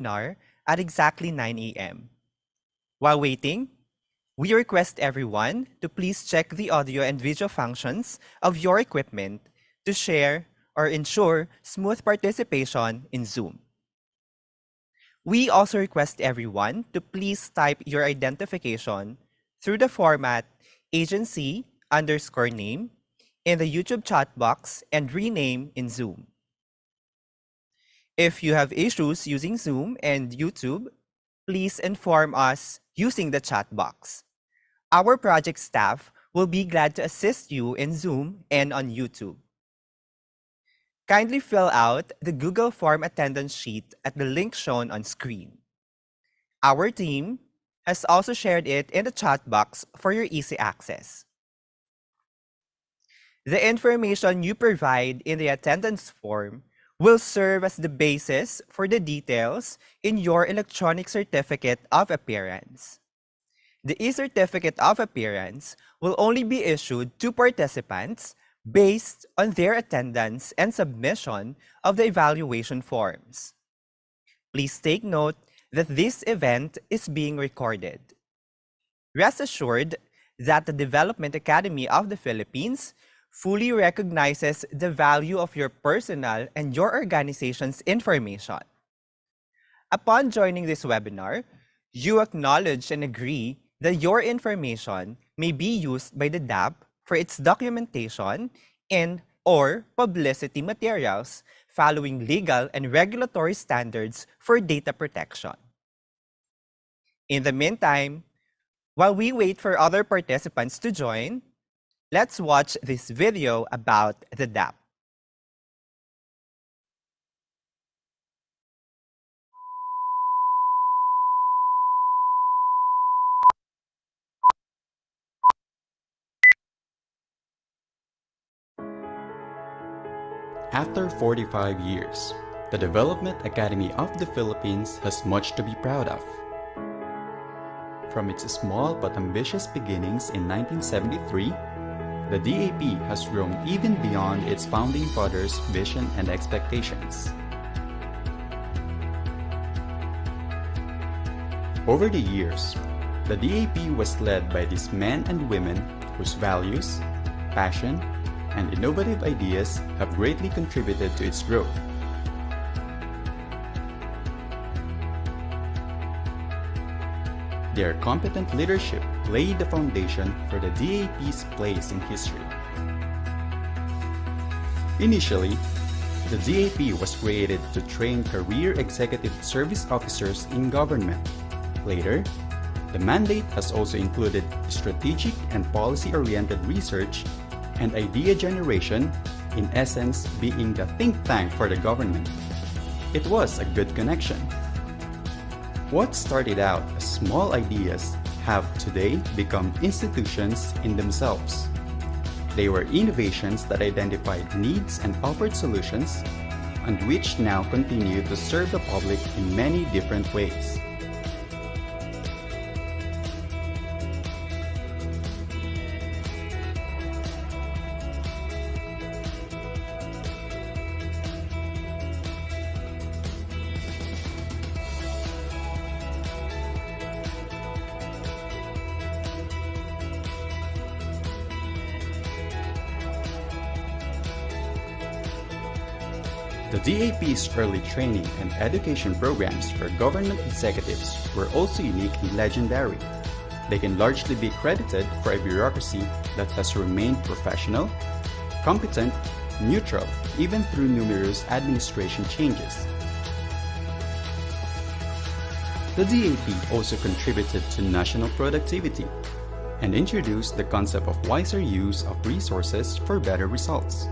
webinar at exactly 9 a.m. While waiting, we request everyone to please check the audio and video functions of your equipment to share or ensure smooth participation in Zoom. We also request everyone to please type your identification through the format agency_name in the YouTube chat box and rename in Zoom. If you have issues using Zoom and YouTube, please inform us using the chat box. Our project staff will be glad to assist you in Zoom and on YouTube. Kindly fill out the Google Form attendance sheet at the link shown on screen. Our team has also shared it in the chat box for your easy access. The information you provide in the attendance form will serve as the basis for the details in your electronic certificate of appearance. The e-certificate of appearance will only be issued to participants based on their attendance and submission of the evaluation forms. Please take note that this event is being recorded. Rest assured that the Development Academy of the Philippines fully recognizes the value of your personal and your organization's information. Upon joining this webinar, you acknowledge and agree that your information may be used by the DAP for its documentation and/or publicity materials following legal and regulatory standards for data protection. In the meantime, while we wait for other participants to join, let's watch this video about the DAP. After 45 years, the Development Academy of the Philippines has much to be proud of. From its small but ambitious beginnings in 1973, the DAP has grown even beyond its founding fathers' vision and expectations. Over the years, the DAP was led by these men and women whose values, passion, and innovative ideas have greatly contributed to its growth. Their competent leadership laid the foundation for the DAP's place in history. Initially, the DAP was created to train career executive service officers in government. Later, the mandate has also included strategic and policy-oriented research and idea generation, in essence being the think tank for the government. It was a good connection. What started out as small ideas have today become institutions in themselves. They were innovations that identified needs and offered solutions, and which now continue to serve the public in many different ways. The DAP's early training and education programs for government executives were also unique and legendary. They can largely be credited for a bureaucracy that has remained professional, competent, neutral, even through numerous administration changes. The DAP also contributed to national productivity and introduced the concept of wiser use of resources for better results.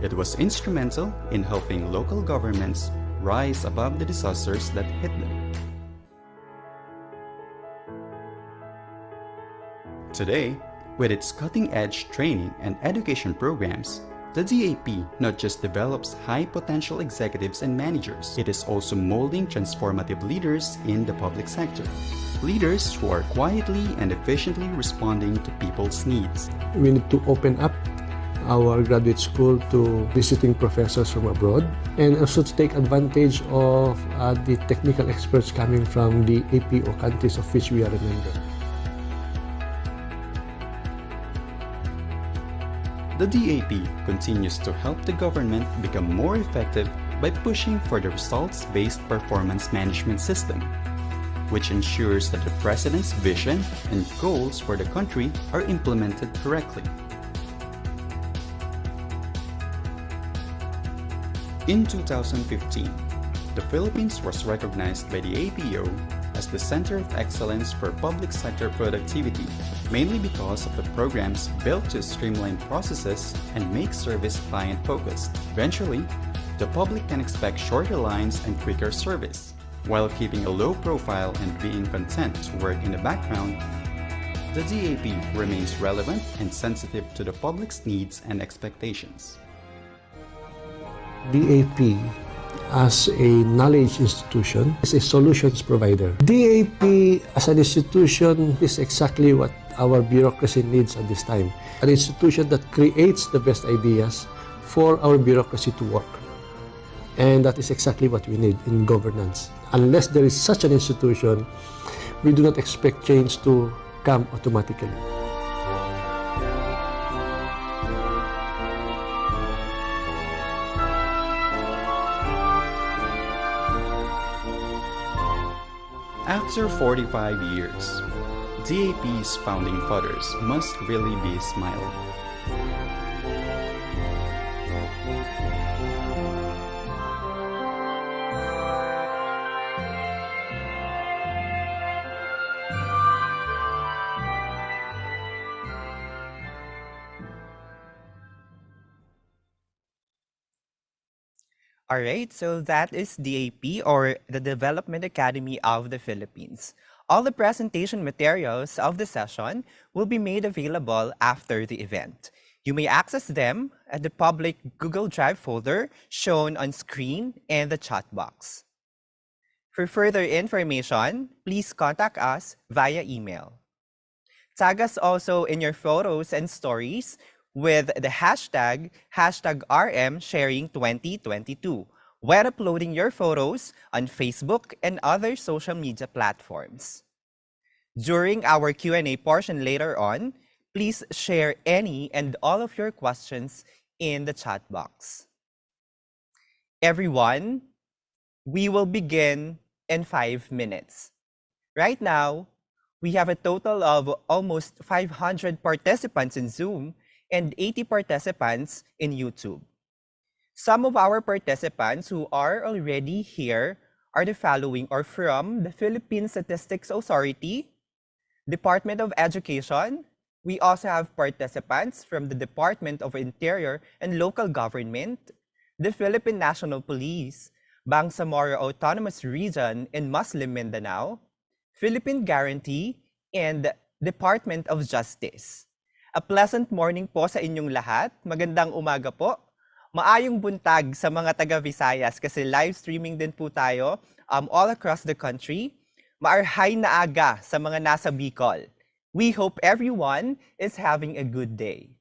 It was instrumental in helping local governments rise above the disasters that hit them. Today, with its cutting-edge training and education programs, the DAP not just develops high-potential executives and managers, it is also molding transformative leaders in the public sector. Leaders who are quietly and efficiently responding to people's needs. We need to open up our graduate school to visiting professors from abroad, and also to take advantage of the technical experts coming from the APO countries of which we are a member. The DAP continues to help the government become more effective by pushing for the results-based performance management system, which ensures that the President's vision and goals for the country are implemented correctly. In 2015, the Philippines was recognized by the APO as the Center of Excellence for Public Sector Productivity, mainly because of the programs built to streamline processes and make service client-focused. Eventually, the public can expect shorter lines and quicker service. While keeping a low profile and being content to work in the background, the DAP remains relevant and sensitive to the public's needs and expectations. DAP, as a knowledge institution, is a solutions provider. DAP as an institution is exactly what our bureaucracy needs at this time. An institution that creates the best ideas for our bureaucracy to work. And that is exactly what we need in governance. Unless there is such an institution, we do not expect change to come automatically. After 45 years, DAP's founding fathers must really be smiling. All right, so that is DAP, or the Development Academy of the Philippines. All the presentation materials of the session will be made available after the event. You may access them at the public Google Drive folder shown on screen and the chat box. For further information, please contact us via email. Tag us also in your photos and stories with the hashtag #RMSharing2022 when uploading your photos on Facebook and other social media platforms. During our Q&A portion later on, please share any and all of your questions in the chat box. Everyone, we will begin in 5 minutes. Right now, we have a total of almost 500 participants in Zoom and 80 participants in YouTube. Some of our participants who are already here are the following, or from the Philippine Statistics Authority, Department of Education. We also have participants from the Department of Interior and Local Government, the Philippine National Police, Bangsamoro Autonomous Region in Muslim Mindanao, Philippine Guarantee, and Department of Justice. A pleasant morning po sa inyong lahat. Magandang umaga po. Maayong buntag sa mga taga-Visayas kasi live streaming din po tayo all across the country. Maarhay na aga sa mga nasa Bicol. We hope everyone is having a good day.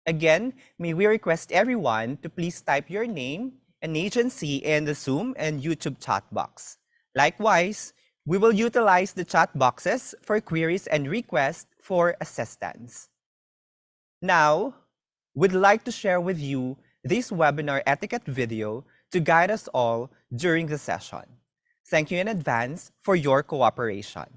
Again, may we request everyone to please type your name and agency in the Zoom and YouTube chat box. Likewise, we will utilize the chat boxes for queries and requests for assistance. Now, we'd like to share with you this webinar etiquette video to guide us all during the session. Thank you in advance for your cooperation.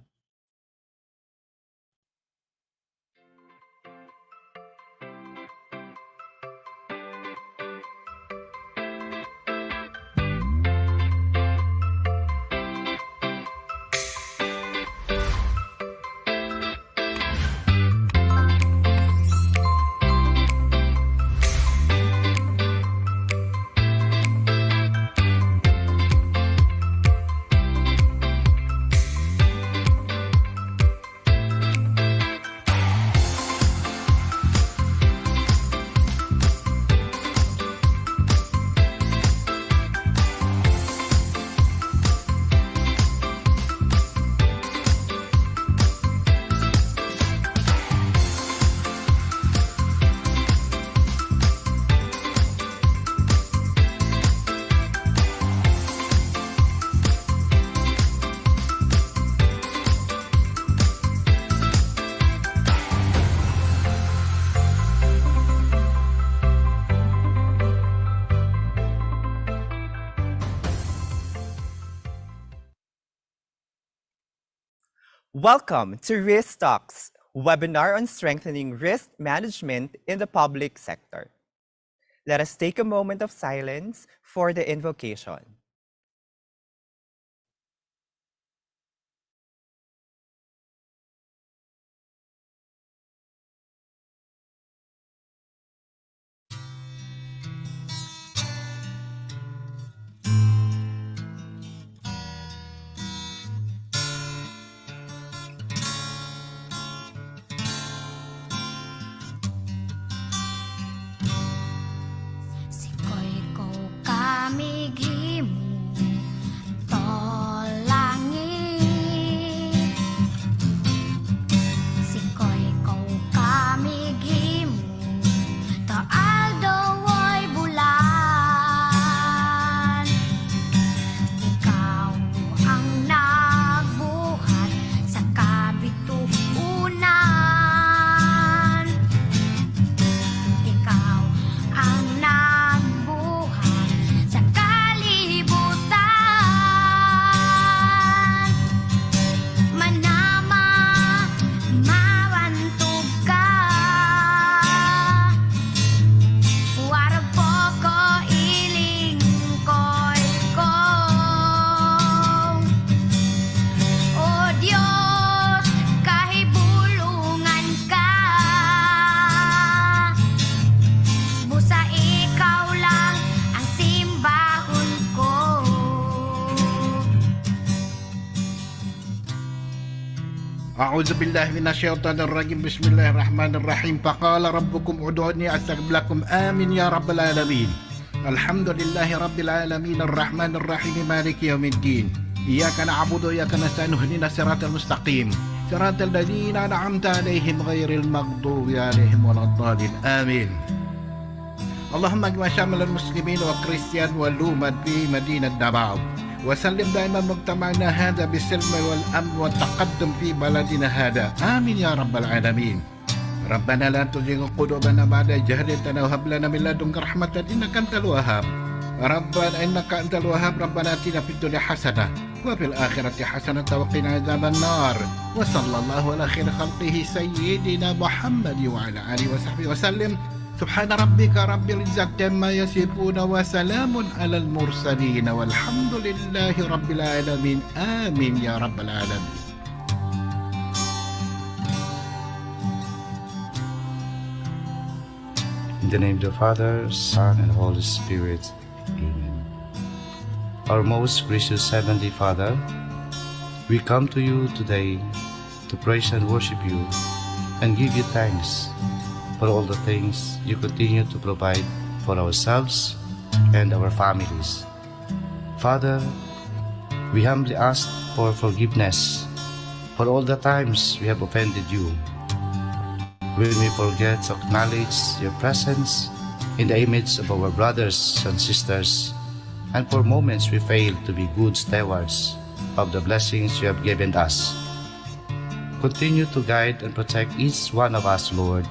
Welcome to RiskTalks, webinar on strengthening risk management in the public sector. Let us take a moment of silence for the invocation. Sikoy ko kami gimu tolangit. Sikoy ko kami gimu taal dawoy bulan. Ikaw ang nagbuhat sa kabituunan. Ikaw ang nagbuhat sa kalibutan. Manama, mawantog ka. Warag po ko ilingkoy ko. O Diyos, kahibulungan ka. Busa ikaw lang ang simbahon ko. أعوذ بالله من الشيطان الرجيم بسم الله الرحمن الرحيم فقال ربكم ادعوني أستجب لكم آمين يا رب العالمين الحمد لله رب العالمين الرحمن الرحيم مالك يوم الدين إياك نعبد وإياك نستعين اهدنا الصراط المستقيم صراط الذين أنعمت عليهم غير المغضوب عليهم ولا الضالين آمين اللهم اجمع شامل المسلمين والكريستيان واللومد في مدينة دباو وسلم دائما مجتمعنا هذا بالسلم والأمن والتقدم في بلدنا هذا آمين يا رب العالمين ربنا لا تزغ قلوبنا بعد إذ هديتنا وهب لنا من لدنك رحمة إنك أنت الوهاب ربنا إنك أنت الوهاب ربنا آتنا في الدنيا حسنة وفي الآخرة حسنة وقنا عذاب النار وصلى الله على خير خلقه سيدنا محمد وعلى آله وصحبه وسلم سبحان ربك رب العزة عما يصفون وسلام على المرسلين والحمد لله رب العالمين آمين يا رب العالمين. In the name of the Father, Son, and Holy Spirit. Amen. Our most gracious Heavenly Father, we come to you today to praise and worship you and give you thanks for all the things you continue to provide for ourselves and our families. Father, we humbly ask for forgiveness for all the times we have offended you. When we forget to acknowledge your presence in the image of our brothers and sisters, and for moments we fail to be good stewards of the blessings you have given us. Continue to guide and protect each one of us, Lord,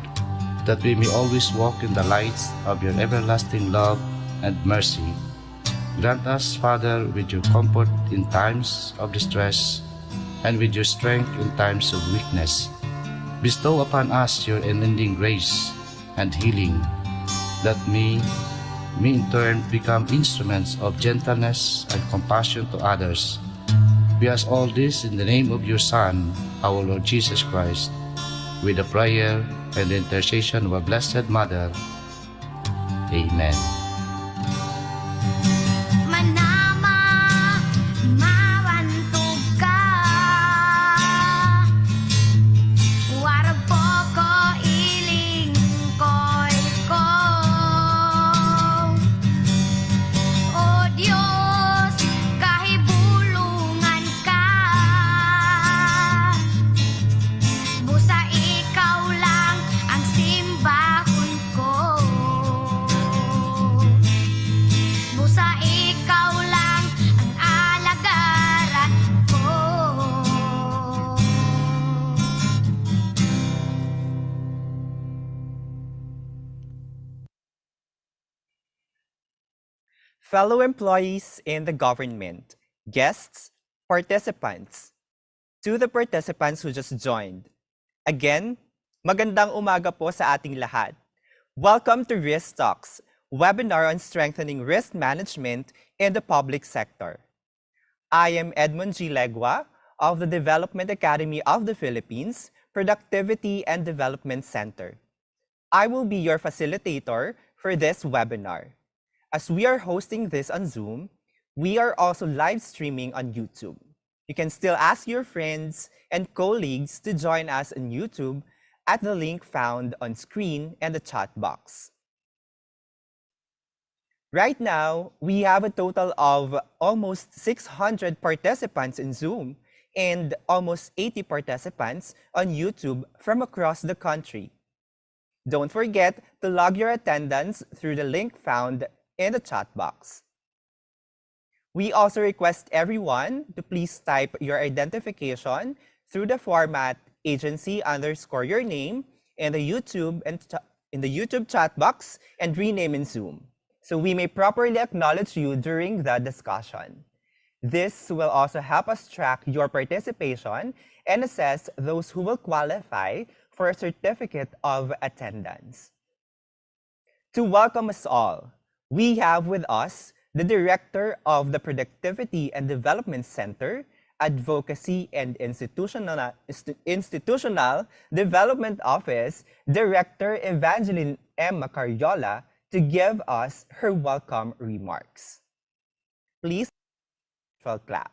that we may always walk in the light of your everlasting love and mercy. Grant us, Father, with your comfort in times of distress and with your strength in times of weakness. Bestow upon us your unending grace and healing, that we may in turn become instruments of gentleness and compassion to others. We ask all this in the name of your Son, our Lord Jesus Christ, with the prayer and the intercession of our Blessed Mother. Amen. Manama, mawantog ka. Warag po ko ilingkoy ko. O Diyos, kahibulungan ka. Busa ikaw lang ang simbahon ko. Busa ikaw lang ang alagaran ko. Fellow employees in the government, guests, participants, To the participants who just joined, again, magandang umaga po sa ating lahat. Welcome to RiskTalks, webinar on strengthening risk management in the public sector. I am Edmond G. Legua of the Development Academy of the Philippines, Productivity and Development Center. I will be your facilitator for this webinar. As we are hosting this on Zoom, we are also live streaming on YouTube. You can still ask your friends and colleagues to join us on YouTube at the link found on screen and the chat box. Right now, we have a total of almost 600 participants in Zoom and almost 80 participants on YouTube from across the country. Don't forget to log your attendance through the link found in the chat box. We also request everyone to please type your identification through the format agency_your name in the YouTube chat box and rename in Zoom, so we may properly acknowledge you during the discussion. This will also help us track your participation and assess those who will qualify for a certificate of attendance. To welcome us all, we have with us the Director of the Productivity and Development Center, Advocacy and Institutional Development Office, Director Evangeline M. Macariola, to give us her welcome remarks. Please, clap.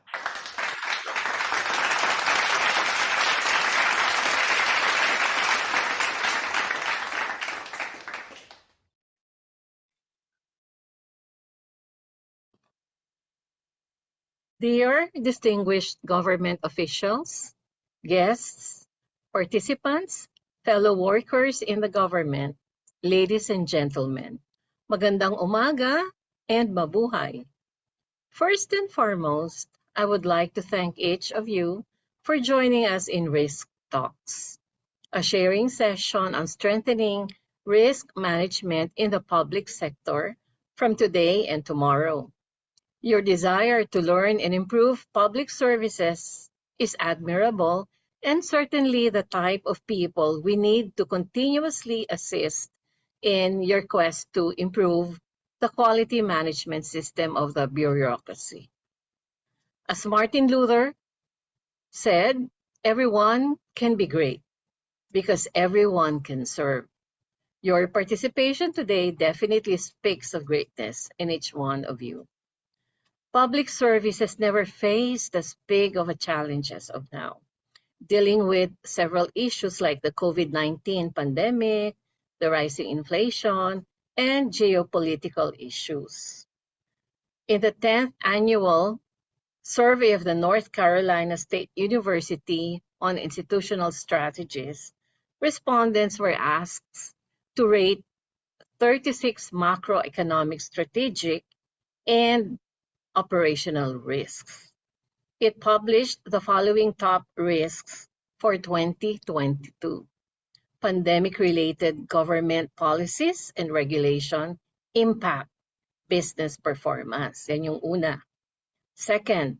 Dear distinguished government officials, guests, participants, fellow workers in the government, ladies and gentlemen, magandang umaga and mabuhay. First and foremost, I would like to thank each of you for joining us in Risk Talks, a sharing session on strengthening risk management in the public sector from today and tomorrow. Your desire to learn and improve public services is admirable and certainly the type of people we need to continuously assist in your quest to improve the quality management system of the bureaucracy. As Martin Luther said, everyone can be great because everyone can serve. Your participation today definitely speaks of greatness in each one of you. Public service has never faced as big of a challenge as of now, dealing with several issues like the COVID-19 pandemic, the rising inflation, and geopolitical issues. In the 10th annual survey of the North Carolina State University on institutional strategies, respondents were asked to rate 36 macroeconomic, strategic, and operational risks. It published the following top risks for 2022. Pandemic-related government policies and regulation impact business performance. Yan yung una. Second,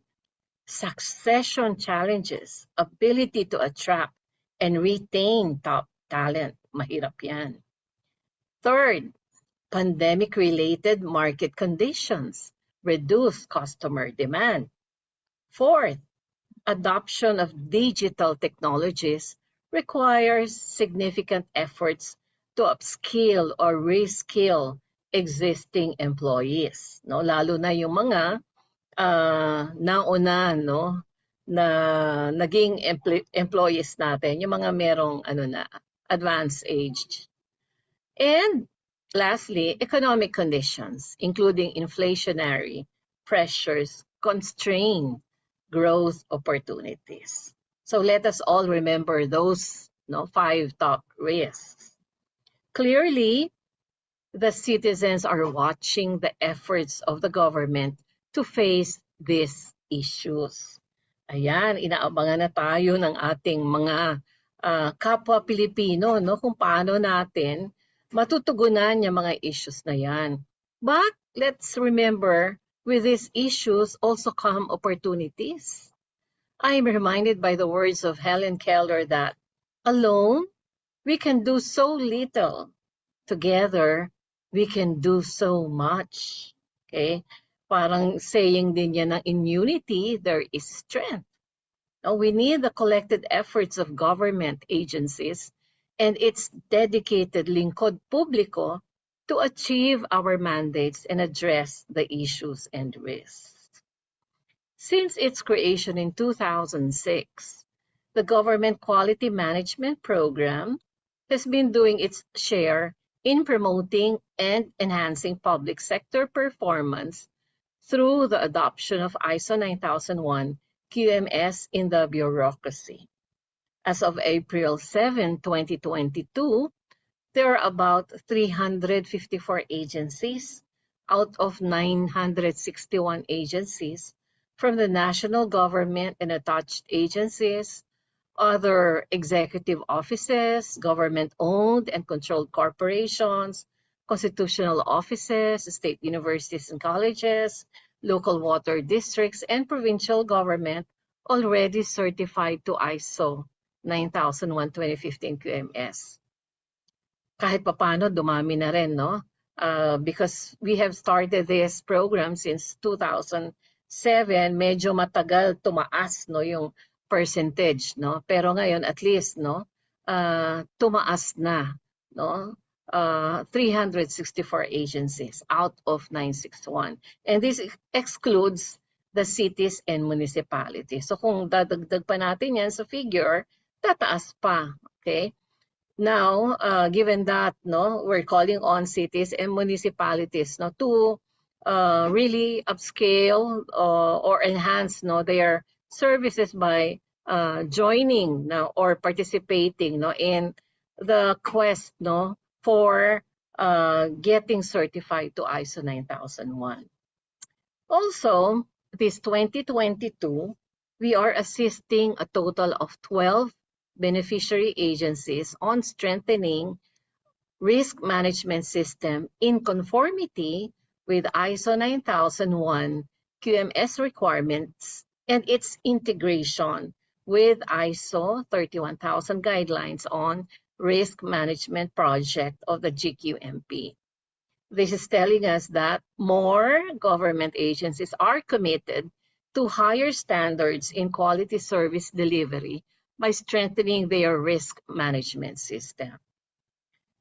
succession challenges, ability to attract and retain top talent. Mahirap yan. Third, pandemic-related market conditions, reduce customer demand. Fourth, adoption of digital technologies requires significant efforts to upskill or reskill existing employees, no? Lalo na yung mga nauna, no, na naging employees natin, yung mga merong advanced age. And lastly, economic conditions, including inflationary pressures, constrain growth opportunities. So let us all remember those 5 top risks. Clearly, the citizens are watching the efforts of the government to face these issues. Ayan, inaabangan na tayo ng ating mga kapwa Pilipino, no, kung paano natin matutugunan yung mga issues na yan. But let's remember, with these issues also come opportunities. I am reminded by the words of Helen Keller that alone we can do so little. Together, we can do so much. Okay? Parang saying din yan na in unity, there is strength. Now, we need the collected efforts of government agencies and its dedicated lingkod publiko to achieve our mandates and address the issues and risks. Since its creation in 2006, the Government Quality Management Program has been doing its share in promoting and enhancing public sector performance through the adoption of ISO 9001 QMS in the bureaucracy. As of April 7, 2022, there are about 354 agencies out of 961 agencies from the national government and attached agencies, other executive offices, government-owned and controlled corporations, constitutional offices, state universities and colleges, local water districts, and provincial government already certified to ISO 9001 2015 QMS. Kahit papaano dumami na rin, no? Because we have started this program since 2007, medyo matagal tumaas, no, yung percentage, no? Pero ngayon at least, no, tumaas na, no? 364 agencies out of 961. And this excludes the cities and municipalities. So kung dadagdag pa natin yan sa figure, tataas pa, okay? Now, given that, no, we're calling on cities and municipalities, no, to really upscale or enhance, no, their services by joining, no, or participating, no, in the quest, no, for getting certified to ISO 9001. Also, this 2022, we are assisting a total of 12 beneficiary agencies on strengthening risk management system in conformity with ISO 9001 QMS requirements and its integration with ISO 31000 guidelines on risk management project of the GQMP. This is telling us that more government agencies are committed to higher standards in quality service delivery by strengthening their risk management system.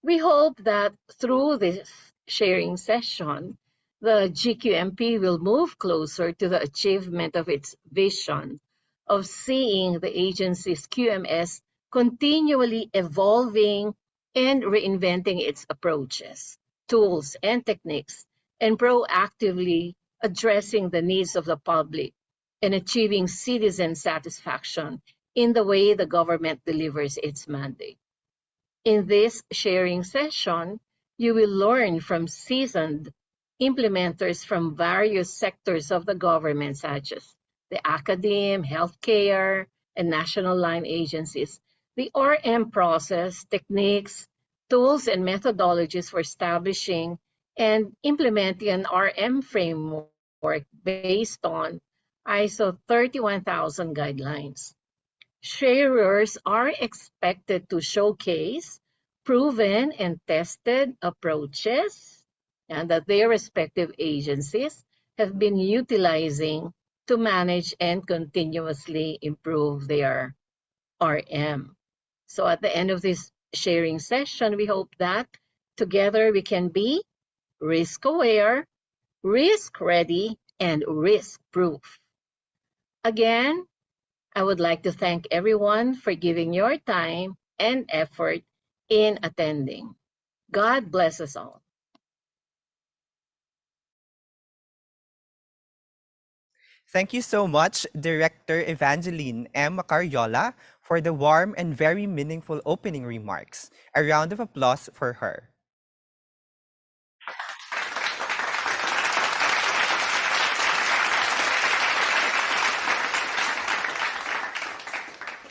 We hope that through this sharing session, the GQMP will move closer to the achievement of its vision of seeing the agency's QMS continually evolving and reinventing its approaches, tools, and techniques, and proactively addressing the needs of the public and achieving citizen satisfaction in the way the government delivers its mandate. In this sharing session, you will learn from seasoned implementers from various sectors of the government, such as the academe, healthcare, and national line agencies, the RM process, techniques, tools, and methodologies for establishing and implementing an RM framework based on ISO 31000 guidelines. Sharers are expected to showcase proven and tested approaches and that their respective agencies have been utilizing to manage and continuously improve their RM. So at the end of this sharing session, we hope that together we can be risk aware, risk ready, and risk proof. Again, I would like to thank everyone for giving your time and effort in attending. God bless us all. Thank you so much, Director Evangeline M. Macariola, for the warm and very meaningful opening remarks. A round of applause for her.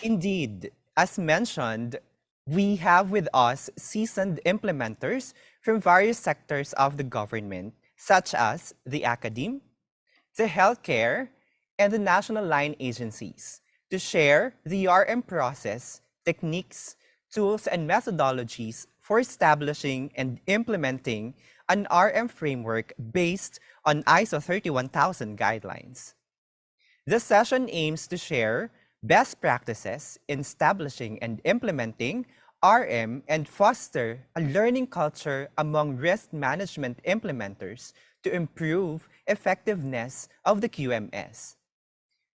Indeed, as mentioned, we have with us seasoned implementers from various sectors of the government, such as the academe, the healthcare, and the national line agencies. to share the RM process, techniques, tools, and methodologies for establishing and implementing an RM framework based on ISO 31000 guidelines. This session aims to share best practices in establishing and implementing RM and foster a learning culture among risk management implementers to improve effectiveness of the QMS.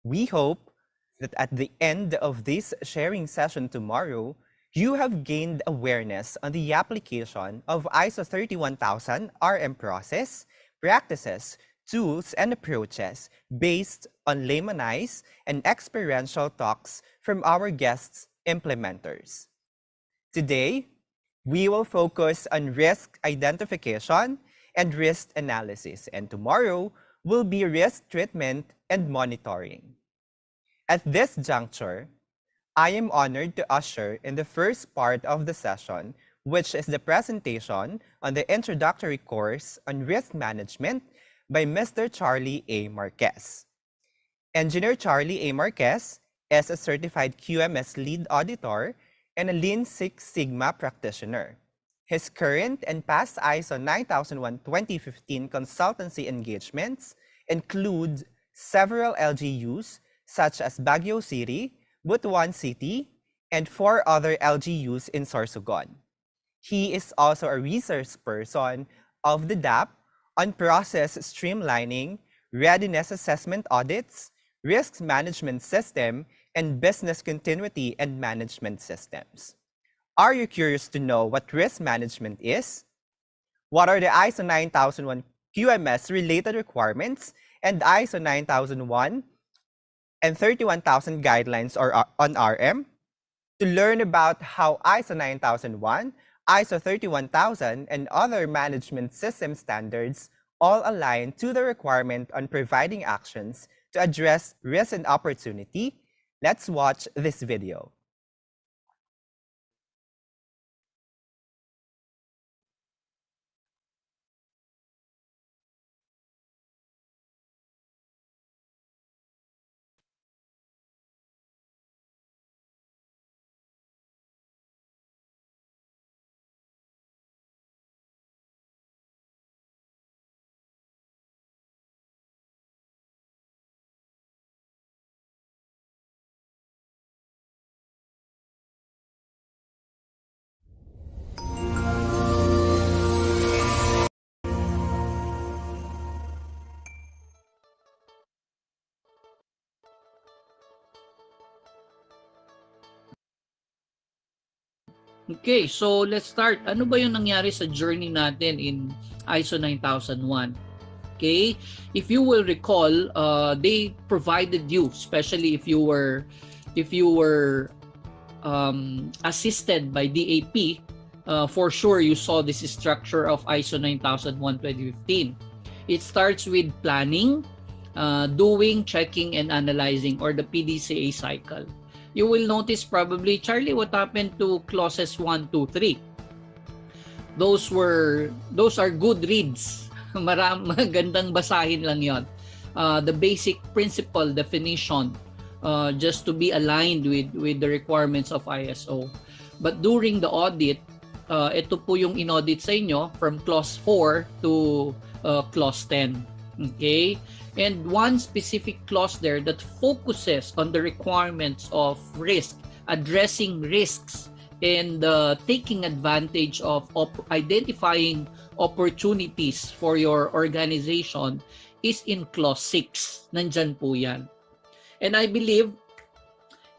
We hope that at the end of this sharing session tomorrow, you have gained awareness on the application of ISO 31000 RM process, practices, tools, and approaches based on laymanized and experiential talks from our guests implementers. Today, we will focus on risk identification and risk analysis, and tomorrow will be risk treatment and monitoring. At this juncture, I am honored to usher in the first part of the session, which is the presentation on the introductory course on risk management by Mr. Charlie A. Marquez. Engineer Charlie A. Marquez is a certified QMS lead auditor and a Lean Six Sigma practitioner. His current and past ISO 9001:2015 consultancy engagements include several LGUs such as Baguio City, Butuan City, and 4 other LGUs in Sorsogon. He is also a research person of the DAP on process streamlining, readiness assessment audits, risk management system, and business continuity and management systems. Are you curious to know what risk management is? What are the ISO 9001 QMS related requirements and ISO 9001 and 31000 guidelines on RM? To learn about how ISO 9001, ISO 31000, and other management system standards all align to the requirement on providing actions to address risk and opportunity, let's watch this video. Okay, so let's start. Ano ba yung nangyari sa journey natin in ISO 9001? Okay, if you will recall, they provided you, especially if you were assisted by DAP, for sure you saw this structure of ISO 9001:2015. It starts with planning, doing, checking, and analyzing, or the PDCA cycle. You will notice probably, Charlie, what happened to clauses 1, 2, 3? Those are good reads. Magandang basahin lang yon. The basic principle definition, just to be aligned with the requirements of ISO. But during the audit, ito po yung in-audit sa inyo from clause 4 to clause 10. Okay? And one specific clause there that focuses on the requirements of risk, addressing risks, and taking advantage of identifying opportunities for your organization is in clause 6. Nandyan po yan. And I believe,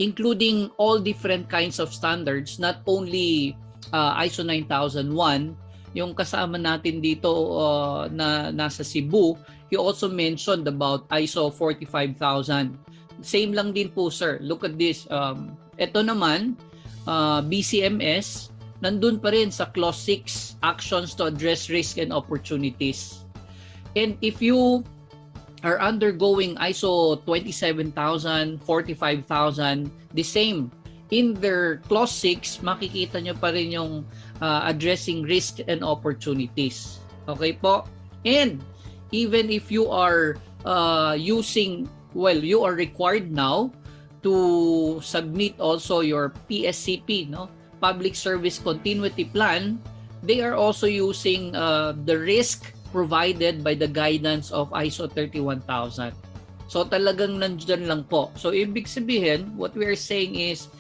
including all different kinds of standards, not only ISO 9001, yung kasama natin dito na nasa Cebu, he also mentioned about ISO 45000. Same lang din po, sir. Look at this. Ito naman, BCMS, nandun pa rin sa clause 6, actions to address risk and opportunities. And if you are undergoing ISO 27000, 45000, the same. In their clause 6, makikita nyo pa rin yung addressing risk and opportunities. Okay po? And even if you are you are required now to submit also your PSCP, no, Public Service Continuity Plan, they are also using the risk provided by the guidance of ISO 31000. So talagang nandyan lang po. So ibig sabihin, what we are saying is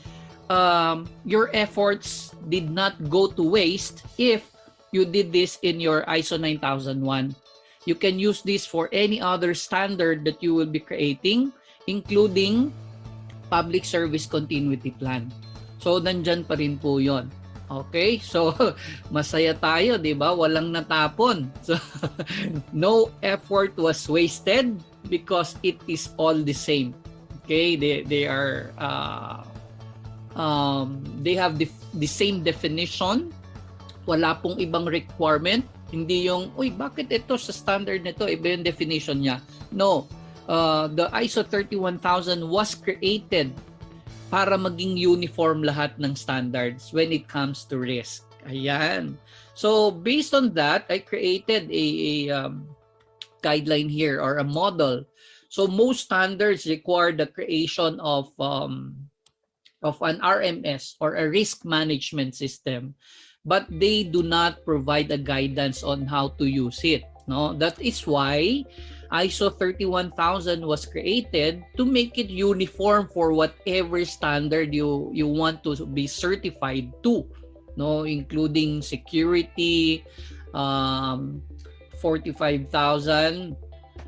your efforts did not go to waste if you did this in your ISO 9001. You can use this for any other standard that you will be creating, including Public Service Continuity Plan. So nandyan pa rin po yon. Okay, so masaya tayo, di ba? Walang natapon. So no effort was wasted because it is all the same. Okay, they are they have the same definition. Wala pong ibang requirement. Hindi yung, uy, bakit ito sa standard nito iba yung definition niya? No, the ISO 31000 was created para maging uniform lahat ng standards when it comes to risk. Ayan. So based on that, I created a guideline here or a model. So most standards require the creation of an RMS or a risk management system, but they do not provide a guidance on how to use it. No, that is why ISO 31000 was created to make it uniform for whatever standard you want to be certified to, no, including security, 45,000,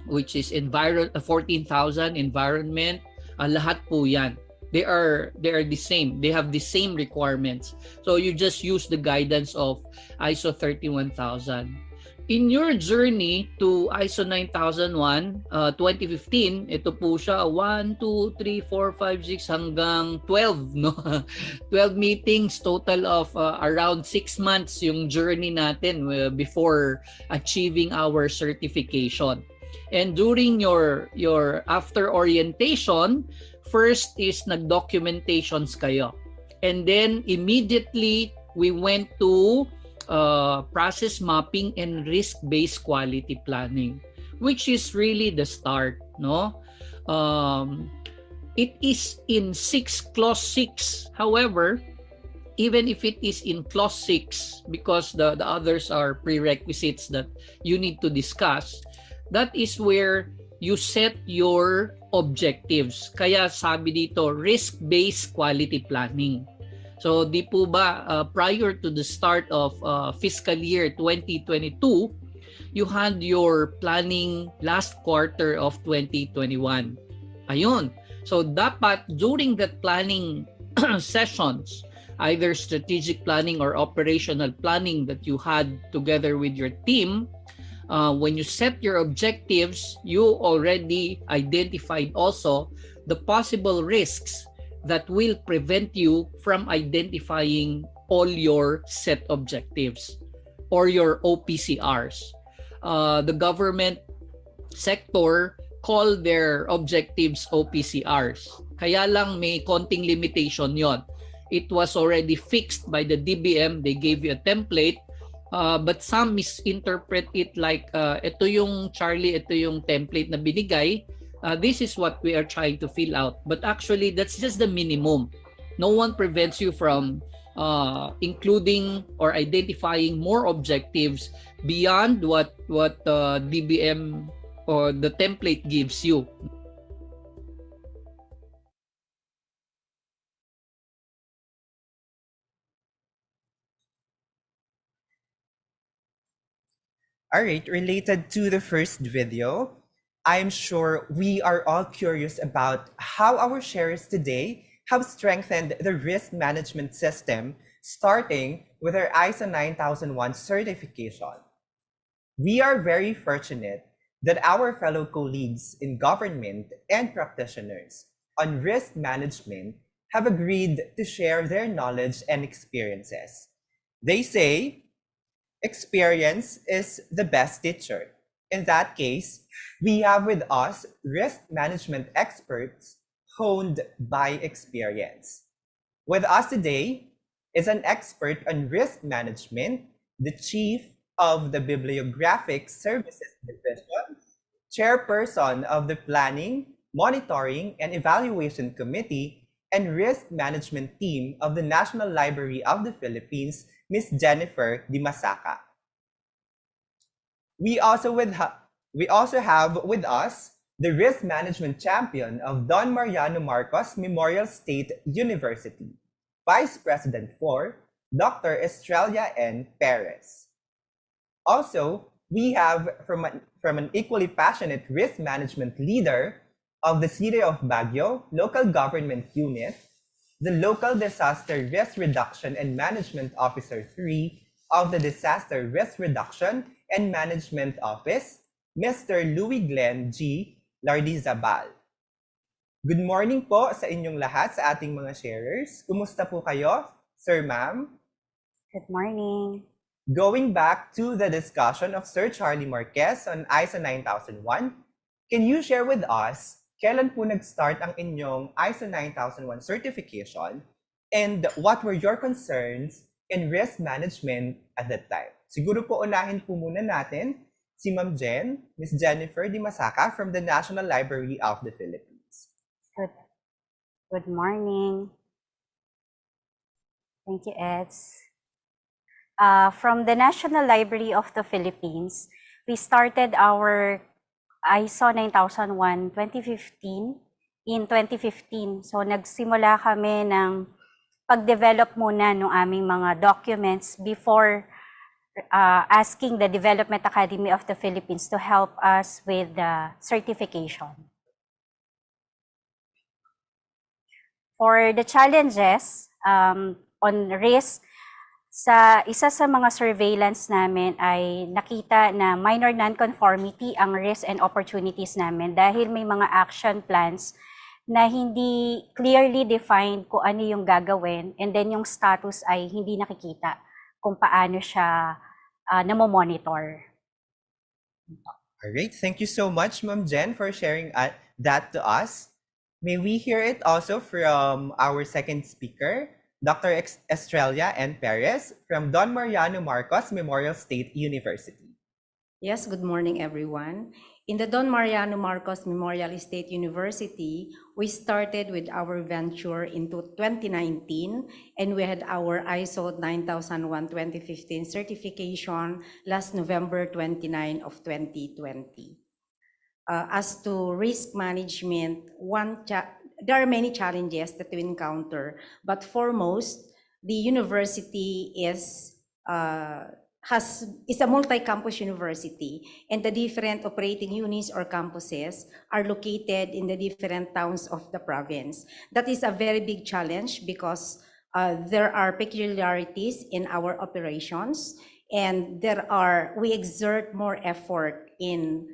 which is 14,000 environment, lahat po yan. They are the same. They have the same requirements. So you just use the guidance of ISO 31000. In your journey to ISO 9001, 2015, ito po siya, 1, 2, 3, 4, 5, 6, hanggang 12, no? 12 meetings, total of around 6 months yung journey natin before achieving our certification. And during your after orientation, first is nag-documentations kayo. And then immediately, we went to process mapping and risk-based quality planning, which is really the start, no? It is in clause 6. However, even if it is in clause 6, because the others are prerequisites that you need to discuss, that is where you set your objectives. Kaya sabi dito, risk-based quality planning. So di po ba prior to the start of fiscal year 2022, you had your planning last quarter of 2021. Ayun. So dapat during that planning sessions, either strategic planning or operational planning that you had together with your team, when you set your objectives, you already identified also the possible risks that will prevent you from identifying all your set objectives or your OPCRs. The government sector call their objectives OPCRs. Kaya lang may konting limitation yon. It was already fixed by the DBM. They gave you a template, but some misinterpret it like, ito yung Charlie, ito yung template na binigay. This is what we are trying to fill out. But actually, that's just the minimum. No one prevents you from including or identifying more objectives beyond what DBM or the template gives you. Alright, related to the first video, I'm sure we are all curious about how our sharers today have strengthened the risk management system, starting with our ISO 9001 certification. We are very fortunate that our fellow colleagues in government and practitioners on risk management have agreed to share their knowledge and experiences. They say, experience is the best teacher. In that case, we have with us risk management experts honed by experience. With us today is an expert on risk management, the chief of the Bibliographic Services Division, chairperson of the Planning, Monitoring and Evaluation Committee, and Risk Management Team of the National Library of the Philippines, Ms. Jennifer Dimasaka. We also have with us the risk management champion of Don Mariano Marcos Memorial State University, Vice President for Dr. Estrella N. Perez. Also, we have from an equally passionate risk management leader of the City of Baguio Local Government Unit, the Local Disaster Risk Reduction and Management Officer 3 of the Disaster Risk Reduction and Management Office, Mr. Louis Glenn G. Lardizabal. Good morning po sa inyong lahat, sa ating mga sharers. Kumusta po kayo, Sir Ma'am? Good morning. Going back to the discussion of Sir Charlie Marquez on ISO 9001, can you share with us kailan po nag-start ang inyong ISO 9001 certification and what were your concerns in risk management at that time? Siguro po unahin po muna natin si Ma'am Jen, Ms. Jennifer Dimasaka from the National Library of the Philippines. Good morning. Thank you, Eds. From the National Library of the Philippines, we started our ISO 9001 2015 in 2015. So nagsimula kami ng pag-develop muna ng aming mga documents before asking the Development Academy of the Philippines to help us with the certification. For the challenges on risk, isa sa mga surveillance namin ay nakita na minor non-conformity ang risks and opportunities namin dahil may mga action plans na hindi clearly defined kung ano yung gagawin, and then yung status ay hindi nakikita kung paano siya namomonitor. Alright, thank you so much, Ma'am Jen, for sharing that to us. May we hear it also from our second speaker, Dr. Estrella N. Perez from Don Mariano Marcos Memorial State University. Yes, good morning, everyone. In the Don Mariano Marcos Memorial State University, we started with our venture into 2019, and we had our ISO 9001 2015 certification last November 29 of 2020. As to risk management, there are many challenges that we encounter, but foremost, the university is a multi-campus university, and the different operating units or campuses are located in the different towns of the province. That is a very big challenge because there are peculiarities in our operations, and we exert more effort in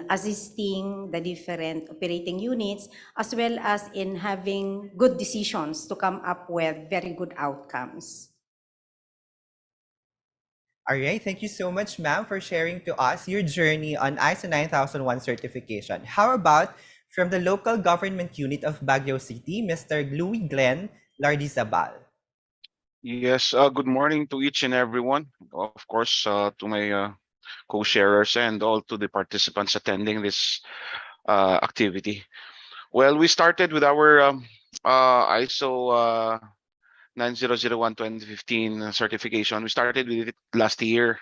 assisting the different operating units, as well as in having good decisions to come up with very good outcomes. All right, thank you so much, ma'am, for sharing to us your journey on ISO 9001 certification. How about from the local government unit of Baguio City, Mr. Louis Glenn Lardizabal? Yes, good morning to each and everyone. Of course, to my co-sharers and all to the participants attending this activity. Well, we started with our ISO 9001 2015 certification. We started with it last year.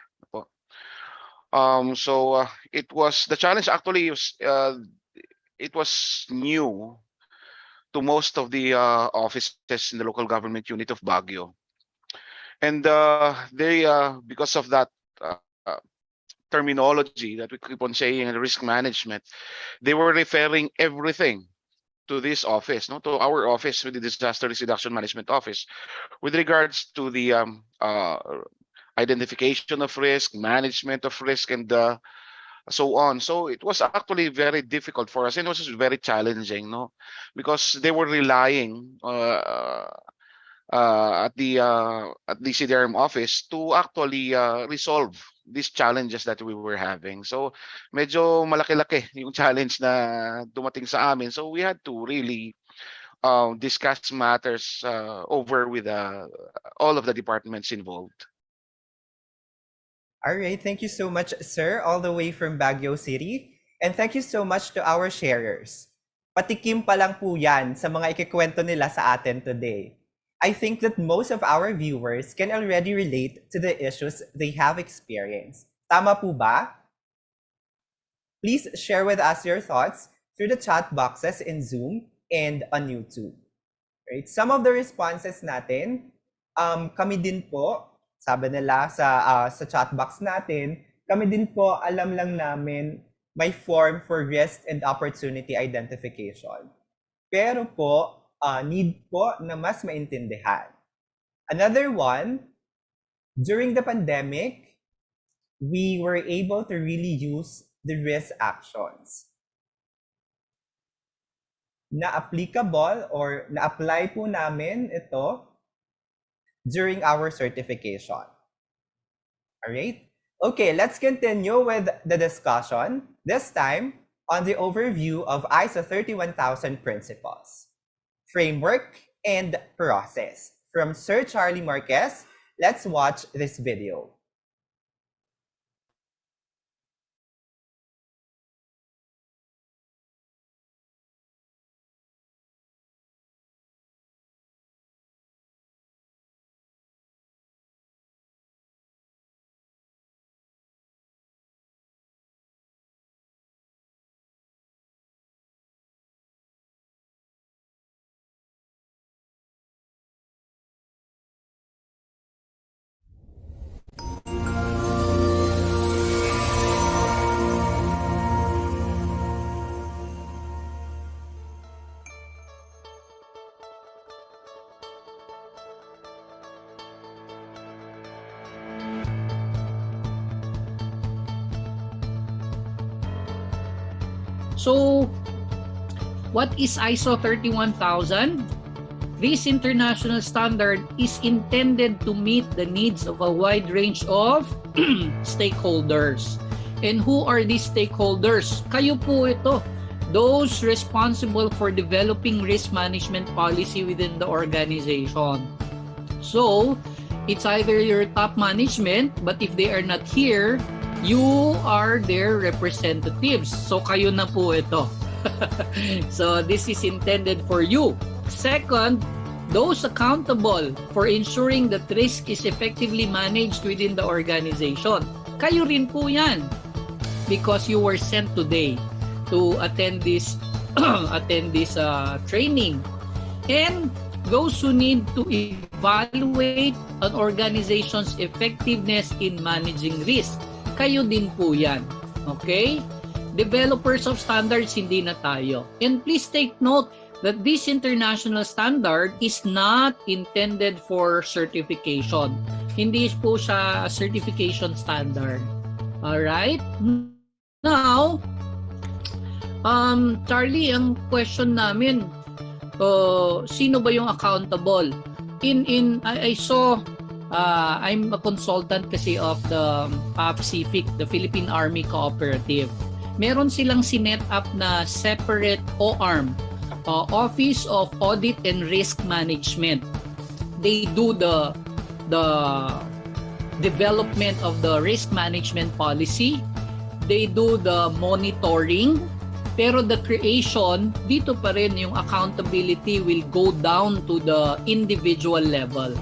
It was the challenge actually it was new to most of the offices in the local government unit of Baguio. And they because of that terminology that we keep on saying in risk management, they were referring everything to this office, no, to our office with the Disaster Risk Reduction Management Office, with regards to the identification of risk, management of risk, and so on. So it was actually very difficult for us, and it was very challenging, no, because they were relying at the CDRM office to actually resolve these challenges that we were having. So medyo malaki-laki yung challenge na dumating sa amin. So we had to really discuss matters over with all of the departments involved. All right, thank you so much, sir, all the way from Baguio City. And thank you so much to our sharers. Patikim pa lang po yan sa mga ikikwento nila sa atin today. I think that most of our viewers can already relate to the issues they have experienced. Tama po ba? Please share with us your thoughts through the chat boxes in Zoom and on YouTube. Right? Some of the responses natin, kami din po, sabi nila sa chat box natin, kami din po alam lang namin may form for risk and opportunity identification. Pero po, need po na mas maintindihan. Another one, during the pandemic, we were able to really use the risk actions na applicable or na-apply po namin ito during our certification. Alright? Okay, let's continue with the discussion, this time on the overview of ISO 31000 principles, framework, and process. From Sir Charlie Marquez, let's watch this video. So, what is ISO 31000? This international standard is intended to meet the needs of a wide range of stakeholders. And who are these stakeholders? Kayo po ito. Those responsible for developing risk management policy within the organization. So, it's either your top management, but if they are not here, you are their representatives. So, kayo na po ito. So, this is intended for you. Second, those accountable for ensuring that risk is effectively managed within the organization. Kayo rin po yan. Because you were sent today to attend this training. And those who need to evaluate an organization's effectiveness in managing risk. Kayo din po yan. Okay? Developers of standards, hindi na tayo. And please take note that this international standard is not intended for certification. Hindi po siya certification standard. Alright? Now, Charlie, ang question namin, sino ba yung accountable? I saw, I'm a consultant kasi of the PAPCFIC, the Philippine Army Cooperative. Meron silang sinet up na separate OARM, Office of Audit and Risk Management. They do the development of the risk management policy. They do the monitoring. Pero the creation, dito pa rin yung accountability will go down to the individual level.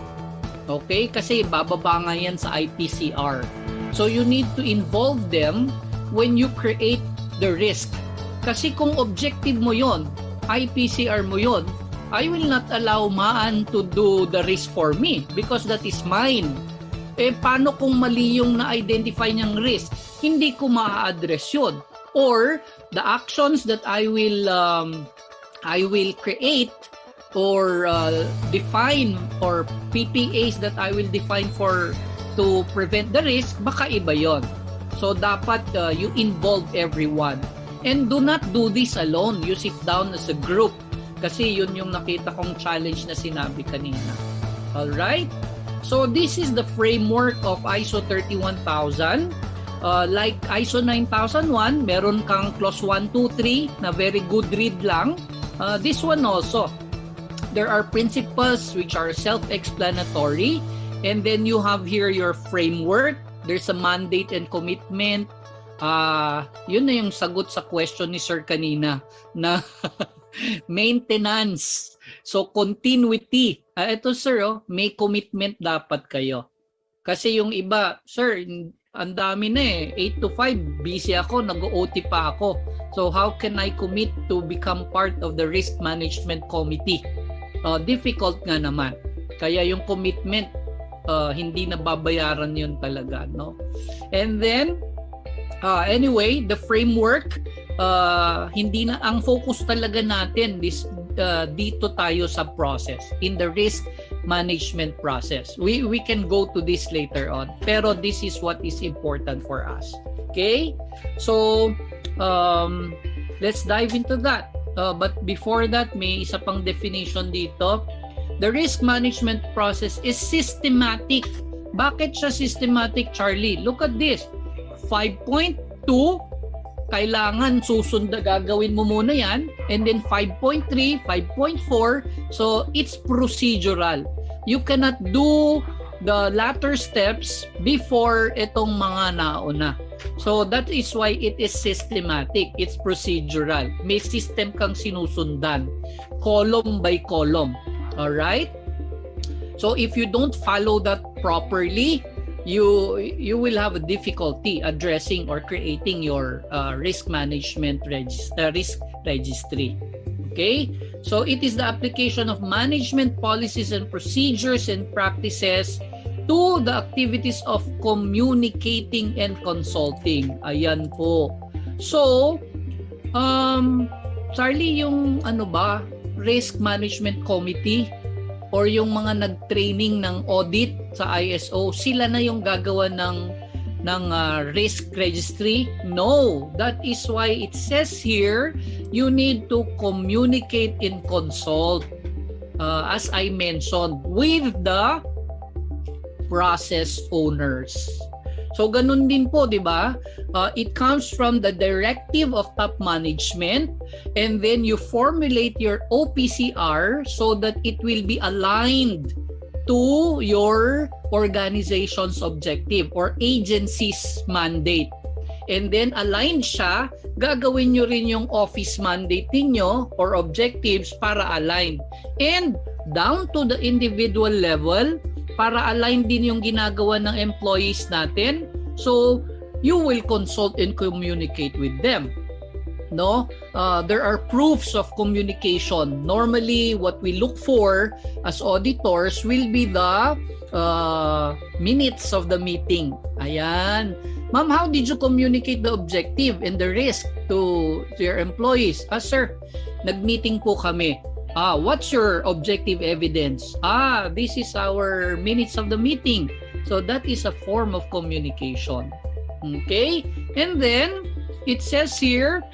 Okay? Kasi bababa nga yan sa IPCR. So you need to involve them when you create the risk. Kasi kung objective mo yon, IPCR mo yon, I will not allow Maan to do the risk for me because that is mine. Paano kung mali yung na-identify niyang risk? Hindi ko ma-address yun. Or the actions that I will create or define, or PPAs that I will define to prevent the risk, baka iba yon. So dapat you involve everyone. And do not do this alone. You sit down as a group. Kasi yun yung nakita kong challenge na sinabi kanina. Alright? So this is the framework of ISO 31000. Like ISO 9001, meron kang clause 1, 2, 3 na very good read lang. This one also. There are principles which are self-explanatory. And then you have here your framework. There's a mandate and commitment. Yun na yung sagot sa question ni Sir kanina na Maintenance. So continuity. Ito sir, may commitment dapat kayo. Kasi yung iba, sir, ang dami na eh. 8 to 5, busy ako, nag-OT pa ako. So how can I commit to become part of the risk management committee? Difficult nga naman. Kaya yung commitment, hindi na babayaran yun talaga, no? And then, anyway, the framework, hindi na, ang focus talaga natin dito tayo sa process, in the risk management process. We can go to this later on, pero this is what is important for us. Okay? So, let's dive into that. But before that, may isa pang definition dito. The risk management process is systematic. Bakit siya systematic, Charlie? Look at this. 5.2, kailangan gagawin mo muna yan. And then 5.3, 5.4, so it's procedural. You cannot do the latter steps before itong mga nauna. So that is why it is systematic. It's procedural. May system kang sinusundan. Column by column. Alright? So if you don't follow that properly, you will have a difficulty addressing or creating your risk management risk registry. Okay? So it is the application of management policies and procedures and practices to the activities of communicating and consulting. Ayan po. So, Charlie, yung risk management committee or yung mga nag-training ng audit sa ISO, sila na yung gagawa ng risk registry? No, that is why it says here, you need to communicate and consult, as I mentioned, with the process owners. So ganun din po, di ba? It comes from the directive of top management, and then you formulate your OPCR so that it will be aligned to your organization's objective or agency's mandate. And then aligned siya, gagawin nyo rin yung office mandate ninyo or objectives para align. And down to the individual level, para align din yung ginagawa ng employees natin. So, you will consult and communicate with them. No? There are proofs of communication. Normally, what we look for as auditors will be the minutes of the meeting. Ayan. Ma'am, how did you communicate the objective and the risk to your employees? Sir, nag-meeting po kami. What's your objective evidence? This is our minutes of the meeting. So that is a form of communication. Okay? And then, it says here,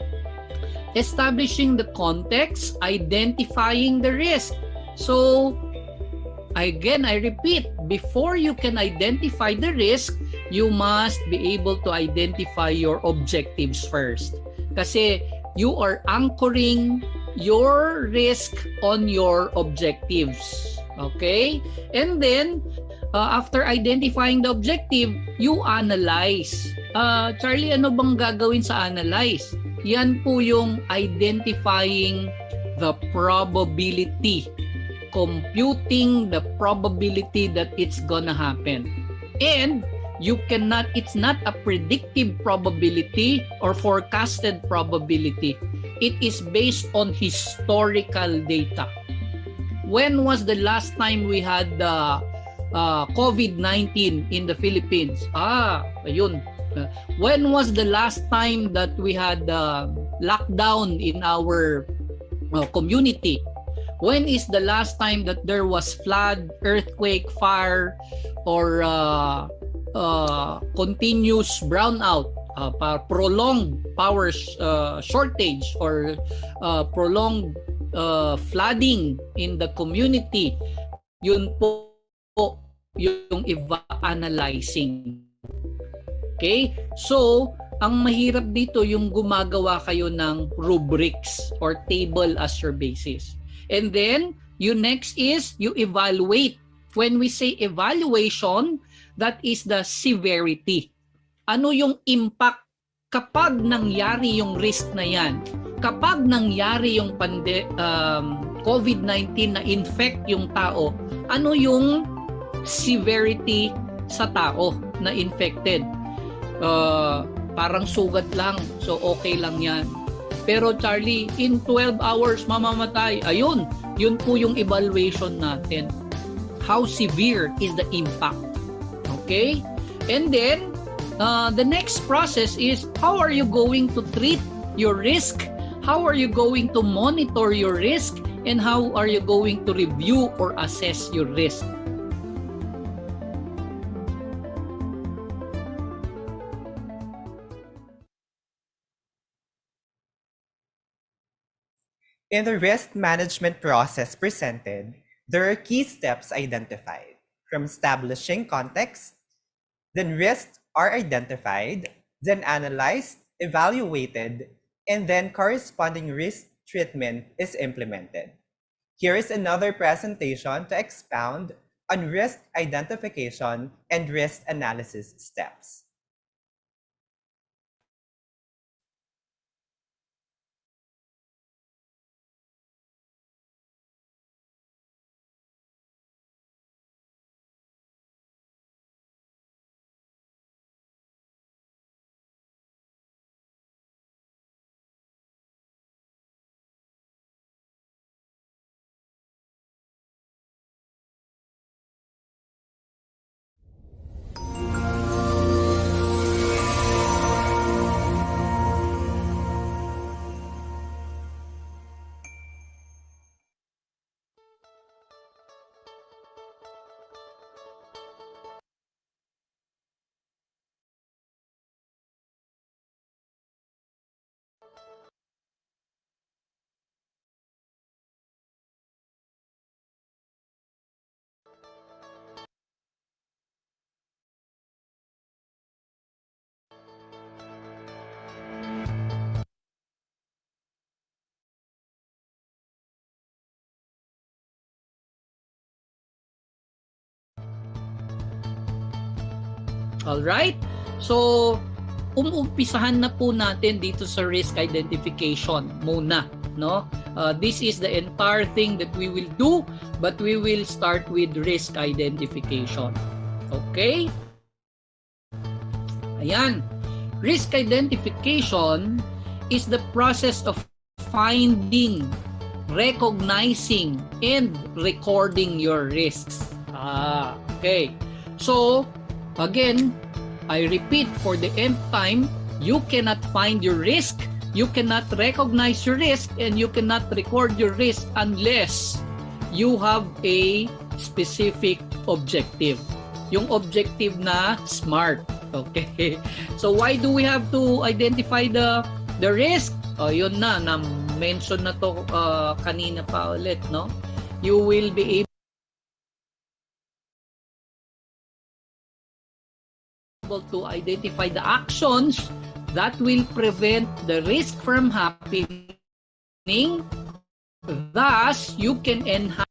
establishing the context, identifying the risk. So, again, I repeat, before you can identify the risk, you must be able to identify your objectives first. Kasi you are anchoring your risk on your objectives. Okay? And then, after identifying the objective, you analyze. Charlie, ano bang gagawin sa analyze? Yan po yung identifying the probability, computing the probability that it's gonna happen. And it's not a predictive probability or forecasted probability. It is based on historical data. When was the last time we had COVID-19 in the Philippines? Ayun. When was the last time that we had lockdown in our community? When is the last time that there was flood, earthquake, fire, or continuous brownout, prolonged power shortage, or prolonged flooding in the community? Yun po yung analyzing. Okay? So, ang mahirap dito yung gumagawa kayo ng rubrics or table as your basis. And then, next is you evaluate. When we say evaluation, that is the severity. Ano yung impact kapag nangyari yung risk na yan? kapag nangyari yung COVID-19 na infect yung tao, ano yung severity sa tao na infected? Parang sugat lang, so okay lang yan. Pero Charlie, in 12 hours mamamatay. Ayun, yun po yung evaluation natin. How severe is the impact? Okay? And then, the next process is, how are you going to treat your risk? How are you going to monitor your risk? And how are you going to review or assess your risk? In the risk management process presented, there are key steps identified, from establishing context, then risks are identified, then analyzed, evaluated, and then corresponding risk treatment is implemented. Here is another presentation to expound on risk identification and risk analysis steps. Alright? So, umumpisahan na po natin dito sa risk identification muna, no? This is the entire thing that we will do, but we will start with risk identification. Okay? Ayan. Risk identification is the process of finding, recognizing, and recording your risks. Okay. So, again, I repeat for the nth time, you cannot find your risk, you cannot recognize your risk, and you cannot record your risk unless you have a specific objective. Yung objective na SMART. Okay? So why do we have to identify the risk? Yun na mention na to kanina pa ulit, no? You will be able to identify the actions that will prevent the risk from happening. Thus, you can enhance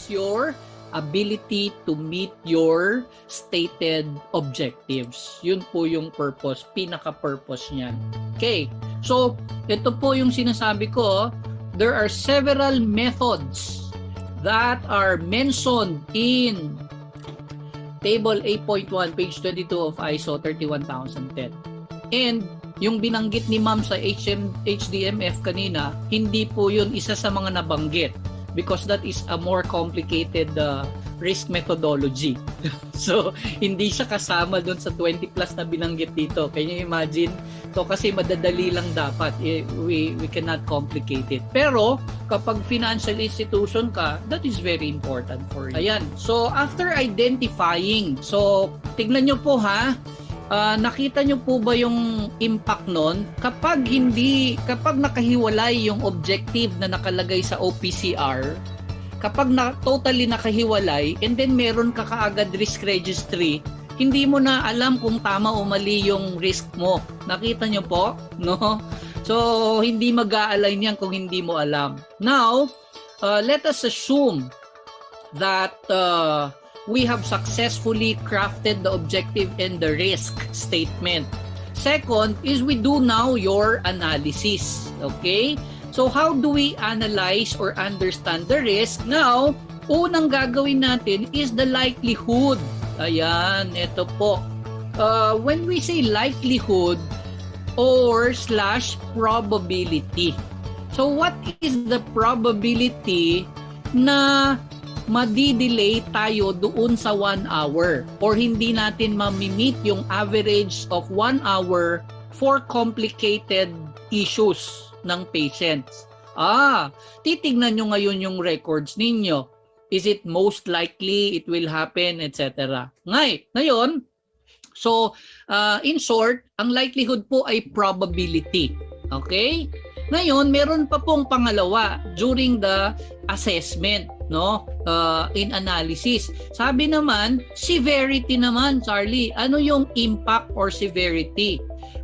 your ability to meet your stated objectives. Yun po yung purpose, pinaka-purpose niyan. Okay, so ito po yung sinasabi ko, there are several methods that are mentioned in Table 8.1, page 22 of ISO 31010. And yung binanggit ni Ma'am sa HDMF kanina, hindi po yun isa sa mga nabanggit because that is a more complicated risk methodology. So, hindi siya kasama doon sa 20 plus na binanggit dito. Can you imagine? So, kasi madadali lang dapat. We cannot complicate it. Pero, kapag financial institution ka, that is very important for you. Ayan. So, after identifying, so, tignan nyo po ha, nakita nyo po ba yung impact nun? Kapag nakahiwalay yung objective na nakalagay sa OPCR, kapag totally nakahiwalay, and then meron ka kaagad risk registry, hindi mo na alam kung tama o mali yung risk mo. Nakita nyo po? No? So, hindi mag-a-align yan kung hindi mo alam. Now, let us assume that we have successfully crafted the objective and the risk statement. Second is we do now your analysis. Okay? So how do we analyze or understand the risk? Now, unang gagawin natin is the likelihood. Ayan, ito po. When we say likelihood or / probability. So what is the probability na madidelay tayo doon sa 1 hour or hindi natin mamimit yung average of 1 hour for complicated issues ng patients? Titignan nyo ngayon yung records ninyo. Is it most likely it will happen, etc. Ngayon, so in short, ang likelihood po ay probability. Okay? Ngayon, meron pa pong pangalawa during the assessment, no? In analysis. Sabi naman, severity naman, Charlie. Ano yung impact or severity?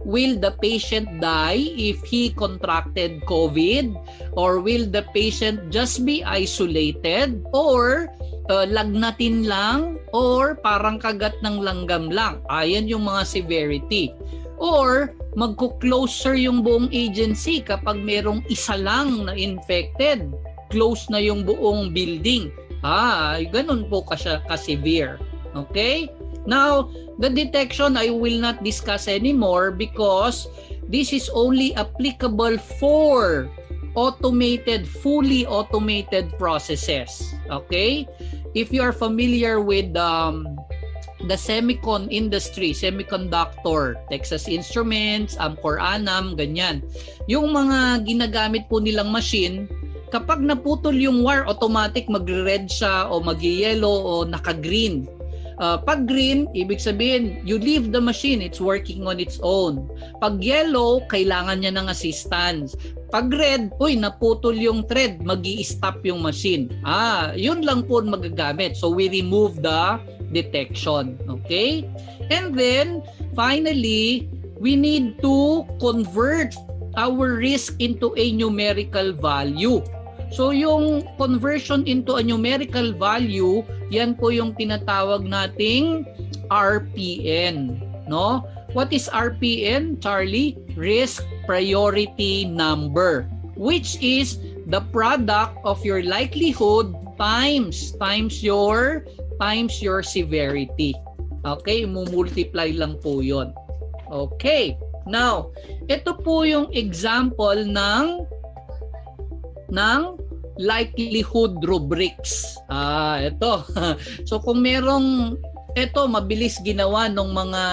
Will the patient die if he contracted COVID? Or will the patient just be isolated? Or lagnatin lang? Or parang kagat ng langgam lang? Ayan yung mga severity. Or magko-closer yung buong agency kapag merong isa lang na infected. Close na yung buong building. Ganun po ka-severe. Okay? Now, the detection I will not discuss anymore because this is only applicable for fully automated processes. Okay? If you are familiar with the semicon industry, semiconductor, Texas Instruments, Amcor Anam, ganyan. Yung mga ginagamit po nilang machine, kapag naputol yung wire, automatic magre-red siya o mag-yellow o naka-green. Pag green, ibig sabihin, you leave the machine, it's working on its own. Pag yellow, kailangan niya ng assistance. Pag red, naputol yung thread, magi-stop yung machine. Yun lang po magagamit. So we remove the detection. Okay? And then, finally, we need to convert our risk into a numerical value. So yung conversion into a numerical value, yan po yung tinatawag nating RPN, no? What is RPN, Charlie? Risk Priority Number, which is the product of your likelihood times your severity. Okay, multiply lang po 'yon. Okay. Now, ito po yung example ng likelihood rubrics. Ito. So kung merong mabilis ginawa nung mga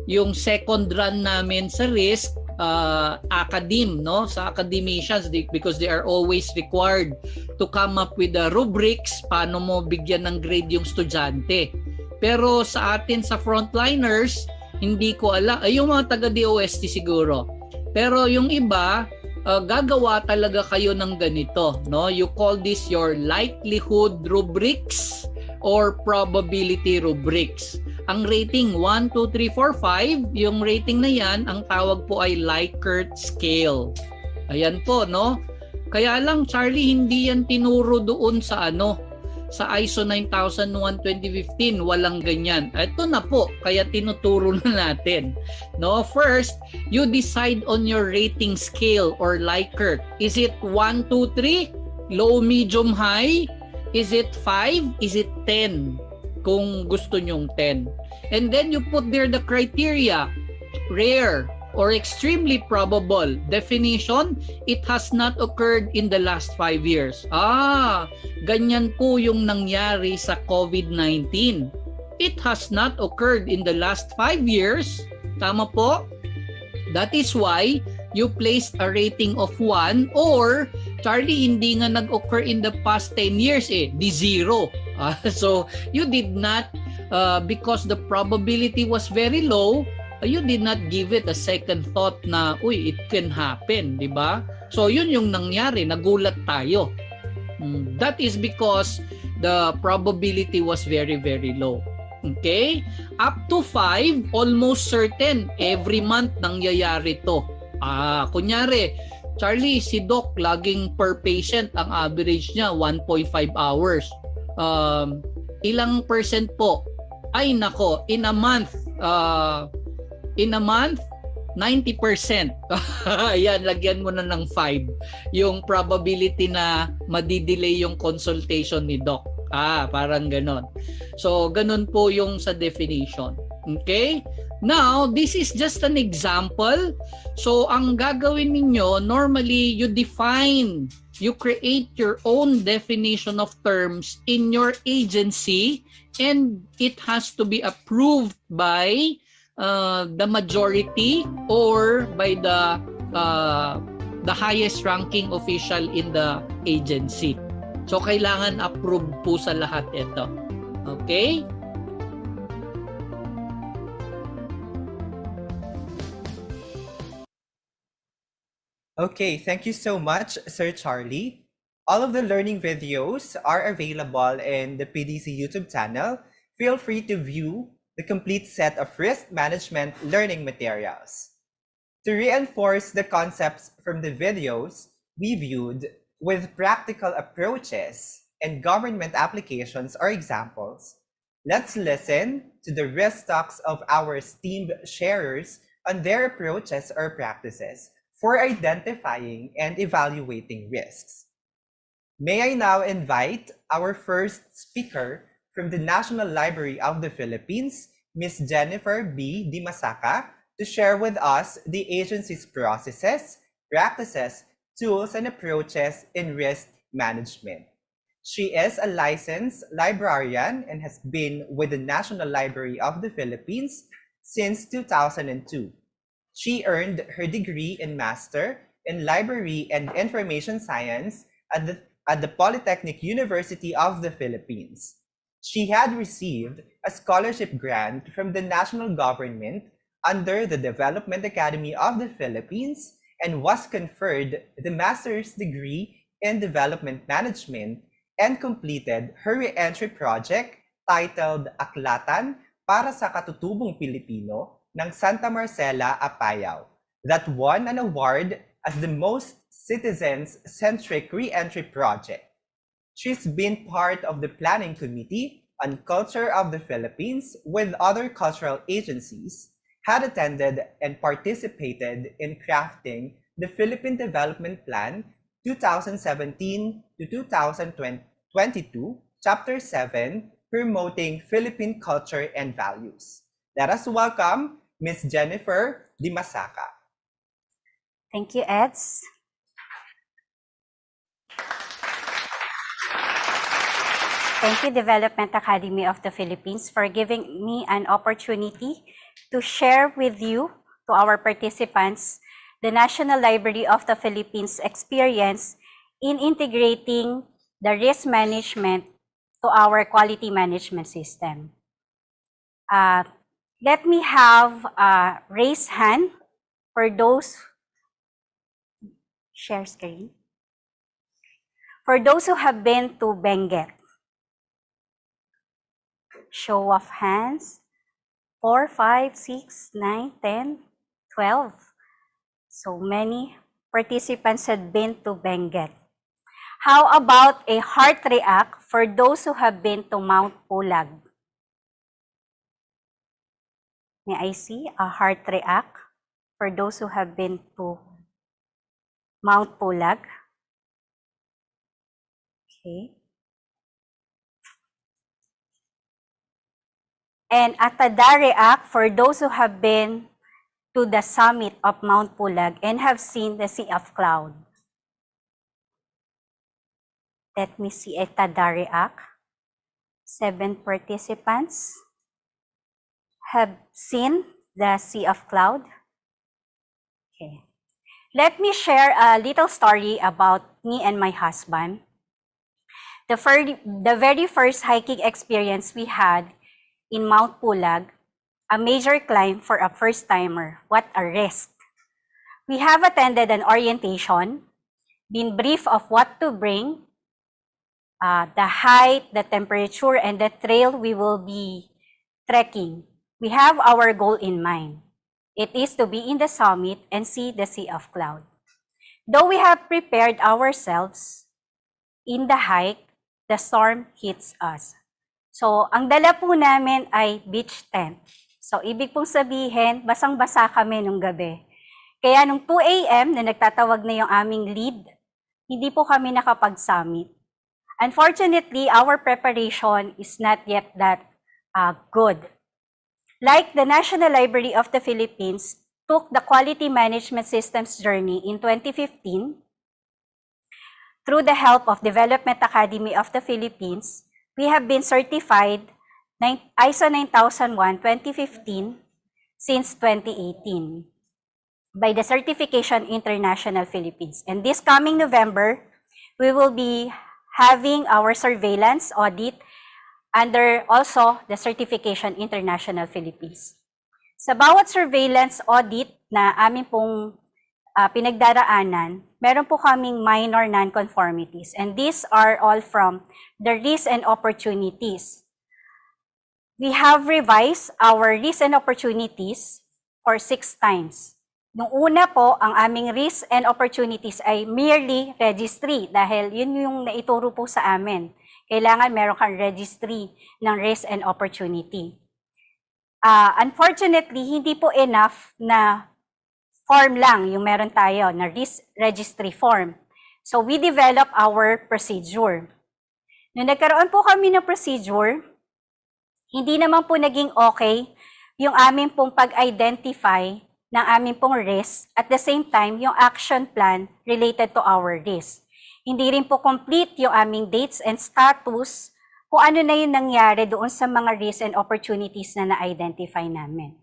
yung second run namin sa risk no, sa academicians, because they are always required to come up with the rubrics paano mo bigyan ng grade yung estudyante. Pero sa atin sa frontliners, hindi ko alam, yung mga taga DOST siguro. Pero yung iba, gagawa talaga kayo ng ganito, no? You call this your likelihood rubrics or probability rubrics. Ang rating 1, 2, 3, 4, 5, yung rating na yan, ang tawag po ay Likert scale. Ayan po, no? Kaya lang, Charlie, hindi yan tinuro doon sa sa ISO 9001:2015, walang ganyan. Ito na po, kaya tinuturo na natin. No, first, you decide on your rating scale or Likert. Is it 1, 2, 3? Low, medium, high? Is it 5? Is it 10? Kung gusto nyong 10. And then you put there the criteria. Rare or extremely probable. Definition, it has not occurred in the last 5 years. Ganyan po yung nangyari sa COVID-19. It has not occurred in the last 5 years. Tama po? That is why you placed a rating of 1 or, Charlie, hindi nga nag-occur in the past 10 years di 0. So you did not, because the probability was very low, you did not give it a second thought na, it can happen, di ba? So yun yung nangyari, nagulat tayo. That is because the probability was very, very low. Okay? Up to 5, almost certain, every month nangyayari to. Kunyari, Charlie, si Doc, laging per patient, ang average niya 1.5 hours. ilang percent po? Ay nako, in a month 90%. Ayan, lagyan mo na ng 5 yung probability na madidelay yung consultation ni doc. Parang ganon. So, ganon po yung sa definition. Okay? Now, this is just an example. So, ang gagawin ninyo, normally, you create your own definition of terms in your agency, and it has to be approved by the majority or by the highest ranking official in the agency. So kailangan approve po sa lahat ito. Okay? Okay, thank you so much, Sir Charlie. All of the learning videos are available in the PDC YouTube channel. Feel free to view the complete set of risk management learning materials. To reinforce the concepts from the videos we viewed with practical approaches and government applications or examples, let's listen to the risk talks of our esteemed sharers on their approaches or practices for identifying and evaluating risks. May I now invite our first speaker from the National Library of the Philippines, Ms. Jennifer B. Dimasaka, to share with us the agency's processes, practices, tools, and approaches in risk management. She is a licensed librarian and has been with the National Library of the Philippines since 2002. She earned her degree in Master in Library and Information Science at the Polytechnic University of the Philippines. She had received a scholarship grant from the national government under the Development Academy of the Philippines and was conferred the master's degree in Development Management and completed her re-entry project titled Aklatan para sa Katutubong Pilipino ng Santa Marcela, Apayao, that won an award as the most citizens-centric re-entry project. She's been part of the Planning Committee on Culture of the Philippines with other cultural agencies, had attended and participated in crafting the Philippine Development Plan 2017 to 2022, Chapter 7, Promoting Philippine Culture and Values. Let us welcome Ms. Jennifer Dimasaka. Thank you, Eds. Thank you, Development Academy of the Philippines, for giving me an opportunity to share with you, to our participants, the National Library of the Philippines experience in integrating the risk management to our quality management system. Let me have a raise hand for those, share screen, for those who have been to Benguet. Show of hands. 4, 5, 6, 9, 10, 12. So many participants had been to Benguet. How about a heart react for those who have been to Mount Pulag? May I see a heart react for those who have been to Mount Pulag? Okay. And a tada react for those who have been to the summit of Mount Pulag and have seen the Sea of Cloud. Let me see a tada react. 7 participants have seen the Sea of Cloud. Okay. Let me share a little story about me and my husband. The very first hiking experience we had in Mount Pulag, a major climb for a first-timer. What a risk. We have attended an orientation, been briefed of what to bring, the height, the temperature, and the trail we will be trekking. We have our goal in mind. It is to be in the summit and see the Sea of Cloud. Though we have prepared ourselves in the hike, the storm hits us. So, ang dala po namin ay beach tent. So, ibig pong sabihin, basang-basa kami nung gabi. Kaya nung 2 a.m. na nagtatawag na yung aming lead, hindi po kami nakapag-summit. Unfortunately, our preparation is not yet that good. Like the National Library of the Philippines took the Quality Management Systems journey in 2015, through the help of Development Academy of the Philippines, we have been certified ISO 9001-2015 since 2018 by the Certification International Philippines. And this coming November, we will be having our surveillance audit under also the Certification International Philippines. Sa bawat surveillance audit na amin pong pinagdaraanan, meron po kaming minor nonconformities. And these are all from the risks and opportunities. We have revised our risks and opportunities for 6 times. Nung una po, ang aming risks and opportunities ay merely registry dahil yun yung naituro po sa amin. Kailangan meron kang registry ng risk and opportunity. Unfortunately, hindi po enough na form lang yung meron tayo na risk registry form. So we develop our procedure. Nung nagkaroon po kami ng procedure, hindi naman po naging okay yung aming pong pag-identify ng aming pong risk, at the same time, yung action plan related to our risk. Hindi rin po complete yung aming dates and status kung ano na yung nangyari doon sa mga risks and opportunities na na-identify namin.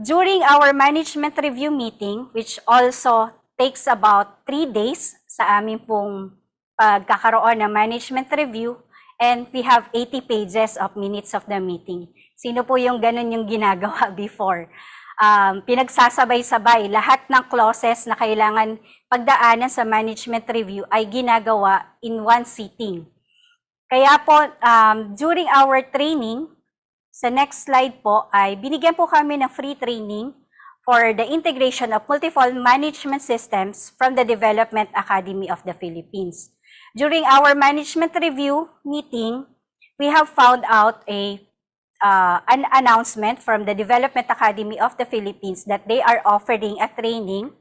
During our management review meeting, which also takes about 3 days sa aming pong pagkakaroon ng management review, and we have 80 pages of minutes of the meeting. Sino po yung ganun yung ginagawa before? Pinagsasabay-sabay, lahat ng clauses na kailangan pagdaanan sa management review ay ginagawa in one sitting. Kaya po, during our training, sa next slide po, ay binigyan po kami ng free training for the integration of multiple management systems from the Development Academy of the Philippines. During our management review meeting, we have found out an announcement from the Development Academy of the Philippines that they are offering a training.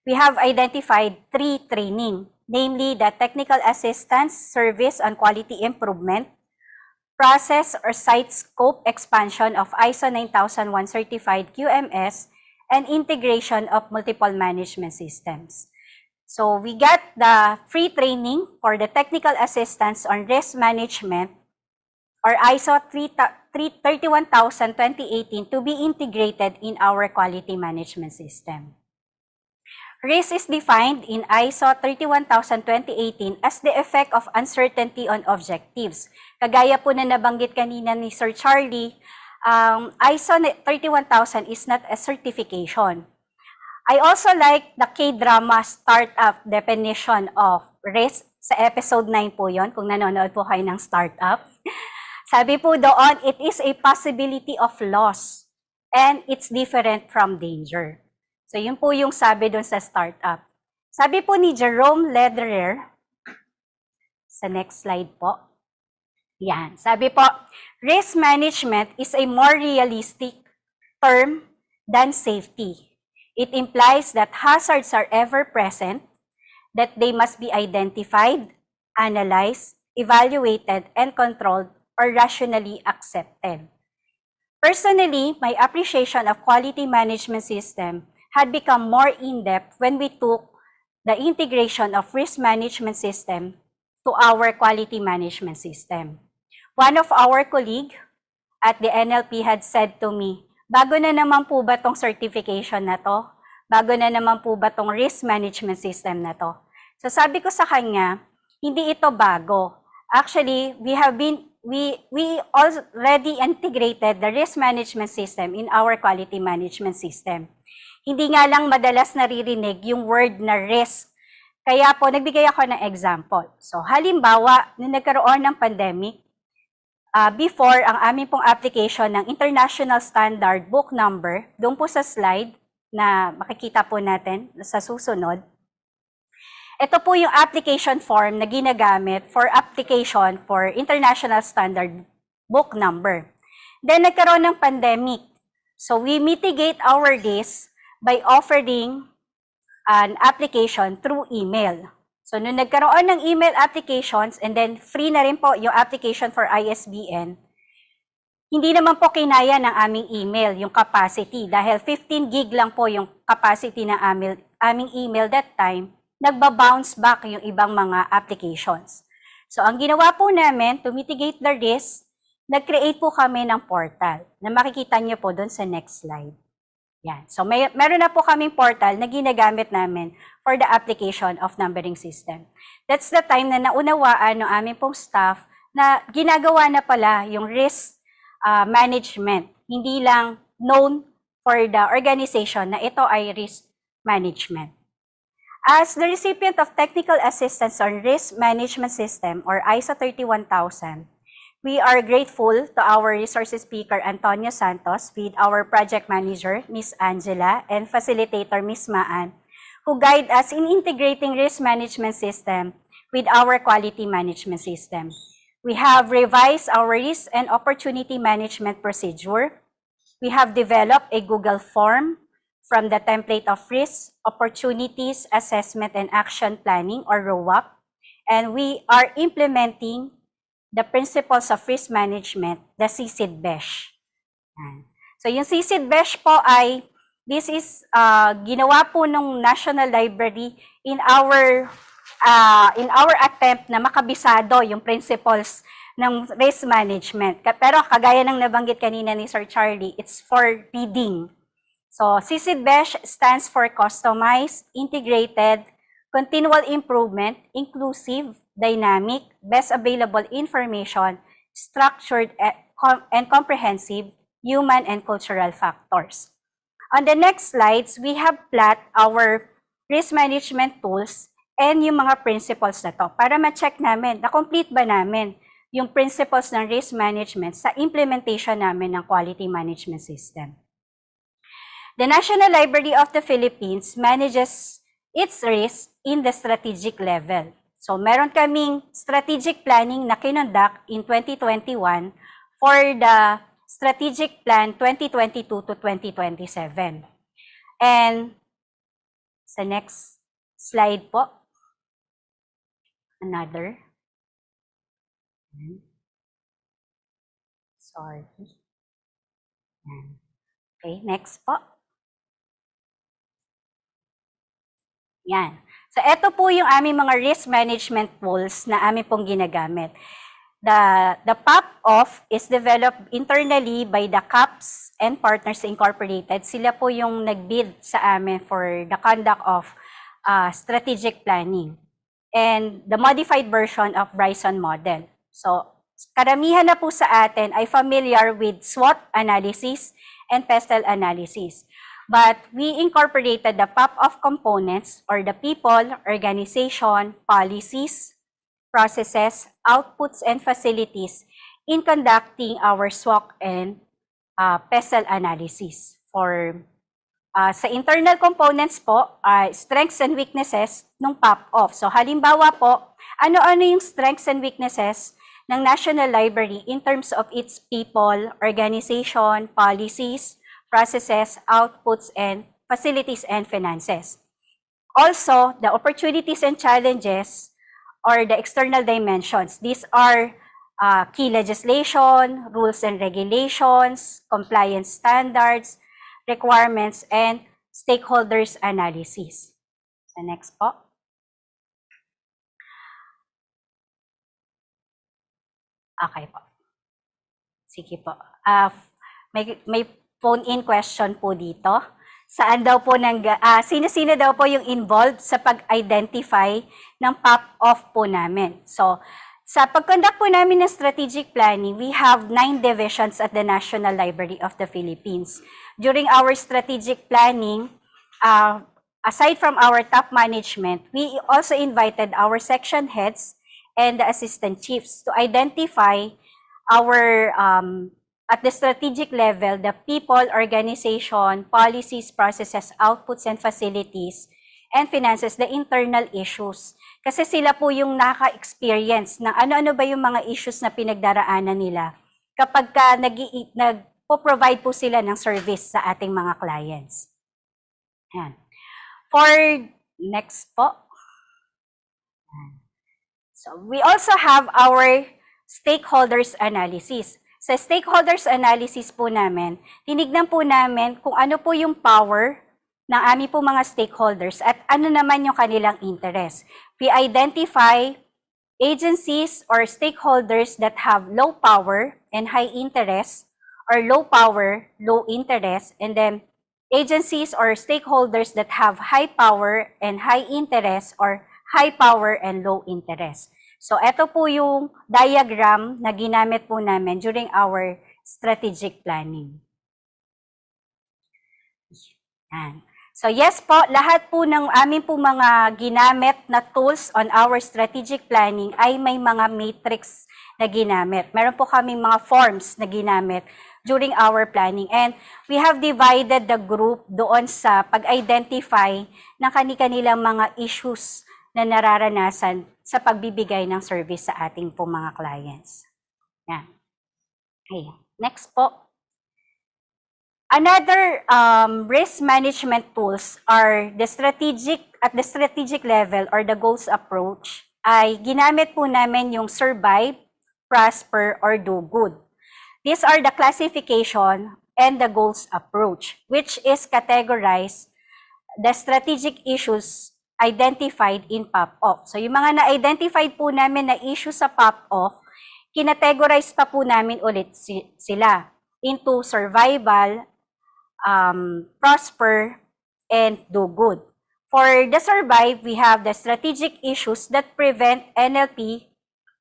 We have identified 3 training, namely the Technical Assistance Service on Quality Improvement, Process or Site Scope Expansion of ISO 9001 Certified QMS, and Integration of Multiple Management Systems. So we got the free training for the Technical Assistance on Risk Management or ISO 31000-2018 to be integrated in our quality management system. Risk is defined in ISO 31000-2018 as the effect of uncertainty on objectives. Kagaya po na nabanggit kanina ni Sir Charlie, ISO 31000 is not a certification. I also like the K-drama startup definition of risk. Sa episode 9 po yon kung nanonood po kayo ng startup. Sabi po doon, it is a possibility of loss and it's different from danger. So yun po yung sabi doon sa startup. Sabi po ni Jerome Lederer, sa next slide po. Yan, sabi po, risk management is a more realistic term than safety. It implies that hazards are ever present, that they must be identified, analyzed, evaluated, and controlled or rationally accepted. Personally, my appreciation of quality management system had become more in-depth when we took the integration of risk management system to our quality management system. One of our colleagues at the NLP had said to me, bago na naman po ba tong certification na to? Bago na naman po ba tong risk management system na to? So sabi ko sa kanya, hindi ito bago. Actually, we already integrated the risk management system in our quality management system. Hindi nga lang madalas naririnig yung word na risk. Kaya po, nagbigay ako ng example. So, halimbawa, nung nagkaroon ng pandemic, before ang aming pong application ng International Standard Book Number, doon po sa slide na makikita po natin sa susunod, Ito po yung application form na ginagamit for application for International Standard Book Number. Then nagkaroon ng pandemic. So we mitigate our risk by offering an application through email. So nung nagkaroon ng email applications and then free na rin po yung application for ISBN, hindi naman po kinaya ng aming email yung capacity dahil 15 gig lang po yung capacity ng aming email that time, nagba-bounce back yung ibang mga applications. So ang ginawa po namin to mitigate the risk, nag-create po kami ng portal na makikita niyo po doon sa next slide. Yan. So meron na po kaming portal na ginagamit namin for the application of numbering system. That's the time na naunawaan ng aming pong staff na ginagawa na pala yung risk management. Hindi lang known for the organization na ito ay risk management. As the recipient of Technical Assistance on Risk Management System or ISO 31000, we are grateful to our resources speaker, Antonio Santos, with our project manager, Ms. Angela, and facilitator, Ms. Maan, who guide us in integrating risk management system with our quality management system. We have revised our risk and opportunity management procedure. We have developed a Google form from the template of risk, opportunities, assessment, and action planning, or ROAP, and we are implementing the principles of risk management, the CCID-BESH. So yung CCID-BESH po ay, this is ginawa po ng National Library in our attempt na makabisado yung principles ng risk management. Pero kagaya ng nabanggit kanina ni Sir Charlie, it's for reading. So CCID-BESH stands for Customized, Integrated, Continual Improvement, Inclusive, Dynamic, Best Available Information, Structured and Comprehensive, Human and Cultural Factors. On the next slides, we have plot our risk management tools and yung mga principles na to para ma-check namin, na-complete ba namin yung principles ng risk management sa implementation namin ng quality management system. The National Library of the Philippines manages its risk in the strategic level. So meron kaming strategic planning na kinonduct in 2021 for the strategic plan 2022 to 2027. And sa next slide po, another. Sorry. Okay, next po. Yan. So, ito po yung aming mga risk management tools na aming pong ginagamit. The POP-OFF is developed internally by the CAPS and Partners Incorporated. Sila po yung nag-bid sa amin for the conduct of strategic planning. And the modified version of Bryson model. So, karamihan na po sa atin ay familiar with SWOT analysis and PESTEL analysis. But we incorporated the POP-OFF components or the people, organization, policies, processes, outputs, and facilities in conducting our SWOT and PESTEL analysis. For sa internal components po, strengths and weaknesses ng POP-OFF. So halimbawa po, ano-ano yung strengths and weaknesses ng National Library in terms of its people, organization, policies, processes, outputs, and facilities and finances. Also, the opportunities and challenges or the external dimensions. These are key legislation, rules and regulations, compliance standards, requirements, and stakeholders analysis. So next po. Okay po. Sige po. May phone-in question po dito. Saan daw po sino-sino daw po yung involved sa pag-identify ng POP-OFF po namin? So, sa pag-conduct po namin ng strategic planning, we have 9 divisions at the National Library of the Philippines. During our strategic planning, aside from our top management, we also invited our section heads and the assistant chiefs to identify our at the strategic level, the people, organization, policies, processes, outputs, and facilities, and finances, the internal issues. Kasi sila po yung naka-experience ng ano-ano ba yung mga issues na pinagdaraanan nila kapag ka nagpo-provide po sila ng service sa ating mga clients. Yan. For next po. So we also have our stakeholders analysis. Sa stakeholders analysis po namin, tinignan po namin kung ano po yung power ng aming po mga stakeholders at ano naman yung kanilang interest. We identify agencies or stakeholders that have low power and high interest, or low power, low interest, and then agencies or stakeholders that have high power and high interest, or high power and low interest. So, ito po yung diagram na ginamit po namin during our strategic planning. Yan. So, yes po, lahat po ng amin po mga ginamit na tools on our strategic planning ay may mga matrix na ginamit. Meron po kaming mga forms na ginamit during our planning. And we have divided the group doon sa pag-identify ng kani-kanilang mga issues na nararanasan sa pagbibigay ng service sa ating po mga clients. Yan. Okay. Next po. Another risk management tools are the strategic level or the goals approach ay ginamit po namin yung survive, prosper, or do good. These are the classification and the goals approach, which is categorized the strategic issues identified in pop-off. So yung mga na-identify po namin na issue sa pop-off, kinategorize pa po namin ulit sila into survival, prosper, and do good. For the survive, we have the strategic issues that prevent NLP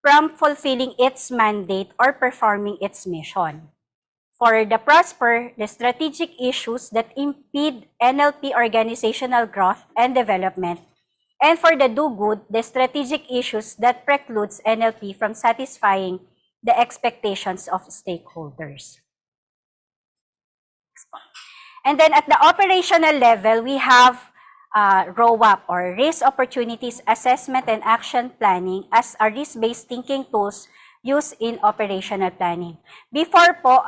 from fulfilling its mandate or performing its mission. For the prosper, the strategic issues that impede NLP organizational growth and development. And for the do good, the strategic issues that precludes NLP from satisfying the expectations of stakeholders. And then at the operational level, we have ROAP or Risk Opportunities Assessment and Action Planning as a risk-based thinking tools used in operational planning. Before po,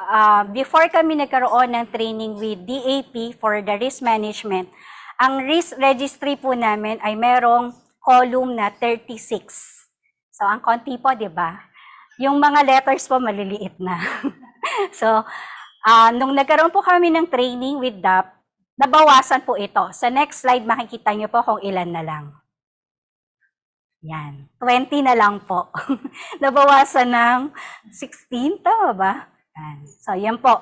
before kami nagkaroon ng training with DAP for the risk management, ang risk registry po namin ay merong column na 36. So, ang konti po, di ba? Yung mga letters po maliliit na. So, nung nagkaroon po kami ng training with DAP, nabawasan po ito. Sa next slide, makikita nyo po kung ilan na lang. Yan. 20 na lang po. Nabawasan ng 16, tama ba? Yan. So, yan po.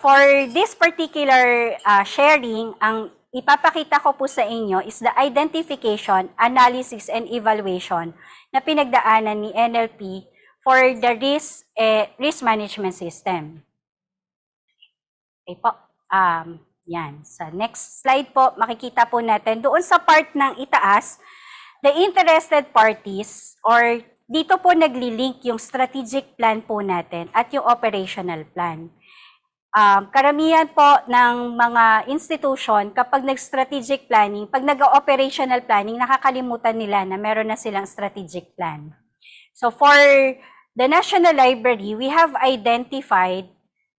For this particular sharing, ang ipapakita ko po sa inyo is the identification, analysis, and evaluation na pinagdaanan ni NLP for the risk management system. Okay po. Yan. Sa next slide po, makikita po natin doon sa part ng itaas, the interested parties, or dito po nagli-link yung strategic plan po natin at yung operational plan. Karamihan po ng mga institution, kapag nag-strategic planning, pag nag-operational planning, nakakalimutan nila na meron na silang strategic plan. So for the National Library, we have identified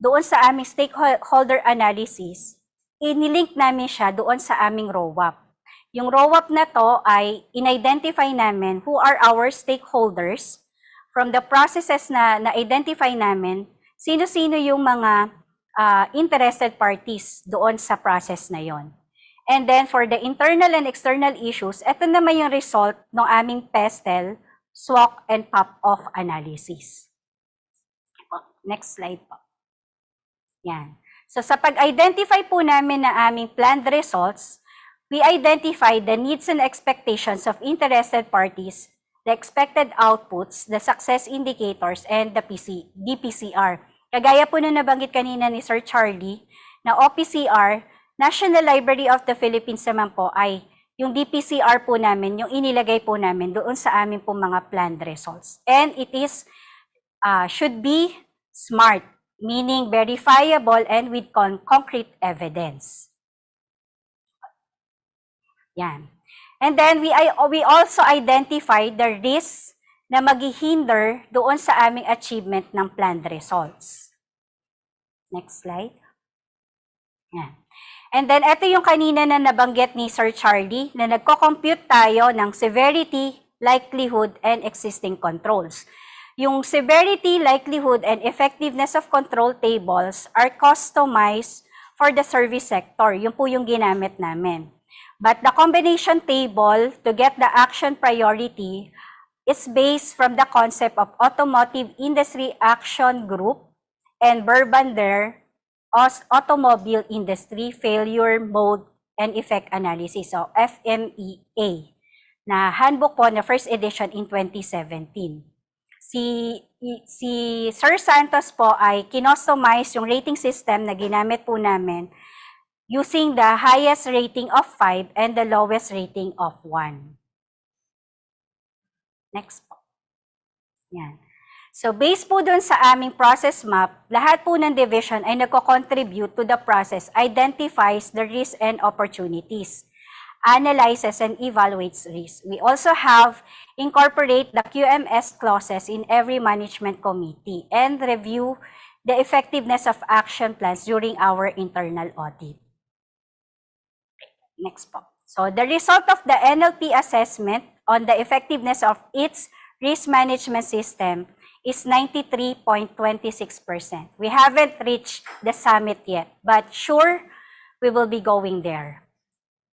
doon sa aming stakeholder analysis, inilink namin siya doon sa aming ROAP. Yung ROAP na to ay in-identify namin who are our stakeholders. From the processes na na-identify namin, sino-sino yung mga interested parties doon sa process na yon. And then for the internal and external issues, ito naman yung result ng aming PESTEL, SWOT, and POP-OFF analysis. Next slide po. Yan. So sa pag-identify po namin ng aming planned results, we identify the needs and expectations of interested parties, the expected outputs, the success indicators, and the DPCR. Kagaya po na nabanggit kanina ni Sir Charlie, na OPCR, National Library of the Philippines naman po ay yung DPCR po namin, yung inilagay po namin doon sa amin po mga planned results. And it is, should be SMART, meaning verifiable and with concrete evidence. Yan. And then we also identify the risks na maghihinder doon sa aming achievement ng planned results. Next slide. Yan. And then ito yung kanina na nabanggit ni Sir Charlie na nagko-compute tayo ng severity, likelihood, and existing controls. Yung severity, likelihood, and effectiveness of control tables are customized for the service sector. Yun po yung ginamit namin. But the combination table to get the action priority is based from the concept of Automotive Industry Action Group and Burbander Automobile Industry Failure Mode and Effect Analysis, so FMEA, na handbook po na first edition in 2017. Si Sir Santos po ay kinostomize yung rating system na ginamit po namin using the highest rating of 5 and the lowest rating of 1. Next po. Yan. So based po dun sa aming process map, lahat po ng division ay nagko-contribute to the process, identifies the risks and opportunities, analyzes and evaluates risk. We also have incorporate the QMS clauses in every management committee and review the effectiveness of action plans during our internal audit. Next po. So the result of the NLP assessment on the effectiveness of its risk management system is 93.26%. We haven't reached the summit yet, but sure, we will be going there.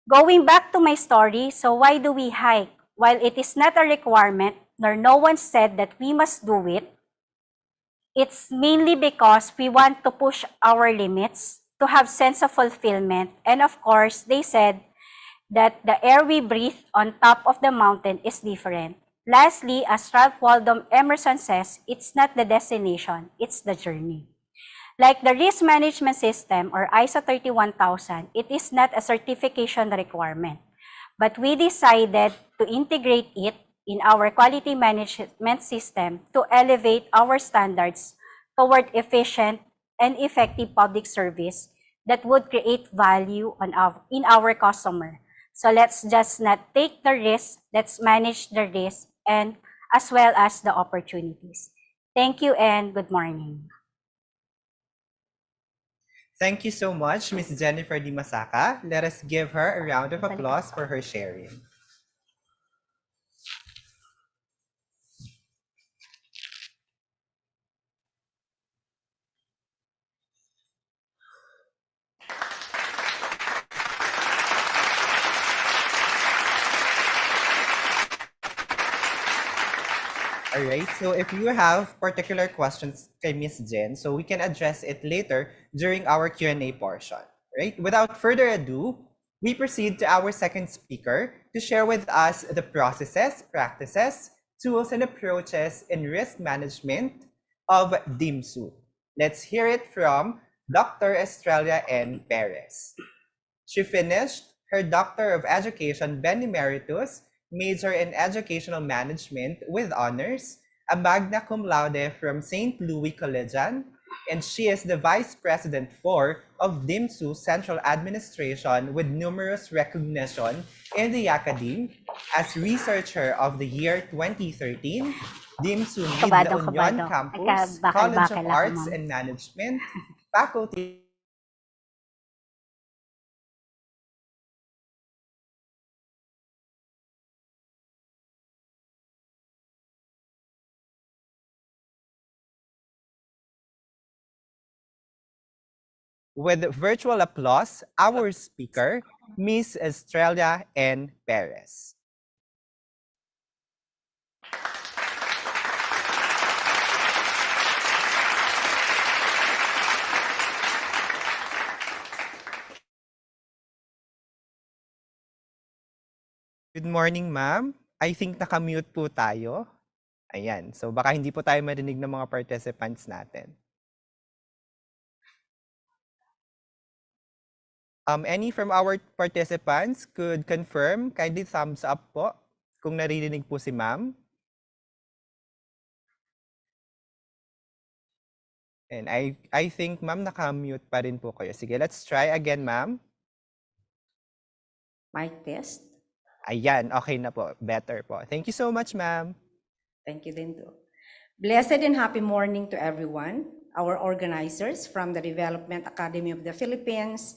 Going back to my story, so why do we hike? While it is not a requirement, nor no one said that we must do it, it's mainly because we want to push our limits, to have sense of fulfillment, and of course, they said that the air we breathe on top of the mountain is different. Lastly, as Ralph Waldo Emerson says, it's not the destination, it's the journey. Like the risk management system or ISO 31000, it is not a certification requirement, but we decided to integrate it in our quality management system to elevate our standards toward efficient and effective public service that would create value in our customer. So let's just not take the risk, let's manage the risk and as well as the opportunities. Thank you and good morning. Thank you so much, Ms. Jennifer Di Masaka. Let us give her a round of applause for her sharing. All right, so if you have particular questions kay Ms. Jen, so we can address it later during our Q&A portion, right? Without further ado, we proceed to our second speaker to share with us the processes, practices, tools, and approaches in risk management of DIMSU. Let's hear it from Dr. Estrella N. Perez. She finished her Doctor of Education Benemeritus, major in Educational Management with honors, a magna cum laude from St. Louis Collegian, and she is the Vice President 4 of DIMSU Central Administration with numerous recognition in the academe as Researcher of the Year 2013, DIMSU Lead La Union Campus, College of Arts and Management, Faculty with virtual applause, our speaker, Ms. Estrella N. Perez. Good morning, ma'am. I think nakamute po tayo. Ayan, so baka hindi po tayo marinig ng mga participants natin. Any from our participants could confirm, kindly thumbs up po kung naririnig po si ma'am. And I think ma'am naka-mute pa rin po kayo. Sige, let's try again, ma'am. Mic test. Ayan, okay na po. Better po. Thank you so much, ma'am. Thank you din too. Blessed and happy morning to everyone, our organizers from the Development Academy of the Philippines,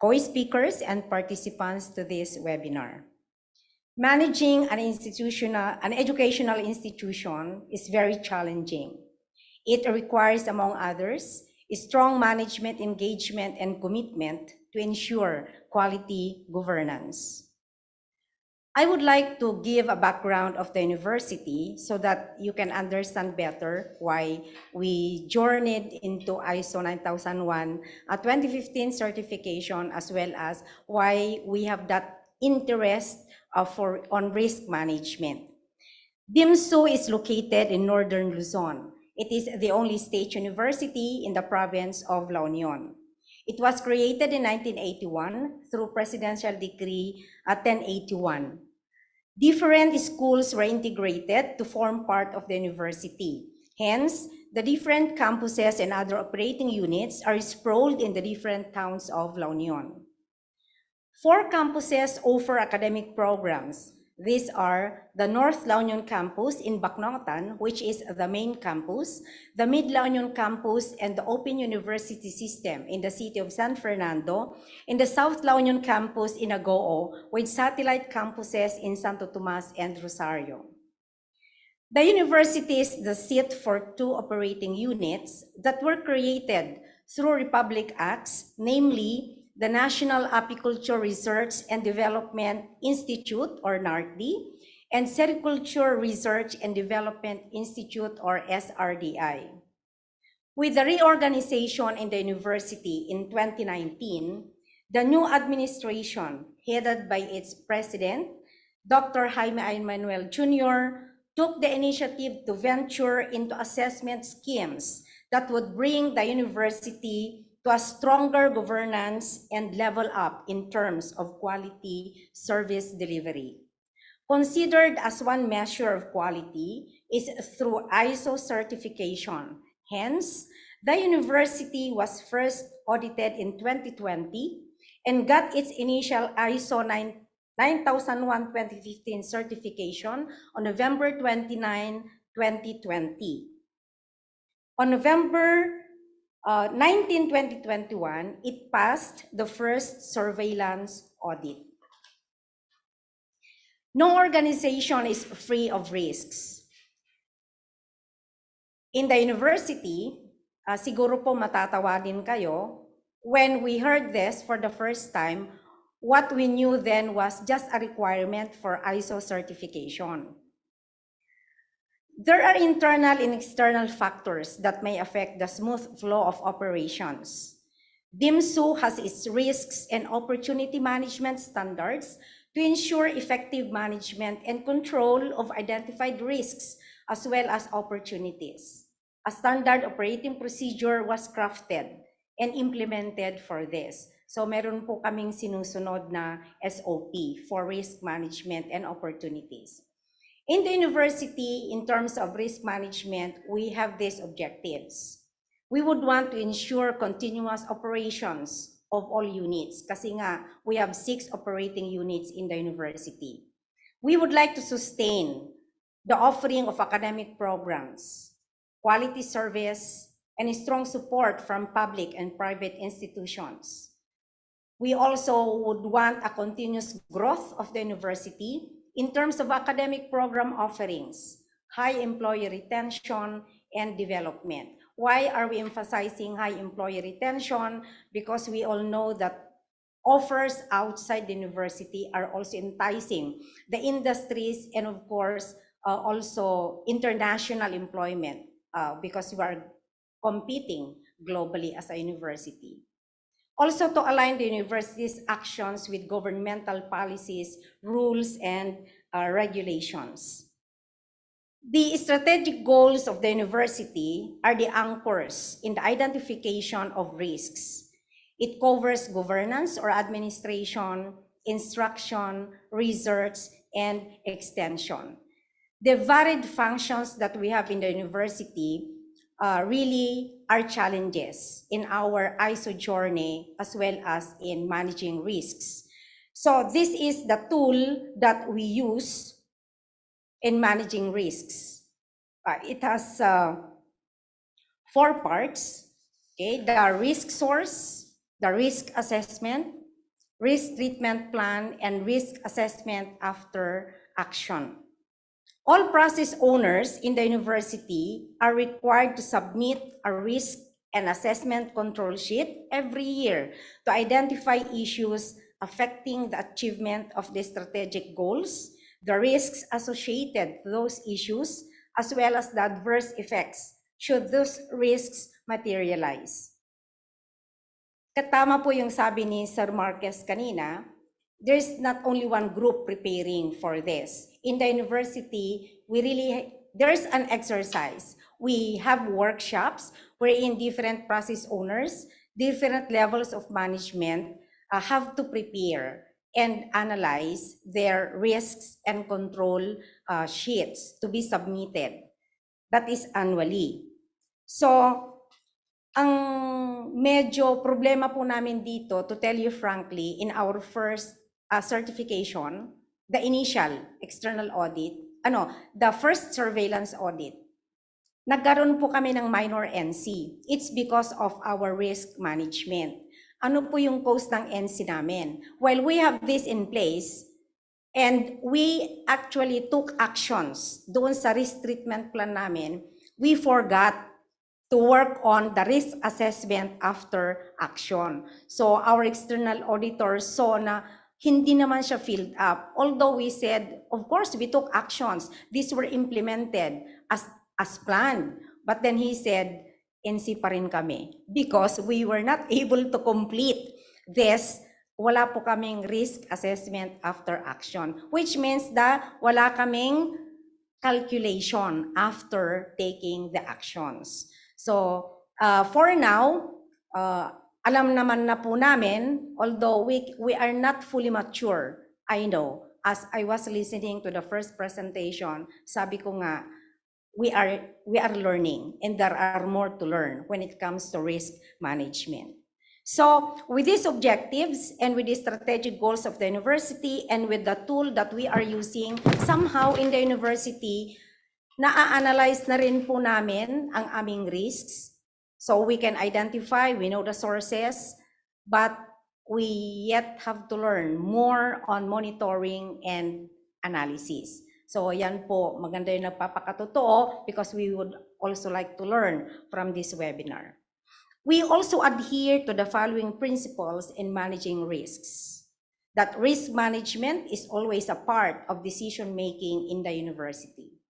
co-speakers and participants to this webinar. Managing an educational institution is very challenging. It requires, among others, a strong management engagement and commitment to ensure quality governance. I would like to give a background of the university so that you can understand better why we journeyed into ISO 9001, a 2015 certification, as well as why we have that interest on risk management. DIMSU is located in northern Luzon. It is the only state university in the province of La Union. It was created in 1981 through Presidential Decree 1081. Different schools were integrated to form part of the university. Hence, the different campuses and other operating units are sprawled in the different towns of La Union. 4 campuses offer academic programs. These are the North La Union campus in Bacnotan, which is the main campus, the Mid La Union campus, and the Open University System in the city of San Fernando, and the South La Union campus in Agoo, with satellite campuses in Santo Tomas and Rosario. The university is the seat for 2 operating units that were created through Republic Acts, namely the National Apiculture Research and Development Institute, or NARTD, and Sericulture Research and Development Institute, or SRDI. With the reorganization in the university in 2019, the new administration, headed by its president, Dr. Jaime I. Manuel Jr., took the initiative to venture into assessment schemes that would bring the university to a stronger governance and level up in terms of quality service delivery. Considered as one measure of quality is through ISO certification. Hence, the university was first audited in 2020 and got its initial ISO 9001-2015 certification on November 29, 2020. On November 19, 2021, it passed the first surveillance audit. No organization is free of risks. In the university, siguro po matatawa din kayo, when we heard this for the first time, what we knew then was just a requirement for ISO certification. There are internal and external factors that may affect the smooth flow of operations. DIMSU has its risks and opportunity management standards to ensure effective management and control of identified risks as well as opportunities. A standard operating procedure was crafted and implemented for this. So meron po kaming sinusunod na SOP for risk management and opportunities. In the university, in terms of risk management, we have these objectives. We would want to ensure continuous operations of all units kasi nga we have 6 operating units in the university. We would like to sustain the offering of academic programs, quality service, and strong support from public and private institutions. We also would want a continuous growth of the university in terms of academic program offerings, high employee retention, and development. Why are we emphasizing high employee retention? Because we all know that offers outside the university are also enticing the industries and of course also international employment because we are competing globally as a university. Also to align the university's actions with governmental policies, rules, and regulations. The strategic goals of the university are the anchors in the identification of risks. It covers governance or administration, instruction, research, and extension. The varied functions that we have in the university really are challenges in our ISO journey as well as in managing risks. So this is the tool that we use in managing risks. It has 4 parts. Okay, the risk source, the risk assessment, risk treatment plan, and risk assessment after action. All process owners in the university are required to submit a risk and assessment control sheet every year to identify issues affecting the achievement of the strategic goals, the risks associated to those issues, as well as the adverse effects should those risks materialize. Katama po yung sabi ni Sir Marquez kanina, there's not only one group preparing for this. In the university, there's an exercise. We have workshops wherein different process owners, different levels of management have to prepare and analyze their risks and control sheets to be submitted. That is annually. So, ang medyo problema po namin dito, to tell you frankly, in our first certification, the initial external audit, the first surveillance audit, nagkaroon po kami ng minor NC. It's because of our risk management. Ano po yung cause ng NC namin? While we have this in place, and we actually took actions doon sa risk treatment plan namin, we forgot to work on the risk assessment after action. So our external auditors saw na hindi naman siya filled up. Although we said, of course, we took actions. These were implemented as planned. But then he said, NC pa rin kami. Because we were not able to complete this, wala po kaming risk assessment after action. Which means that wala kaming calculation after taking the actions. So, for now, alam naman na po namin, although we are not fully mature, I know. As I was listening to the first presentation, sabi ko nga, we are learning and there are more to learn when it comes to risk management. So, with these objectives and with the strategic goals of the university and with the tool that we are using, somehow in the university, na-analyze na rin po namin ang aming risks. So we can identify, we know the sources, but we yet have to learn more on monitoring and analysis. So yan po, maganda yung nagpapakatotoo because we would also like to learn from this webinar. We also adhere to the following principles in managing risks. That risk management is always a part of decision-making in the university.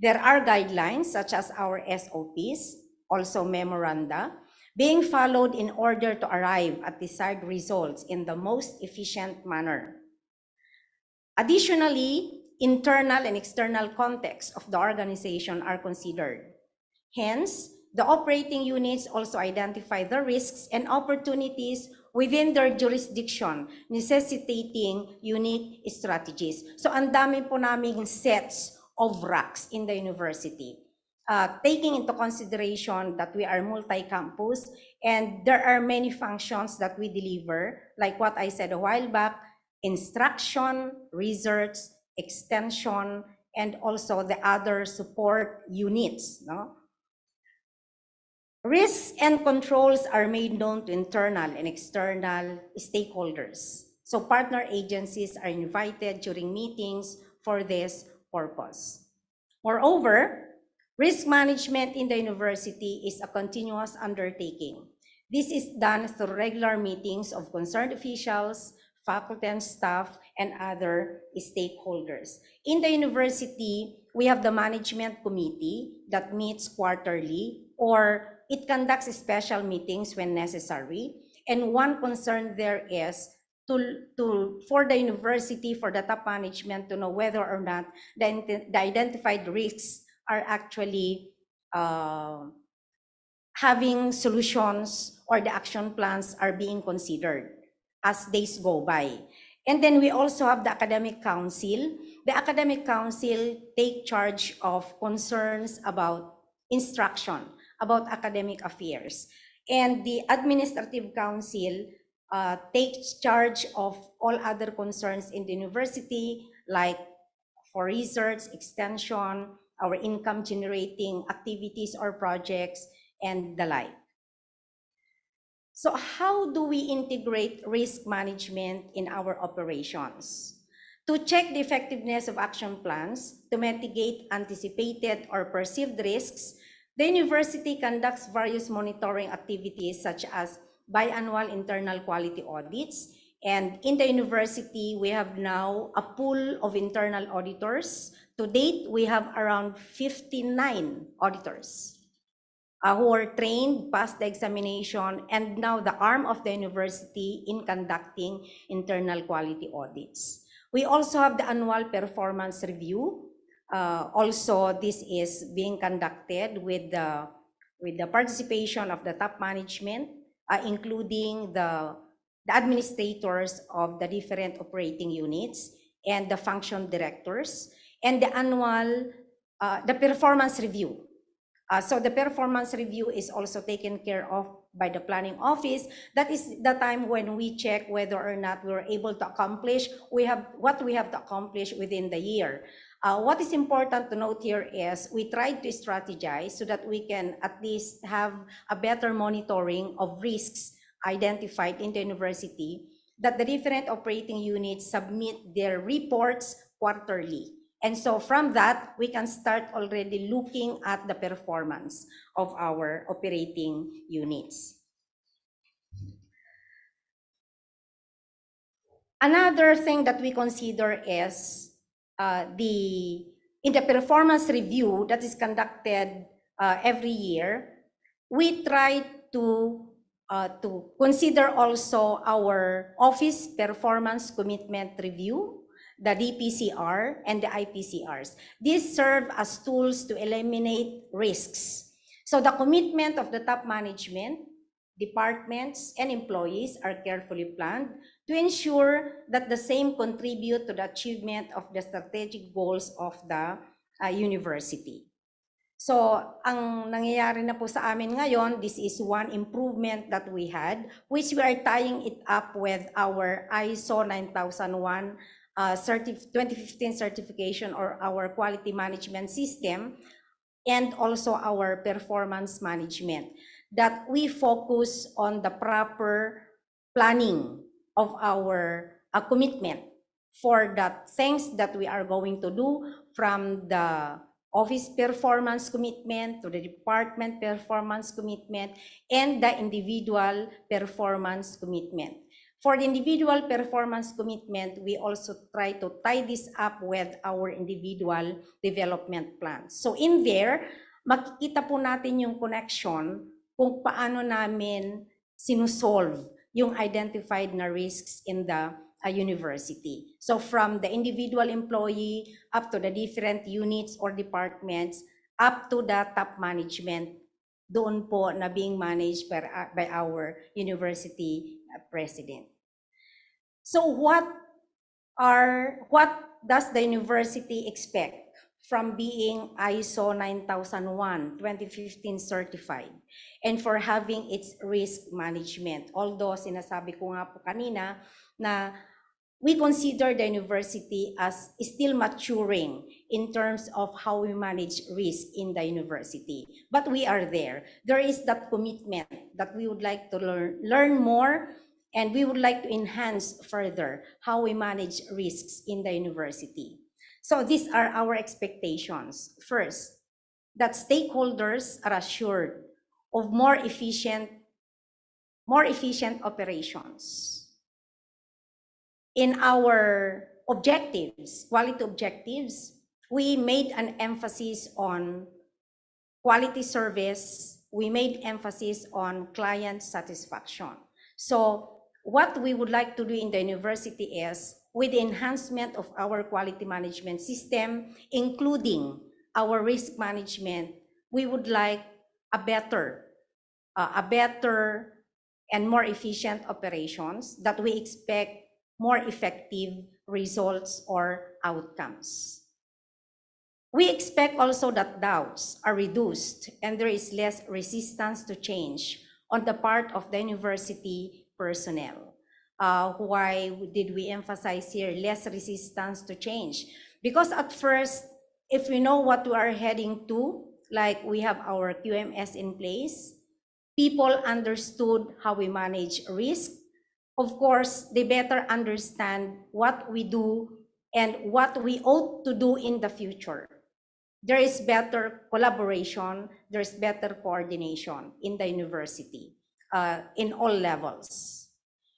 There are guidelines such as our SOPs, also memoranda, being followed in order to arrive at desired results in the most efficient manner. Additionally, internal and external context of the organization are considered. Hence, the operating units also identify the risks and opportunities within their jurisdiction, necessitating unique strategies. So, ang dami po naming sets of racks in the university. Taking into consideration that we are multi-campus and there are many functions that we deliver, like what I said a while back, instruction, research, extension, and also the other support units. No? Risks and controls are made known to internal and external stakeholders. So partner agencies are invited during meetings for this purpose. Moreover, risk management in the university is a continuous undertaking. This is done through regular meetings of concerned officials, faculty and staff, and other stakeholders. In the university, we have the management committee that meets quarterly, or it conducts special meetings when necessary. And one concern there is for the university, for the top management to know whether or not the identified risks are actually having solutions or the action plans are being considered as days go by. And then we also have the academic council. The academic council take charge of concerns about instruction, about academic affairs. And the administrative council takes charge of all other concerns in the university, like for research, extension, our income generating activities or projects, and the like. So how do we integrate risk management in our operations? To check the effectiveness of action plans, to mitigate anticipated or perceived risks, the university conducts various monitoring activities such as biannual internal quality audits. And in the university, we have now a pool of internal auditors. To date, we have around 59 auditors who are trained, passed the examination, and now the arm of the university in conducting internal quality audits. We also have the annual performance review. Also, this is being conducted with the participation of the top management, including the administrators of the different operating units and the function directors, and the annual, the performance review. So the performance review is also taken care of by the planning office. That is the time when we check whether or not we were able to accomplish what we have to accomplish within the year. What is important to note here is we tried to strategize so that we can at least have a better monitoring of risks identified in the university, that the different operating units submit their reports quarterly. And so from that, we can start already looking at the performance of our operating units. Another thing that we consider is in the performance review that is conducted every year, we try to consider also our office performance commitment review, the DPCR and the IPCRs. These serve as tools to eliminate risks. So the commitment of the top management, departments, and employees are carefully planned to ensure that the same contribute to the achievement of the strategic goals of the university. So, ang nangyayari na po sa amin ngayon, this is one improvement that we had, which we are tying it up with our ISO 9001 2015 certification, or our quality management system, and also our performance management, that we focus on the proper planning of our commitment for the things that we are going to do, from the office performance commitment to the department performance commitment and the individual performance commitment. For the individual performance commitment, we also try to tie this up with our individual development plans. So in there, makikita po natin yung connection kung paano namin sinusolve yung identified na risks in the university. So from the individual employee up to the different units or departments, up to the top management, doon po na being managed by our university president. So what does the university expect from being ISO 9001 2015 certified and for having its risk management? Although sinasabi ko nga po kanina na we consider the university as still maturing in terms of how we manage risk in the university. But we are there. There is that commitment that we would like to learn more, and we would like to enhance further how we manage risks in the university. So these are our expectations. First, that stakeholders are assured of more efficient operations. In our objectives, quality objectives, we made an emphasis on quality service. We made emphasis on client satisfaction. So what we would like to do in the university is, with the enhancement of our quality management system, including our risk management, we would like a better and more efficient operations that we expect more effective results or outcomes. We expect also that doubts are reduced and there is less resistance to change on the part of the university personnel. Why did we emphasize here less resistance to change? Because at first, if we know what we are heading to, like we have our QMS in place, people understood how we manage risk. Of course, they better understand what we do and what we ought to do in the future. There is better collaboration, there's better coordination in the university in all levels.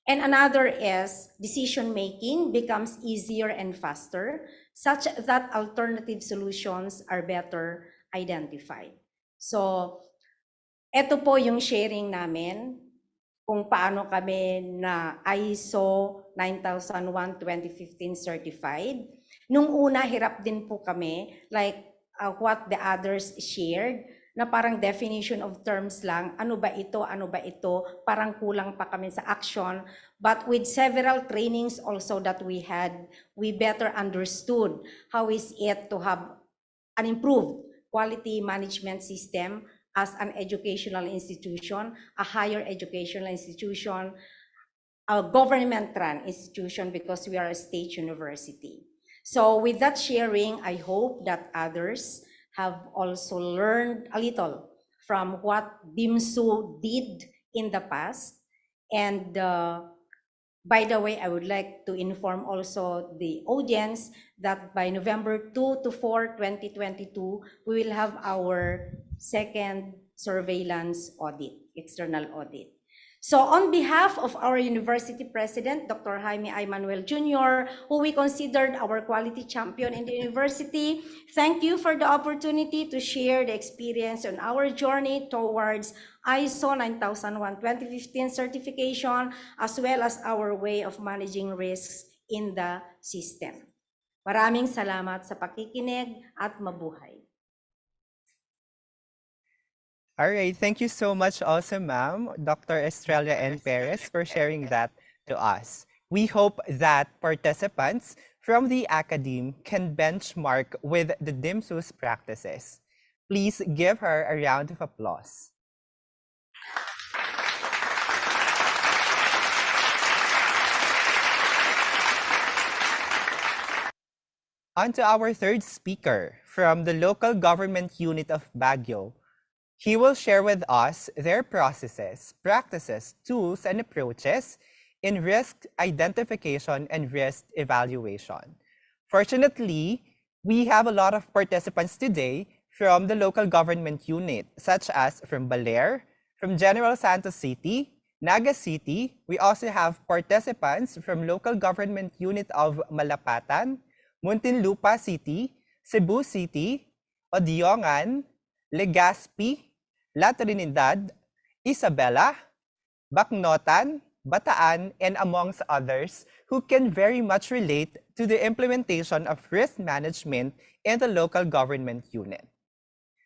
And another is decision making becomes easier and faster, such that alternative solutions are better identified. So, ito po yung sharing namin kung paano kami na ISO 9001-2015 certified. Nung una, hirap din po kami, like what the others shared, na parang definition of terms lang, ano ba ito, parang kulang pa kami sa action. But with several trainings also that we had, we better understood how is it to have an improved quality management system as an educational institution, a higher educational institution, a government-run institution because we are a state university. So with that sharing, I hope that others have also learned a little from what BIMSU did in the past. And by the way, I would like to inform also the audience that by November 2 to 4, 2022, we will have our second surveillance audit, external audit. So on behalf of our university president, Dr. Jaime I. Manuel Jr., who we considered our quality champion in the university, thank you for the opportunity to share the experience on our journey towards ISO 9001-2015 certification, as well as our way of managing risks in the system. Maraming salamat sa pakikinig at mabuhay. All right, thank you so much also, ma'am, Dr. Estrella and Perez, for sharing that to us. We hope that participants from the academe can benchmark with the DIMSU's practices. Please give her a round of applause. On to our third speaker from the local government unit of Baguio. He will share with us their processes, practices, tools, and approaches in risk identification and risk evaluation. Fortunately, we have a lot of participants today from the local government unit, such as from Baler, from General Santos City, Naga City. We also have participants from local government unit of Malapatan, Muntinlupa City, Cebu City, Odiongan, Legazpi, La Trinidad, Isabela, Bacnotan, Bataan, and amongst others who can very much relate to the implementation of risk management in the local government unit.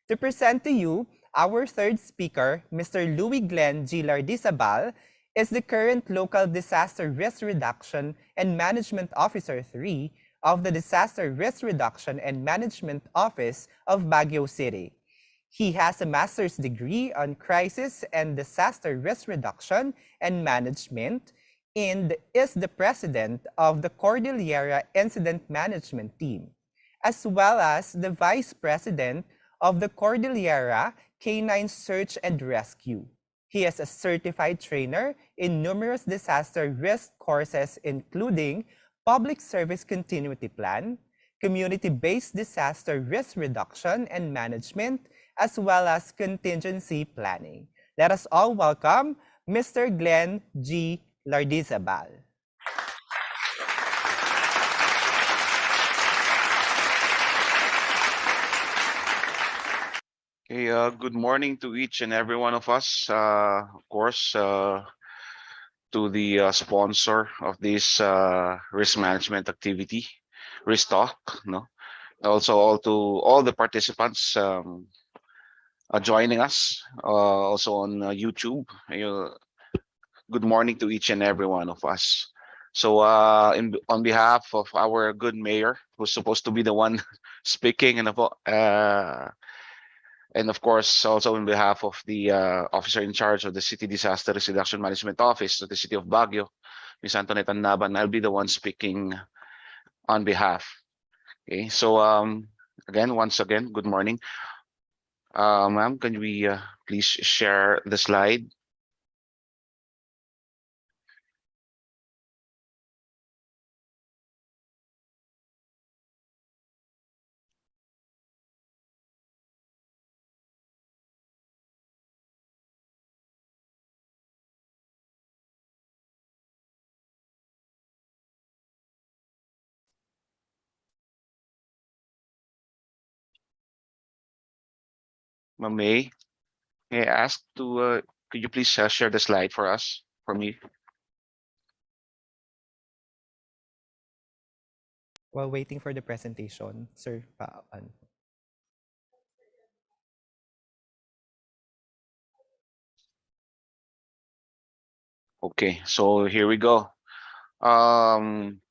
To present to you, our third speaker, Mr. Louis Glenn G. Lardizabal, is the current Local Disaster Risk Reduction and Management Officer 3 of the Disaster Risk Reduction and Management Office of Baguio City. He has a master's degree on crisis and disaster risk reduction and management and is the president of the Cordillera Incident Management Team, as well as the vice president of the Cordillera Canine Search and Rescue. He is a certified trainer in numerous disaster risk courses, including Public Service Continuity Plan, Community-Based Disaster Risk Reduction and Management, as well as Contingency Planning. Let us all welcome Mr. Glenn G. Lardizabal. Okay, good morning to each and every one of us. Of course, to the sponsor of this risk management activity, RiskTalk. No, also all the participants joining us, also on YouTube. Good morning to each and every one of us. So, on behalf of our good mayor, who's supposed to be the one speaking, and of course, also on behalf of the officer in charge of the City Disaster Risk Reduction Management Office of the City of Baguio, Ms. Antoinette Naban. I'll be the one speaking on behalf. Okay, so again, once again, good morning. Ma'am, can we please share the slide? Ma'am may I ask to, could you please share the slide for us, for me? While waiting for the presentation, sir, Okay, so here we go. Um,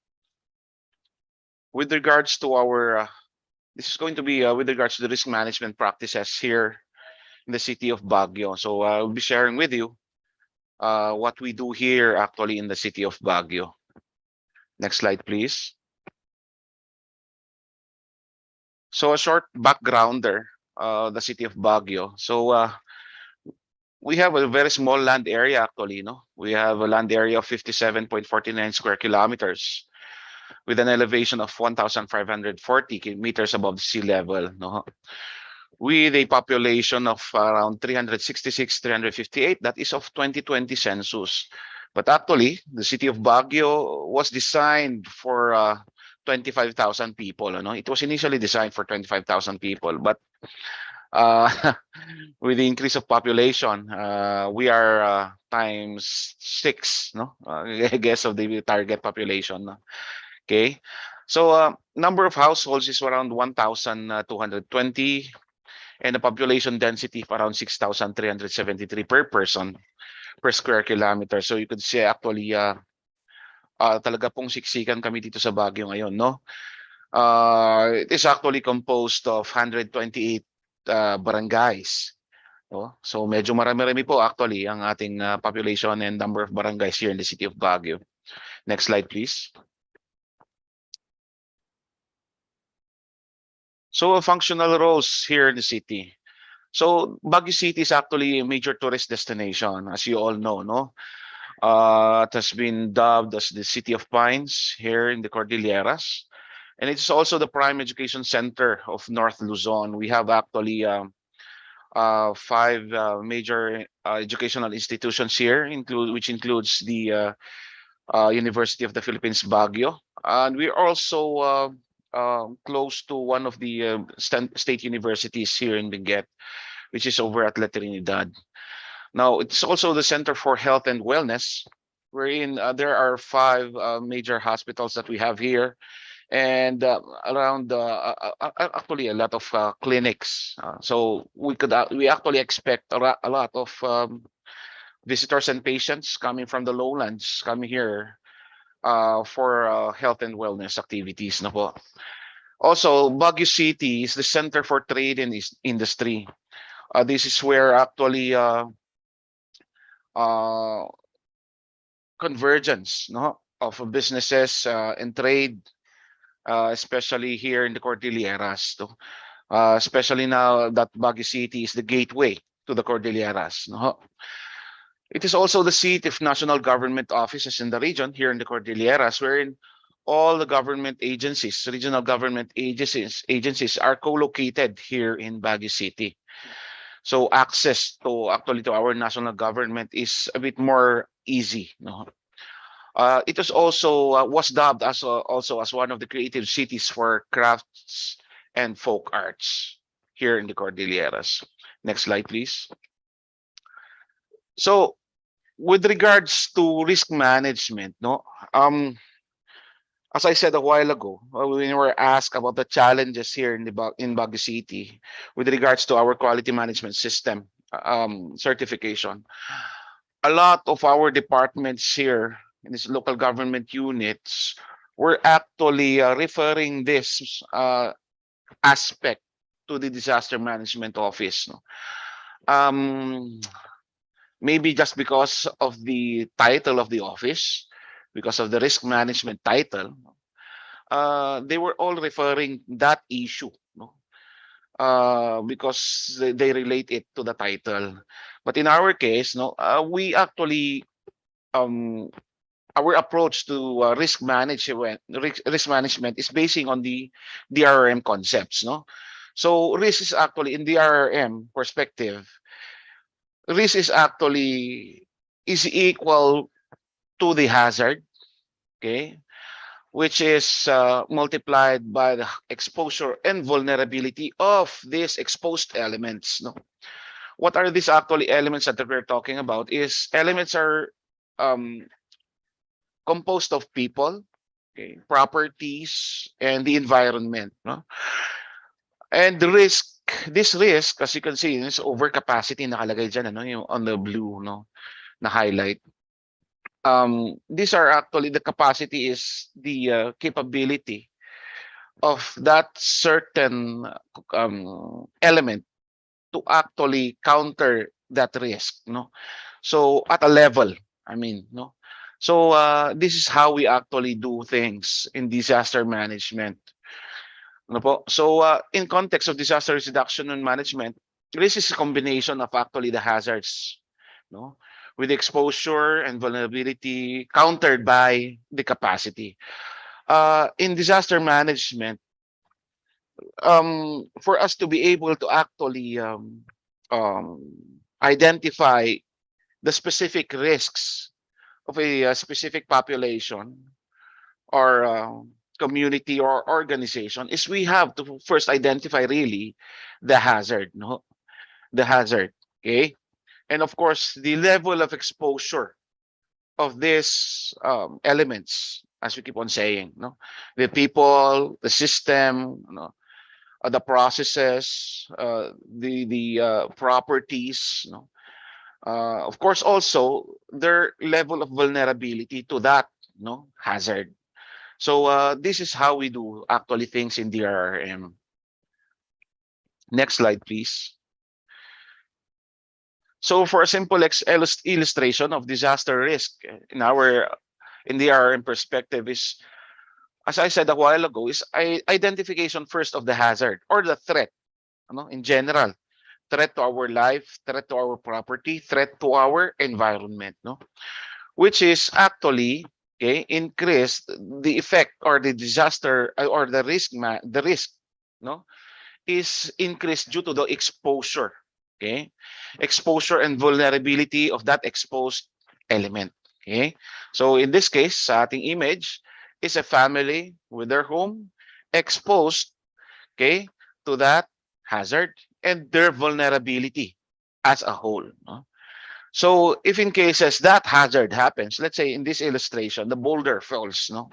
with regards to our, this is going to be with regards to the risk management practices here in the city of Baguio. So I'll be sharing with you what we do here actually in the city of Baguio. Next slide, please. So a short backgrounder, the city of Baguio. So we have a very small land area actually, no? We have a land area of 57.49 square kilometers with an elevation of 1,540 meters above sea level, no? With a population of around 366, 358, that is of 2020 census. But actually, the city of Baguio was designed for 25,000 people. You know? It was initially designed for 25,000 people, but uh, with the increase of population, we are times 6, no? I guess of the target population. No? Okay, so number of households is around 1,220, and the population density of around 6,373 per person per square kilometer. So you could say actually talaga pong siksikan kami dito sa Baguio ngayon, no? It is actually composed of 128 barangays. No? So medyo marami-rami po actually ang ating population and number of barangays here in the city of Baguio. Next slide, please. So functional roles here in the city. So Baguio City is actually a major tourist destination, as you all know, no? It has been dubbed as the City of Pines here in the Cordilleras. And it's also the prime education center of North Luzon. We have actually 5 major educational institutions here, which includes the University of the Philippines, Baguio. And we're also close to one of the state universities here in Benguet, which is over at La Trinidad. Now, it's also the Center for Health and Wellness, wherein there are 5 major hospitals that we have here, and around actually a lot of clinics. So we actually expect a lot of visitors and patients coming from the lowlands coming here for health and wellness activities. Na po. Also, Baguio City is the center for trade and industry. This is where actually convergence, no, of businesses and trade, especially here in the Cordilleras. No? Especially now that Baguio City is the gateway to the Cordilleras. No? It is also the seat of national government offices in the region here in the Cordilleras, wherein all the government agencies, regional government agencies are co-located here in Baguio City. So access to actually to our national government is a bit more easy. No? It was also was dubbed as also as one of the creative cities for crafts and folk arts here in the Cordilleras. Next slide, please. So, with regards to risk management, no, as I said a while ago, when we were asked about the challenges here in Baguio City with regards to our quality management system certification, a lot of our departments here in these local government units were actually referring this aspect to the disaster management office. No? Maybe just because of the title of the office, because of the risk management title, they were all referring that issue, no? Because they relate it to the title. But in our case, no, we actually um, our approach to risk management is basing on the DRM concepts, no. So risk is actually in DRM perspective. Risk is actually is equal to the hazard, okay, which is multiplied by the exposure and vulnerability of these exposed elements. No, what are these actually elements that we're talking about? Is elements are um, composed of people, okay, properties, and the environment. No, and the risk. This risk, as you can see, is overcapacity nakalagay dyan, ano, yung on the blue, no, na highlight. These are actually the capacity is the capability of that certain element to actually counter that risk, no. So at a level, I mean, no. So this is how we actually do things in disaster management, ano po. So in context of disaster reduction and management, risk is a combination of actually the hazards, no, with exposure and vulnerability countered by the capacity. In disaster management, for us to be able to actually um, identify the specific risks of a specific population or community or organization is we have to first identify really the hazard, no, the hazard, okay, and of course the level of exposure of these elements, as we keep on saying, no, the people, the system, no, the processes, the properties, no, of course also their level of vulnerability to that, no, hazard. So this is how we do actually things in DRRM. Next slide, please. So for a simple illustration of disaster risk in our in DRRM perspective is, as I said a while ago, is identification first of the hazard or the threat, in general. Threat to our life, threat to our property, threat to our environment, no? Which is actually, okay, increase the effect or the disaster or the risk, no, is increased due to the exposure, okay, exposure and vulnerability of that exposed element, okay. So in this case, sa ating image is a family with their home exposed, okay, to that hazard and their vulnerability as a whole, no? So if in cases that hazard happens, let's say in this illustration, the boulder falls, no?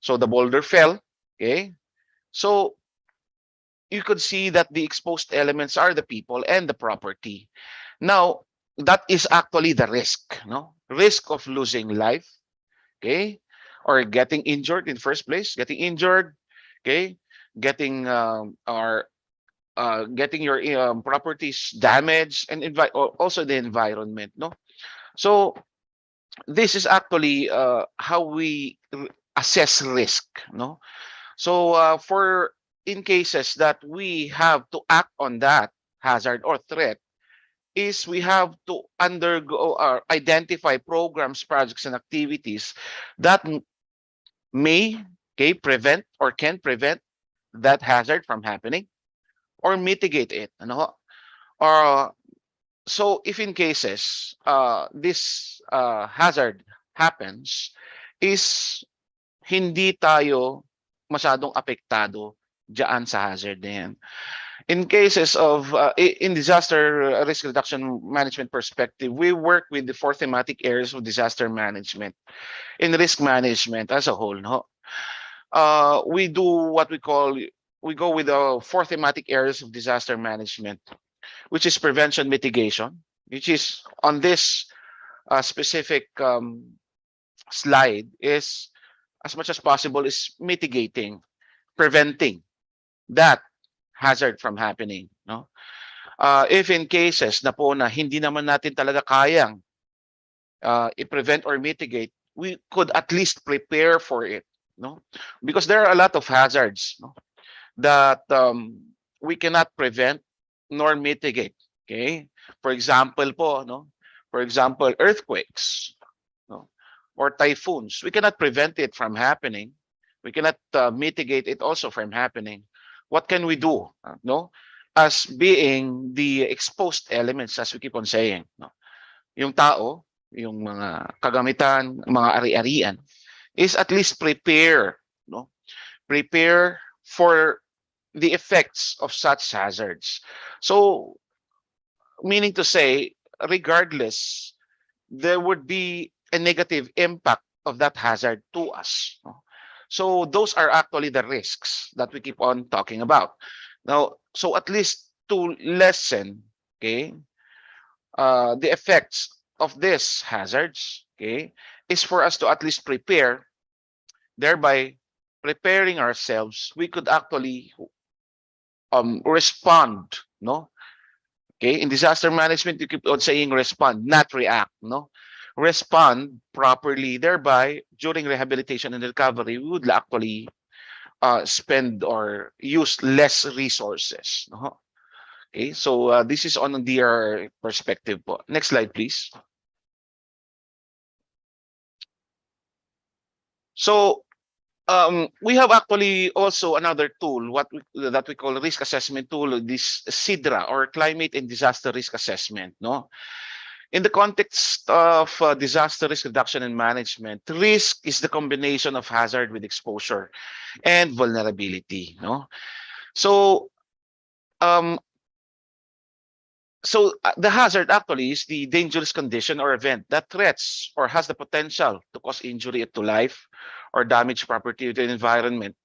So the boulder fell, okay? So you could see that the exposed elements are the people and the property. Now, that is actually the risk, no? Risk of losing life, okay? Or getting injured in first place, getting injured, okay? Getting or getting your properties damaged and also the environment, no. So this is actually how we assess risk, no. So for in cases that we have to act on that hazard or threat is we have to undergo or identify programs, projects, and activities that may, okay, prevent or can prevent that hazard from happening or mitigate it, ano. Or so if in cases this hazard happens is hindi tayo masyadong apektado diyan sa hazard na yan. In cases of in disaster risk reduction management perspective, we work with the four thematic areas of disaster management in risk management as a whole, no. We do what we go with the four thematic areas of disaster management, which is prevention mitigation, which is on this specific slide is as much as possible is mitigating, preventing that hazard from happening, no. If in cases na po na hindi naman natin talaga kayang i-prevent or mitigate we could at least prepare for it, no? Because there are a lot of hazards, no, that we cannot prevent nor mitigate. Okay? For example po, no? For example, earthquakes, no? Or typhoons. We cannot prevent it from happening. We cannot mitigate it also from happening. What can we do? No? As being the exposed elements, as we keep on saying, no? Yung tao, yung mga kagamitan, mga ari-arian, is at least prepare, no? Prepare for the effects of such hazards. So, meaning to say, regardless, there would be a negative impact of that hazard to us, no? So those are actually the risks that we keep on talking about. Now, so at least to lessen, okay, the effects of these hazards, okay, is for us to at least prepare, thereby preparing ourselves, we could actually respond, no? Okay, in disaster management, you keep on saying respond, not react, no? Respond properly, thereby during rehabilitation and recovery, we would actually spend or use less resources, no? Okay, so this is on their perspective po. Next slide, please. So we have actually also another tool, that we call risk assessment tool, this CIDRA, or climate and disaster risk assessment. No, in the context of disaster risk reduction and management, risk is the combination of hazard with exposure and vulnerability. No, so um, the hazard actually is the dangerous condition or event that threats or has the potential to cause injury to life or damage property to the environment.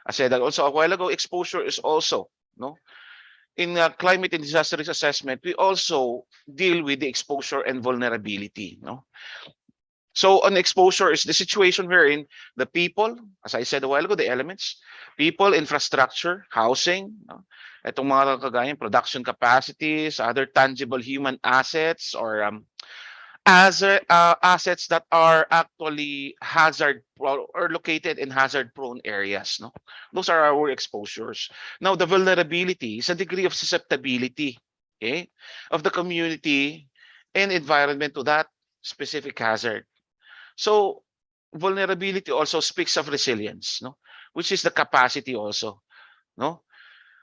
I said that also a while ago, exposure is also, no? In climate and disaster risk assessment, we also deal with the exposure and vulnerability, no? So an exposure is the situation wherein the people, as I said a while ago, the elements, people, infrastructure, housing, no? Itong mga kagaya production capacities, other tangible human assets, or assets that are actually or located in hazard prone areas, no? Those are our exposures. Now the vulnerability is a degree of susceptibility, okay, of the community and environment to that specific hazard. So vulnerability also speaks of resilience, no, which is the capacity also, no,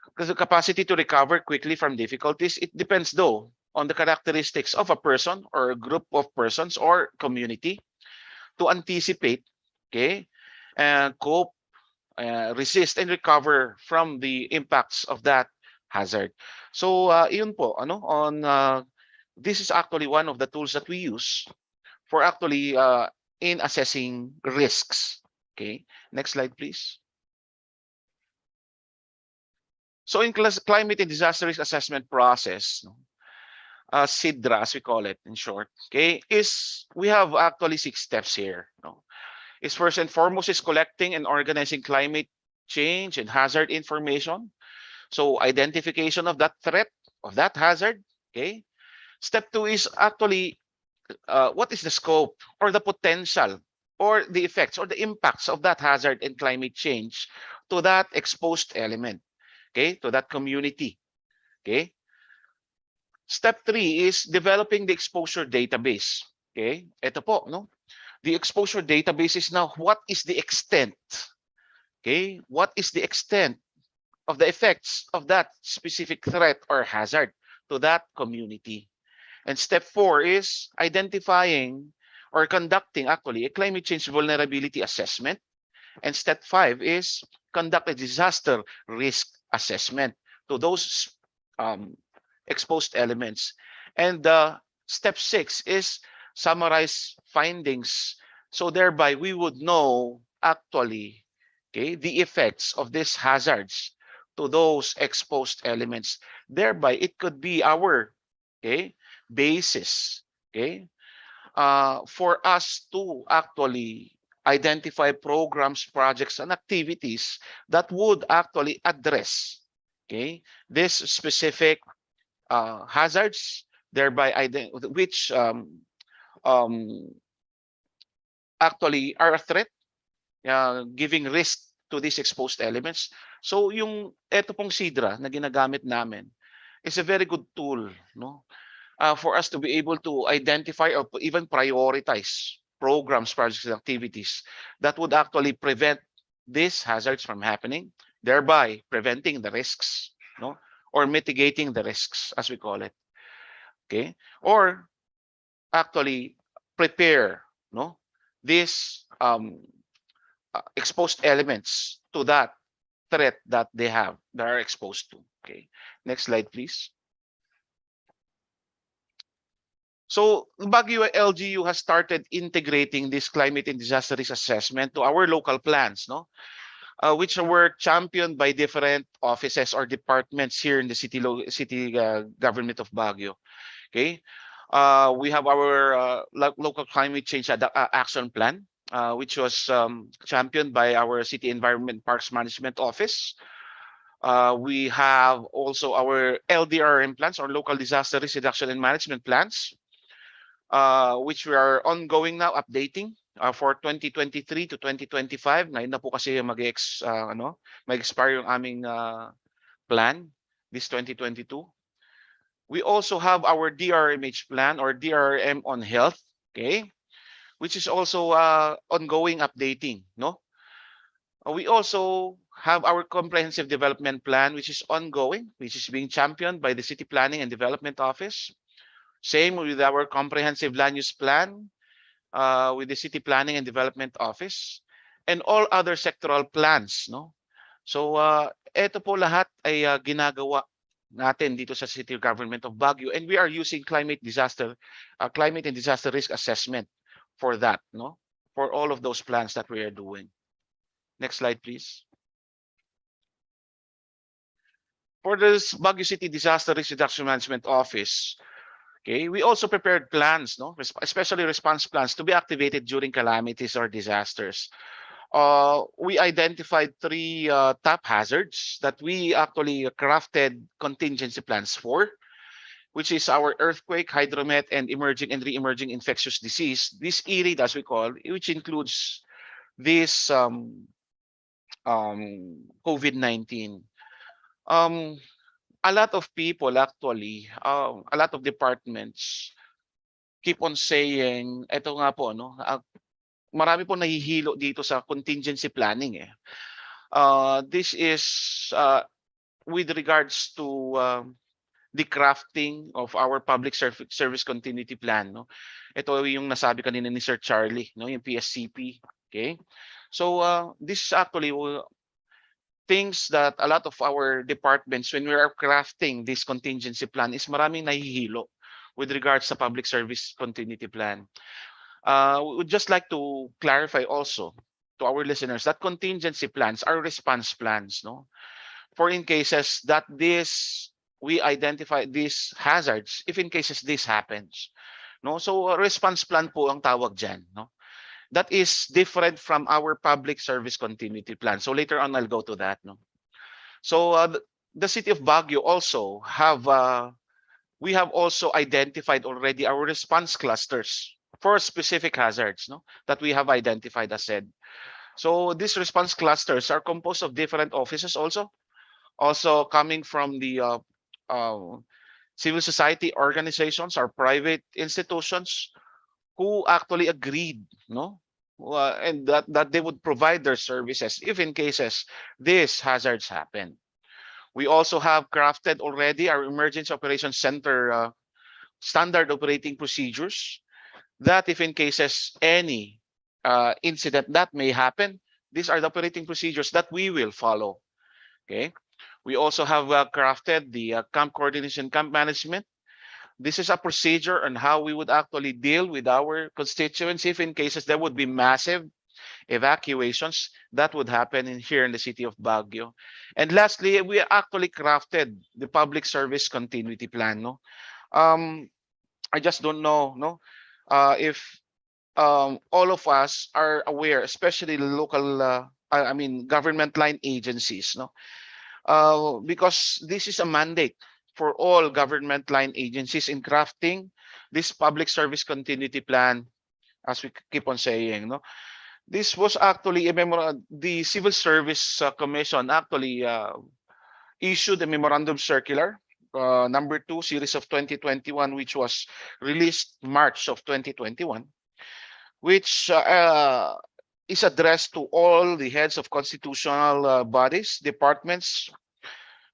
because the capacity to recover quickly from difficulties, it depends though on the characteristics of a person or a group of persons or community to anticipate, okay, and cope, resist, and recover from the impacts of that hazard. So, yun po, ano, this is actually one of the tools that we use for actually in assessing risks. Okay, next slide, please. So in climate and disaster risk assessment process, CIDRA, as we call it in short, okay, is we have actually 6 steps here. No? Is first and foremost is collecting and organizing climate change and hazard information. So identification of that threat, of that hazard, okay. Step 2 is actually what is the scope or the potential or the effects or the impacts of that hazard and climate change to that exposed element, okay, to that community, okay. Step 3 is developing the exposure database, okay. Ito po, no, the exposure database is now what is the extent, okay, what is the extent of the effects of that specific threat or hazard to that community. And step 4 is identifying or conducting actually a climate change vulnerability assessment. And step 5 is conduct a disaster risk assessment to those exposed elements. And step 6 is summarize findings. So thereby we would know actually, okay, the effects of these hazards to those exposed elements. Thereby it could be our, okay, basis, okay, for us to actually identify programs, projects, and activities that would actually address, okay, this specific hazards, thereby which actually are a threat, giving risk to these exposed elements. So yung eto pong sidra na ginagamit namin is a very good tool, no? For us to be able to identify or even prioritize programs, projects, and activities that would actually prevent these hazards from happening, thereby preventing the risks, no, or mitigating the risks, as we call it. Okay, or actually prepare, no, these exposed elements to that threat that they are exposed to. Okay, next slide, please. So Baguio LGU has started integrating this climate and disaster risk assessment to our local plans, no? Which were championed by different offices or departments here in the city government of Baguio. Okay, we have our local climate change action plan, which was championed by our City Environment Parks Management Office. We have also our LDRM plans, or local disaster risk reduction and management plans, which we are ongoing now updating for 2023 to 2025. Ngayon na po kasi mag-expire yung aming plan this 2022. We also have our DRMH plan, or DRM on health, okay, which is also ongoing updating, no? We also have our comprehensive development plan, which is ongoing, which is being championed by the City Planning and Development Office. Same with our comprehensive land use plan with the City Planning and Development Office, and all other sectoral plans, no? So ito po lahat ay ginagawa natin dito sa City Government of Baguio, and we are using climate and disaster risk assessment for that, no? For all of those plans that we are doing. Next slide, please. For this Baguio City Disaster Risk Reduction Management Office, okay, we also prepared plans, no, especially response plans to be activated during calamities or disasters. We identified three top hazards that we actually crafted contingency plans for, which is our earthquake, hydromet, and emerging and re-emerging infectious disease. This ERID, as we call, which includes this COVID-19. A lot of people actually, a lot of departments keep on saying, eto nga po, no, marami po nahihilo dito sa contingency planning. This is with regards to the crafting of our public service continuity plan, no? Ito yung nasabi kanina ni Sir Charlie, no, yung PSCP. Okay, so this is actually things that a lot of our departments, when we are crafting this contingency plan, is maraming nahihilo with regards sa public service continuity plan. We would just like to clarify also to our listeners that contingency plans are response plans, no? For in cases that we identify these hazards, if in cases this happens, no? So a response plan po ang tawag dyan, no? That is different from our public service continuity plan. So later on, I'll go to that, no? So the city of Baguio also we have also identified already our response clusters for specific hazards, no, that we have identified, as said. So these response clusters are composed of different offices also coming from the civil society organizations or private institutions who actually agreed, no, and that they would provide their services if in cases these hazards happen. We also have crafted already our emergency operations center standard operating procedures that if in cases any incident that may happen, these are the operating procedures that we will follow. Okay, we also have crafted the camp coordination, camp management. This is a procedure on how we would actually deal with our constituents if in cases there would be massive evacuations that would happen here in the city of Baguio. And lastly, we actually crafted the public service continuity plan, no? I just don't know, no, if all of us are aware, especially the local government line agencies, no, because this is a mandate for all government line agencies in crafting this public service continuity plan as we keep on saying, no? This was actually a the Civil Service Commission actually issued a memorandum circular number 2 series of 2021, which was released March of 2021, which is addressed to all the heads of constitutional bodies, departments,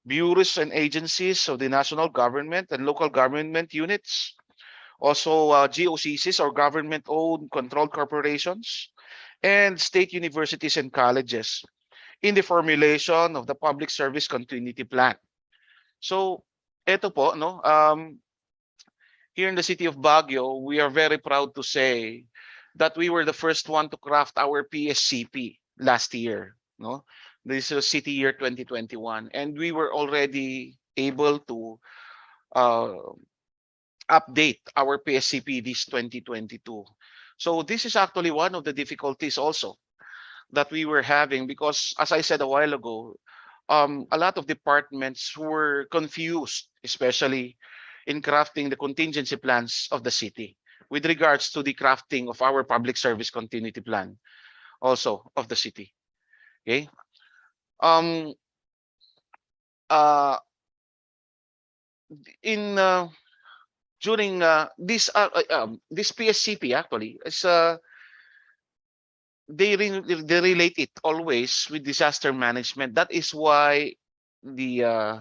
bureaus and agencies of the national government and local government units, also GOCCs or government-owned controlled corporations, and state universities and colleges in the formulation of the Public Service Continuity Plan. So, eto po, no, here in the city of Baguio, we are very proud to say that we were the first one to craft our PSCP last year, no? This is city year 2021, and we were already able to uh, update our PSCP this 2022. So this is actually one of the difficulties also that we were having because, as I said a while ago, a lot of departments were confused, especially in crafting the contingency plans of the city with regards to the crafting of our public service continuity plan also of the city. Okay. Um, uh, in during this PSCP actually is they relate it always with disaster management. That is why the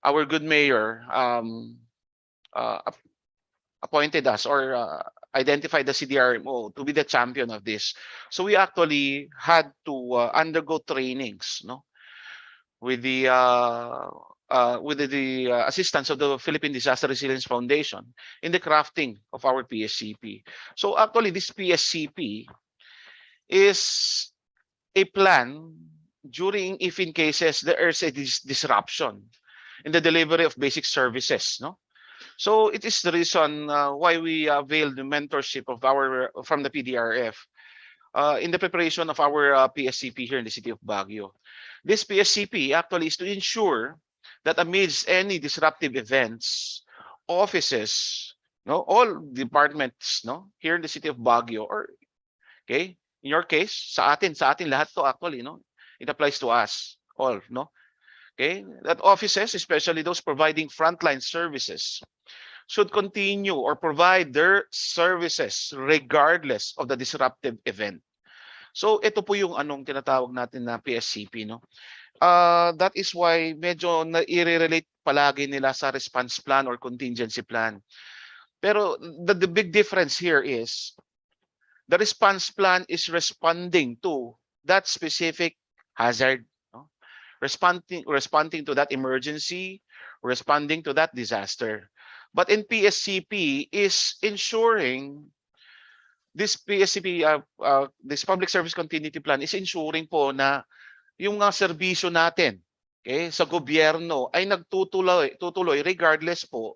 our good mayor appointed us or identified the CDRMO to be the champion of this. So we actually had to undergo trainings, no, with the assistance of the Philippine Disaster Resilience Foundation in the crafting of our PSCP. So actually, this PSCP is a plan during if in cases there is a disruption in the delivery of basic services, no. So it is the reason why we availed the mentorship of our from the PDRF in the preparation of our PSCP here in the city of Baguio. This PSCP actually is to ensure that amidst any disruptive events, offices, no, all departments, no, here in the city of Baguio, or okay, in your case, sa atin lahat to actually, no, it applies to us all, no, okay, that offices, especially those providing frontline services, should continue or provide their services regardless of the disruptive event. So ito po yung anong tinatawag natin na PSCP, no? That is why medyo na-i-relate palagi nila sa response plan or contingency plan. Pero the big difference here is the response plan is responding to that specific hazard, no? Responding to that emergency, responding to that disaster. But in PSCP is ensuring this PSCP, this Public Service Continuity Plan is ensuring po na yung mga serbisyo natin, okay, sa gobyerno ay tutuloy regardless po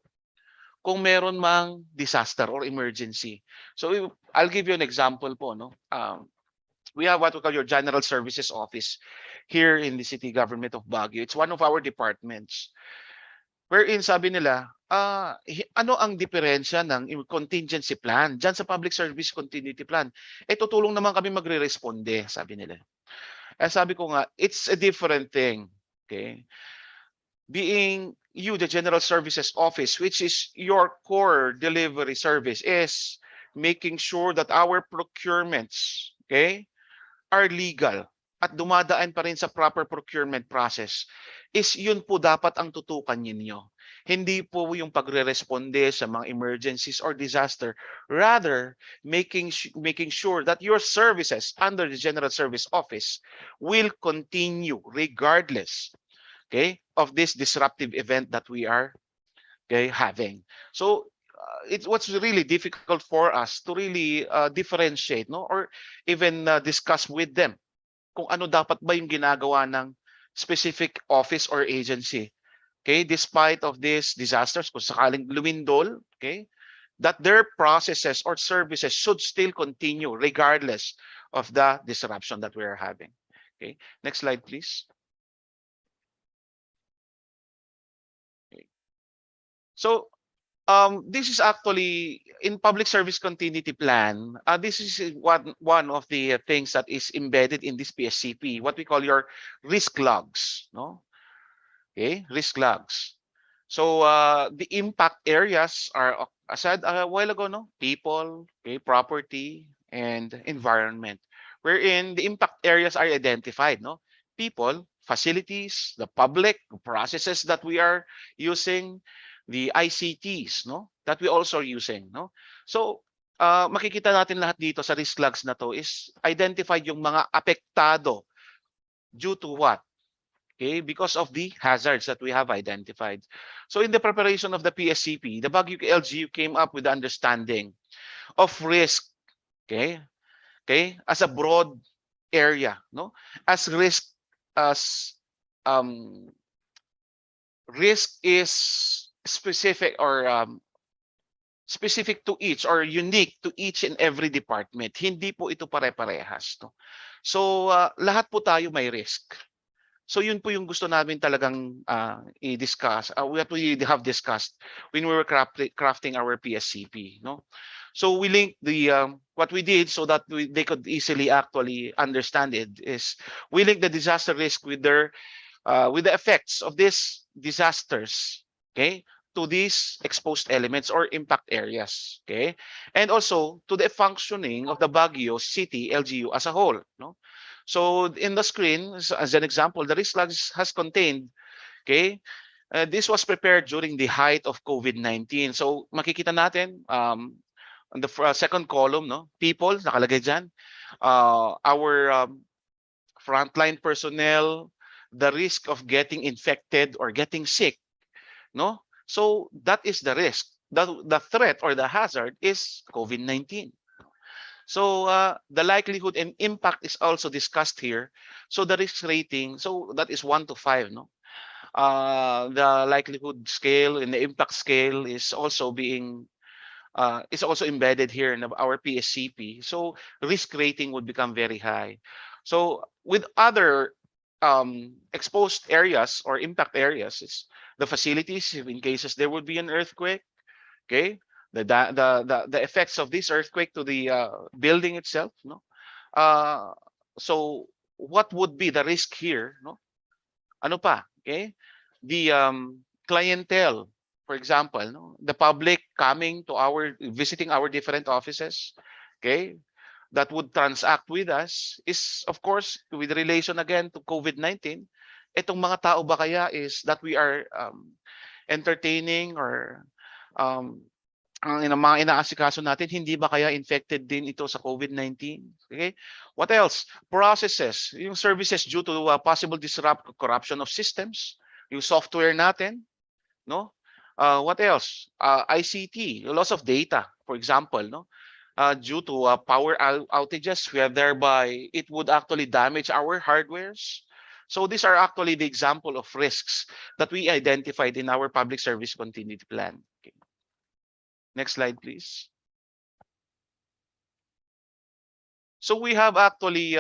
kung meron mang disaster or emergency. So I'll give you an example po, no. We have what we call your General Services Office here in the City Government of Baguio. It's one of our departments. Wherein sabi nila, ano ang diferensya ng contingency plan dyan sa Public Service Continuity Plan? Tutulong naman kami magre-responde, sabi nila. Sabi ko nga, it's a different thing. Okay? Being you, the General Services Office, which is your core delivery service, is making sure that our procurements, okay, are legal at dumadaan pa rin sa proper procurement process, is yun po dapat ang tutukan ninyo. Hindi po yung pagre-responde sa mga emergencies or disaster. Rather, making sure that your services under the General Service Office will continue regardless, okay, of this disruptive event that we are, okay, having. So it's what's really difficult for us to really differentiate, no, or even discuss with them kung ano dapat ba yung ginagawa ng specific office or agency. Okay, despite of these disasters, kung sakaling lumindol, okay, that their processes or services should still continue regardless of the disruption that we are having. Okay, next slide, please. Okay. So This is actually in public service continuity plan. This is one of the things that is embedded in this PSCP, what we call your risk logs, no? Okay, risk logs. So the impact areas are, as I said a while ago, no? People, okay, property, and environment. Wherein the impact areas are identified, no? People, facilities, the public processes that we are using, the ICTs, no? That we also are using, no? So makikita natin lahat dito sa risk logs na to is identified yung mga apektado due to what? Okay, because of the hazards that we have identified. So in the preparation of the PSCP, the Baguio LGU came up with the understanding of risk, okay, as a broad area, no, as risk, as risk is specific or specific to each or unique to each and every department. Hindi po ito pare-parehas, no. So lahat po tayo may risk. So yun po yung gusto namin talagang i-discuss, what we have discussed when we were crafting our PSCP, no? So we linked the what we did so that they could easily actually understand it is we linked the disaster risk with the effects of these disasters, okay, to these exposed elements or impact areas, okay, and also to the functioning of the Baguio City LGU as a whole, no? So in the screen, as an example, the risk logs has contained, okay, this was prepared during the height of COVID-19. So makikita natin on the second column, no, people nakalagay dyan, our frontline personnel, the risk of getting infected or getting sick, no? So that is the risk. The threat or the hazard is COVID-19. So the likelihood and impact is also discussed here. So the risk rating, so that is 1 to 5, no? The likelihood scale and the impact scale is also being is also embedded here in our PSCP. So risk rating would become very high. So with other exposed areas or impact areas, it's the facilities, if in cases there would be an earthquake, okay, the effects of this earthquake to the building itself, no. So what would be the risk here, no? Ano pa, okay? The clientele, for example, no? The public coming to visiting our different offices, okay, that would transact with us is, of course, with relation again to COVID-19. Itong mga tao ba kaya is that we are entertaining or um, ang mga inaasikaso natin, hindi ba kaya infected din ito sa COVID-19? Okay? What else? Processes, yung services due to possible corruption of systems, yung software natin, no? What else? ICT, loss of data, for example, no? Due to power outages, where thereby it would actually damage our hardwares. So these are actually the example of risks that we identified in our public service continuity plan. Okay. Next slide, please. So we have actually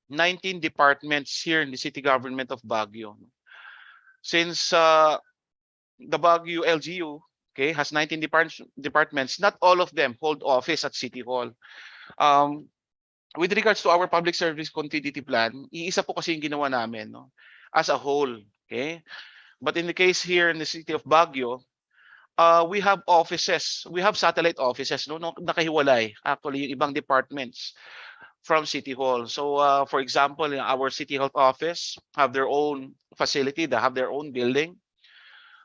19 departments here in the city government of Baguio. Since the Baguio LGU, okay, has 19 departments, not all of them hold office at City Hall. With regards to our public service continuity plan, iisa po kasi yung ginawa namin, no, as a whole, okay? But in the case here in the city of Baguio, we have offices, we have satellite offices, no, nakahiwalay actually yung ibang departments from City Hall. So for example, our City Health Office have their own facility, they have their own building.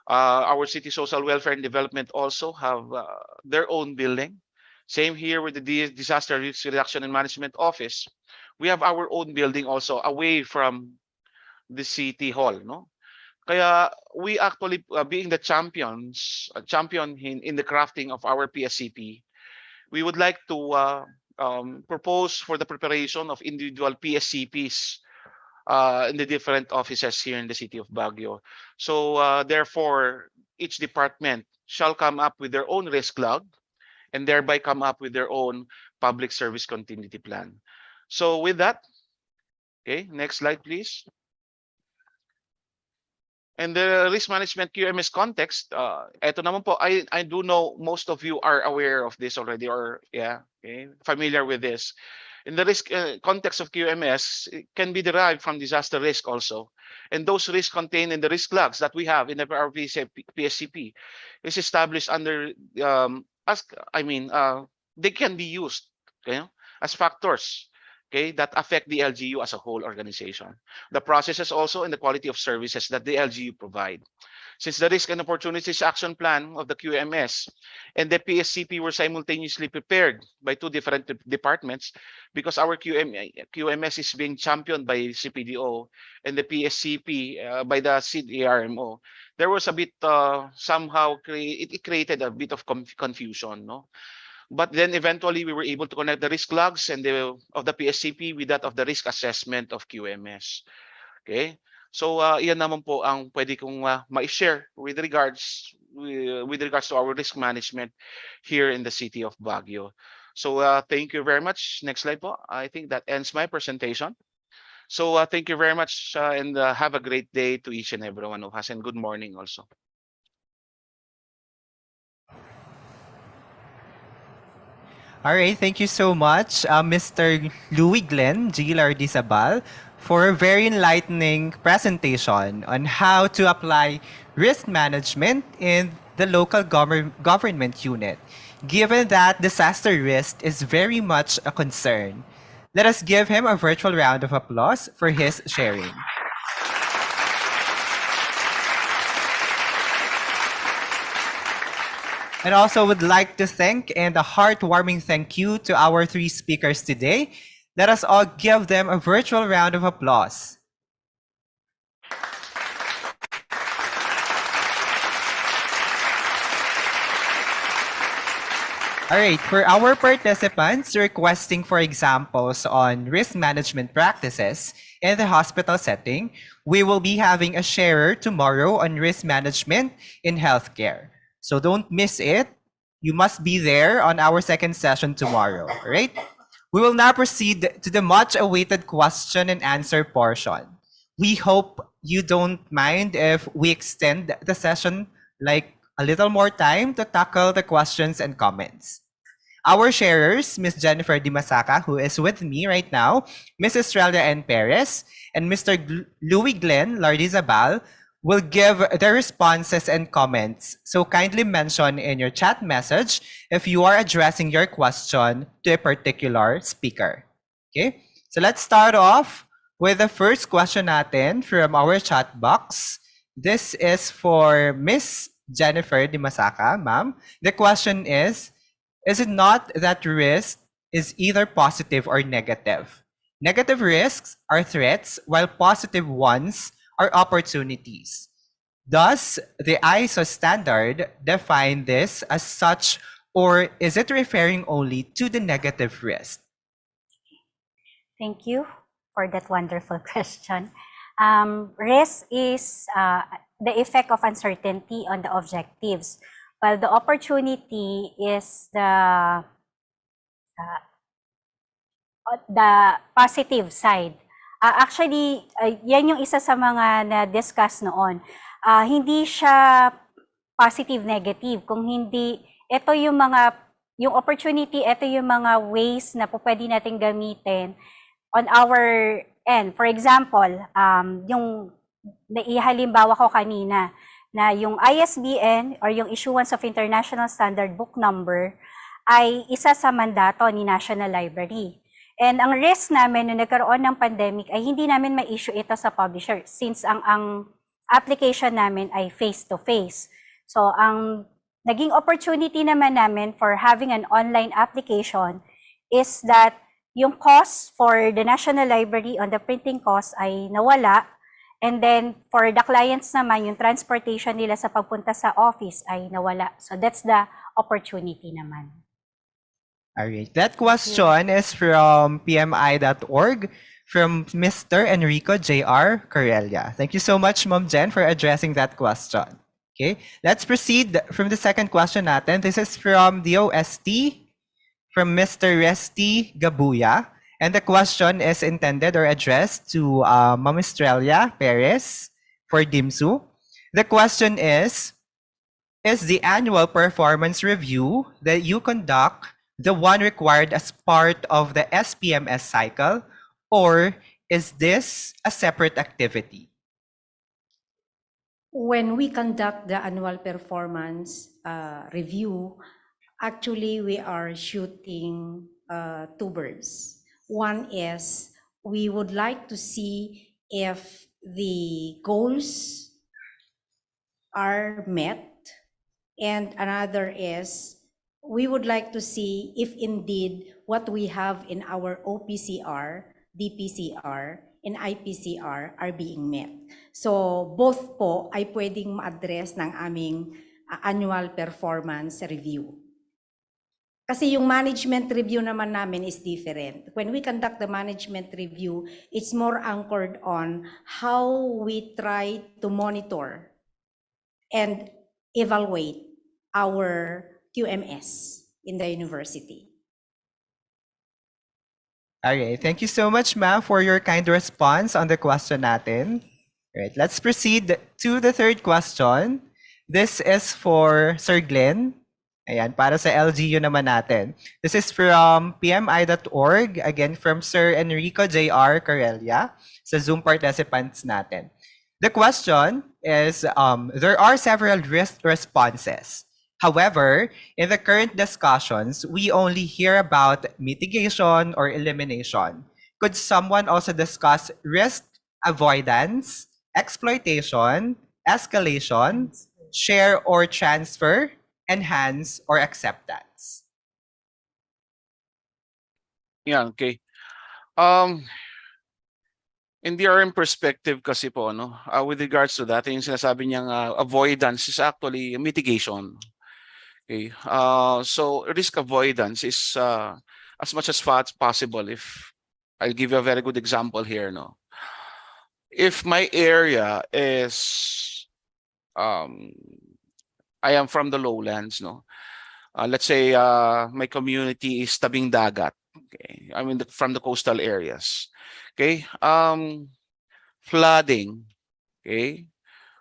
Our City Social Welfare and Development also have their own building. Same here with the Disaster Risk Reduction and Management Office. We have our own building also away from the City Hall, no? Kaya we actually, being the champion in the crafting of our PSCP, we would like to propose for the preparation of individual PSCPs in the different offices here in the city of Baguio. So therefore, each department shall come up with their own risk log and thereby come up with their own public service continuity plan. So with that, okay, next slide, please. In the risk management QMS context, eto naman po, I do know most of you are aware of this already, or yeah, okay, familiar with this. In the risk context of QMS, it can be derived from disaster risk also. And those risks contained in the risk logs that we have in the PSCP is established under, as I mean, they can be used, okay, as factors, okay, that affect the LGU as a whole organization. The processes also and the quality of services that the LGU provide. Since the risk and opportunities action plan of the QMS and the PSCP were simultaneously prepared by two different departments, because our QMS is being championed by CPDO and the PSCP by the CDRMO, there was a bit somehow it created a bit of confusion, no? But then eventually we were able to connect the risk logs and of the PSCP with that of the risk assessment of QMS. Okay? So iyan naman po ang pwede kong ma-share with regards to our risk management here in the city of Baguio. So thank you very much. Next slide po. I think that ends my presentation. So thank you very much and have a great day to each and everyone of us, and good morning also. All right, thank you so much, Mr. Louis Glenn G. Lardizabal, for a very enlightening presentation on how to apply risk management in the local government unit, given that disaster risk is very much a concern. Let us give him a virtual round of applause for his sharing. And also would like to thank and a heartwarming thank you to our three speakers today. Let us all give them a virtual round of applause. All right, for our participants requesting for examples on risk management practices in the hospital setting, we will be having a sharer tomorrow on risk management in healthcare. So don't miss it. You must be there on our second session tomorrow, all right? We will now proceed to the much awaited question and answer portion. We hope you don't mind if we extend the session like a little more time to tackle the questions and comments. Our sharers, Ms. Jennifer Dimasaka, who is with me right now, Ms. Estrella N. Perez, and Mr. Louis Glenn Lardizabal will give their responses and comments. So kindly mention in your chat message if you are addressing your question to a particular speaker. Okay? So let's start off with the first question natin from our chat box. This is for Miss Jennifer Dimasaka, ma'am. The question is it not that risk is either positive or negative? Negative risks are threats, while positive ones are opportunities. Does the ISO standard define this as such, or is it referring only to the negative risk? Thank you for that wonderful question. Risk is the effect of uncertainty on the objectives, while the opportunity is the positive side. Actually, yan yung isa sa mga na-discuss noon. Hindi siya positive-negative. Kung hindi, ito yung opportunity, ito yung mga ways na po pwede natin gamitin on our end. For example, yung naihalimbawa ko kanina, na yung ISBN or yung Issuance of International Standard Book Number ay isa sa mandato ni National Library. And ang risk namin nung nagkaroon ng pandemic ay hindi namin ma-issue ito sa publisher since ang application namin ay face-to-face. So ang naging opportunity naman namin for having an online application is that yung cost for the National Library on the printing cost ay nawala. And then for the clients naman, yung transportation nila sa pagpunta sa office ay nawala. So that's the opportunity naman. All right. That question is from pmi.org from Mr. Enrico J.R. Correlia. Thank you so much, Ma'am Jen, for addressing that question. Okay, let's proceed from the second question natin. This is from DOST, from Mr. Resty Gabuya. And the question is intended or addressed to Ma'am Estrella Perez for DIMSU. The question is the annual performance review that you conduct the one required as part of the SPMS cycle, or is this a separate activity? When we conduct the annual performance review, actually we are shooting two birds. One is we would like to see if the goals are met, and another is we would like to see if indeed what we have in our OPCR, DPCR, and IPCR are being met. So both po ay pwedeng ma-address ng aming annual performance review. Kasi yung management review naman namin is different. When we conduct the management review, it's more anchored on how we try to monitor and evaluate our QMS in the university. Alright, thank you so much, ma'am, for your kind response on the question natin. Alright, let's proceed to the third question. This is for Sir Glenn. Ayan, para sa LGU naman natin. This is from pmi.org, again from Sir Enrico J.R. Carrelia, sa Zoom participants natin. The question is, there are several risk responses. However, in the current discussions, we only hear about mitigation or elimination. Could someone also discuss risk avoidance, exploitation, escalation, share or transfer, enhance, or acceptance? Yeah, okay. In the RM perspective kasi po, no, with regards to that, yung sinasabi niyang avoidance is actually mitigation. Okay. So risk avoidance is as much as far as possible. If I'll give you a very good example here, no. If my area is I am from the lowlands, no. Let's say my community is tabing dagat. Okay, I mean from the coastal areas. Okay, flooding. Okay,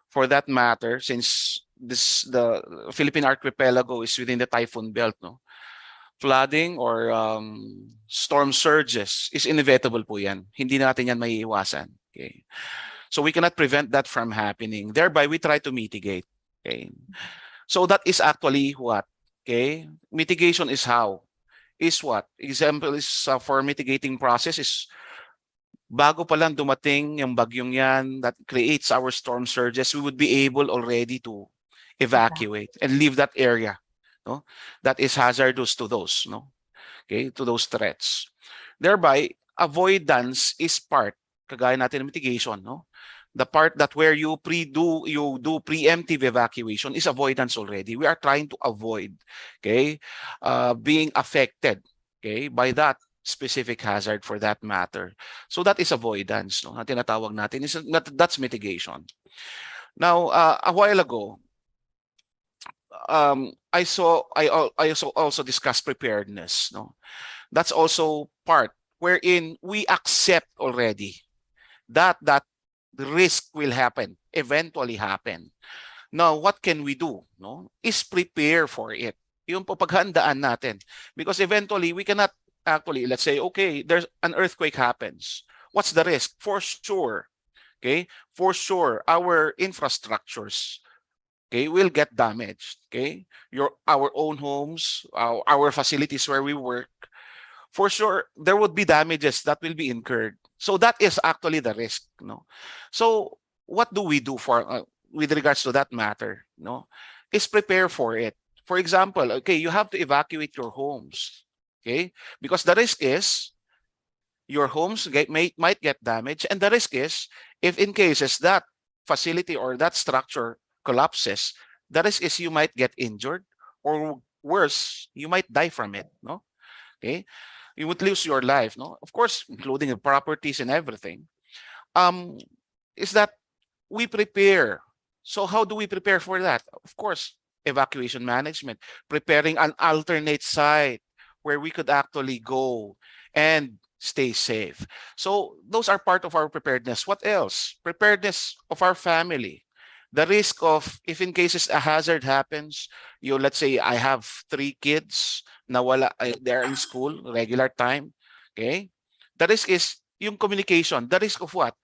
for that matter, since the Philippine archipelago is within the typhoon belt, no. Flooding or storm surges is inevitable po yan. Hindi natin yan maiiwasan. Okay. So we cannot prevent that from happening. Thereby, we try to mitigate. Okay. So that is actually what? Okay. Mitigation is how? Is what? Example is for mitigating process is bago pa lang dumating yung bagyong yan that creates our storm surges, we would be able already to evacuate and leave that area. No? That is hazardous to those, no? Okay, to those threats. Thereby, avoidance is part, kagaya natin ng mitigation, no? The part that where you do preemptive evacuation is avoidance already. We are trying to avoid, okay, being affected, okay, by that specific hazard for that matter. So that is avoidance, no? Na tinatawag natin is that's mitigation. Now, a while ago, I also discussed preparedness, no. That's also part wherein we accept already that the risk will happen, eventually happen. Now, what can we do, no? Is prepare for it. Yung po paghandaan natin, because eventually we cannot actually, let's say, okay, there's an earthquake happens. What's the risk? For sure, okay, for sure, our infrastructures, okay, will get damaged. Okay, our own homes, our facilities where we work, for sure there would be damages that will be incurred. So that is actually the risk, no. So what do we do for with regards to that matter, no? Is prepare for it. For example, okay, you have to evacuate your homes, okay, because the risk is your homes might get damaged, and the risk is if in cases that facility or that structure collapses, the risk is you might get injured, or worse, you might die from it, no? Okay, you would lose your life, no? Of course, including the properties and everything. Is that we prepare. So how do we prepare for that? Of course, evacuation management, preparing an alternate site where we could actually go and stay safe. So those are part of our preparedness. What else? Preparedness of our family. The risk of, if in cases a hazard happens, let's say I have 3 kids na they're in school, regular time, okay? The risk is yung communication. The risk of what?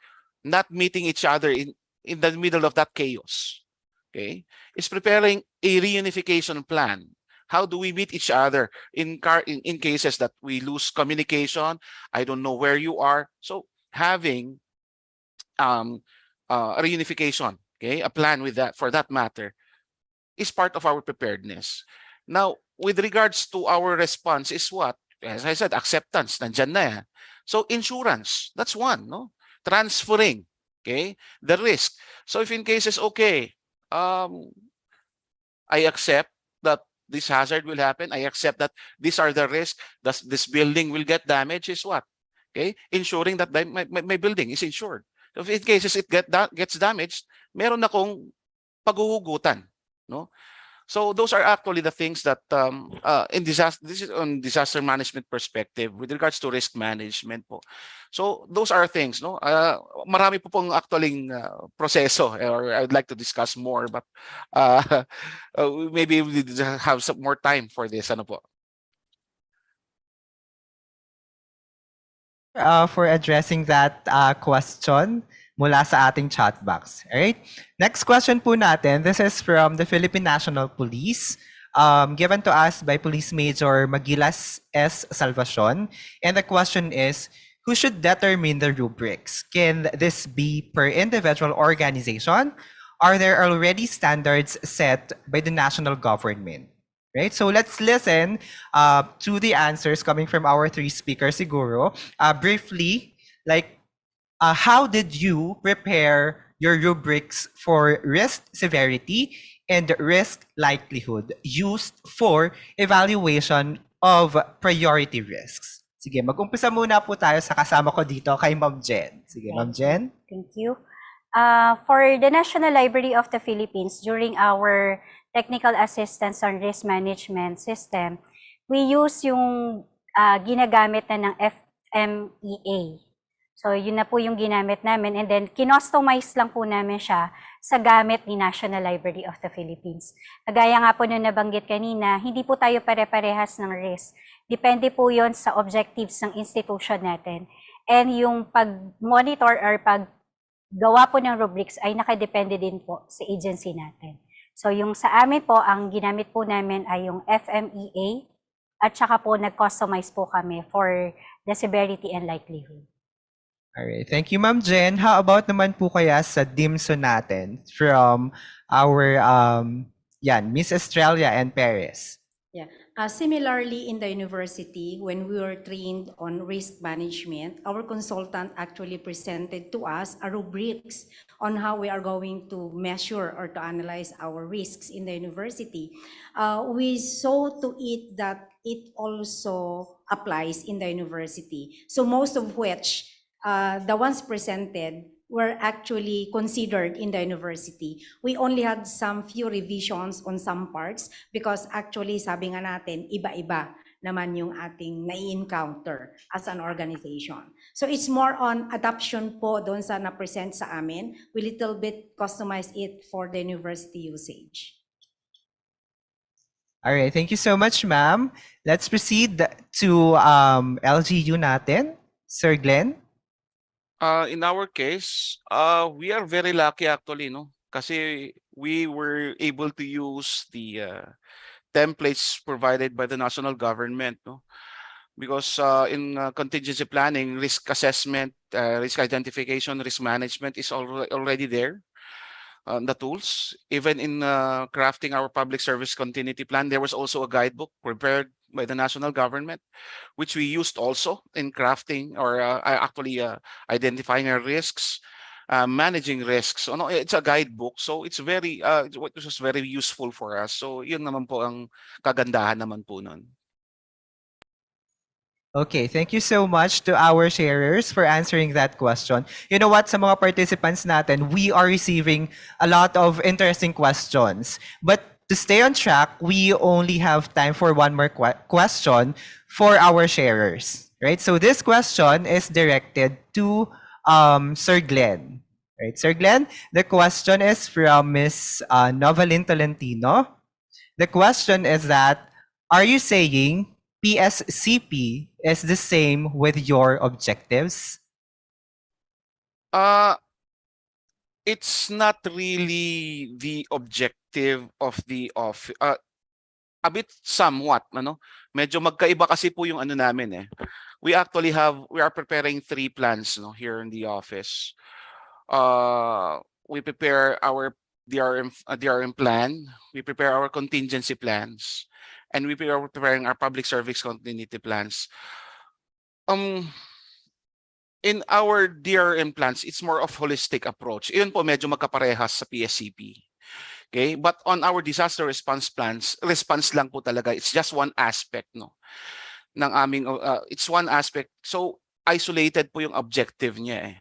Not meeting each other in the middle of that chaos, okay? Is preparing a reunification plan. How do we meet each other in cases that we lose communication? I don't know where you are. So having a reunification, okay, a plan with that, for that matter, is part of our preparedness. Now, with regards to our response is what? As I said, acceptance, nandyan na yan. So insurance, that's one, no? Transferring, okay, the risk. So if in cases, okay, I accept that this hazard will happen. I accept that these are the risks. This building will get damaged is what? Okay, ensuring that my building is insured. So if in cases it gets damaged, meron akong paghuhugutan, no? So those are actually the things that in disaster, this is on disaster management perspective with regards to risk management po. So those are things, no? Marami po pong actually proseso, or I would like to discuss more, but maybe we have some more time for this, ano po. For addressing that question mula sa ating chat box. Alright? Next question po natin. This is from the Philippine National Police, given to us by Police Major Magilas S. Salvacion. And the question is, who should determine the rubrics? Can this be per individual organization? Are there already standards set by the national government? Right? So let's listen to the answers coming from our three speakers, siguro. Briefly, like, how did you prepare your rubrics for risk severity and risk likelihood used for evaluation of priority risks? Sige, mag-umpisa muna po tayo sa kasama ko dito kay Ma'am Jen. Sige, Ma'am Jen. Thank you. For the National Library of the Philippines, during our technical assistance on risk management system, we use yung ginagamit na ng FMEA. So yun na po yung ginamit namin, and then kinostomize lang po namin siya sa gamit ni National Library of the Philippines. Kagaya nga po na nabanggit kanina, hindi po tayo pare-parehas ng risk. Depende po yon sa objectives ng institution natin. And yung pag-monitor or paggawa po ng rubrics ay nakadepende din po sa agency natin. So yung sa amin po, ang ginamit po namin ay yung FMEA at saka po nag-customize po kami for the severity and likelihood. Alright, thank you Ma'am Jen. How about naman po kaya sa DIMSO natin from our Miss Australia and Paris? Yeah. Similarly, in the university, when we were trained on risk management, our consultant actually presented to us a rubrics on how we are going to measure or to analyze our risks in the university. We saw to it that it also applies in the university. So most of which, the ones presented were actually considered in the university. We only had some few revisions on some parts because actually sabi nga natin, iba-iba naman yung ating nai-encounter as an organization. So it's more on adoption po doon sa na-present sa amin. We little bit customize it for the university usage. All right, thank you so much, ma'am. Let's proceed to LGU natin. Sir Glenn? In our case, we are very lucky actually, no? Kasi we were able to use the templates provided by the national government, no? Because in contingency planning, risk assessment, risk identification, risk management is already there. The tools, even in crafting our public service continuity plan, there was also a guidebook prepared by the national government, which we used also in crafting or actually identifying our risks, managing risks. So, no, it's a guidebook, so it's very, it was very useful for us. So yun naman po ang kagandahan naman po nun. Okay, thank you so much to our sharers for answering that question. You know what, sa mga participants natin, we are receiving a lot of interesting questions. But to stay on track, we only have time for one more question for our sharers, right? So this question is directed to Sir Glenn, Right, Sir Glenn, the question is from Miss Novalin Tolentino. The question is that, are you saying PSCP is the same with your objectives? It's not really the objective of the office. A bit somewhat, ano? Medyo magkaiba kasi po yung ano namin eh. We are preparing 3 plans no here in the office. We prepare our DRM plan, we prepare our contingency plans, and we are preparing our public service continuity plans. In our DRM plans, it's more of holistic approach. Iyon po medyo magkaparehas sa PSCP. Okay? But on our disaster response plans, response lang po talaga. It's just one aspect no ng aming it's one aspect. So isolated po yung objective niya eh.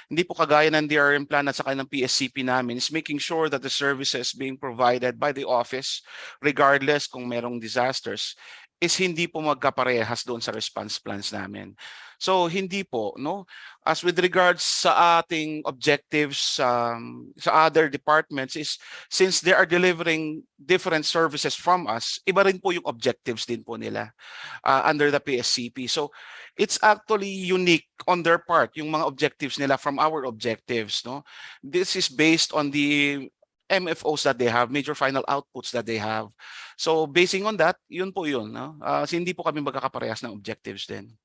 Hindi po kagaya ng DRM plan at saka ng PSCP namin is making sure that the services being provided by the office, regardless kung merong disasters, is hindi po magkaparehas doon sa response plans namin. So hindi po, no? As with regards sa ating objectives sa other departments is since they are delivering different services from us, iba rin po yung objectives din po nila under the PSCP. So it's actually unique on their part, yung mga objectives nila from our objectives, no? This is based on the MFOs that they have, major final outputs that they have. So basing on that, yun po yun, no? So hindi po kami magkakaparehas ng objectives din.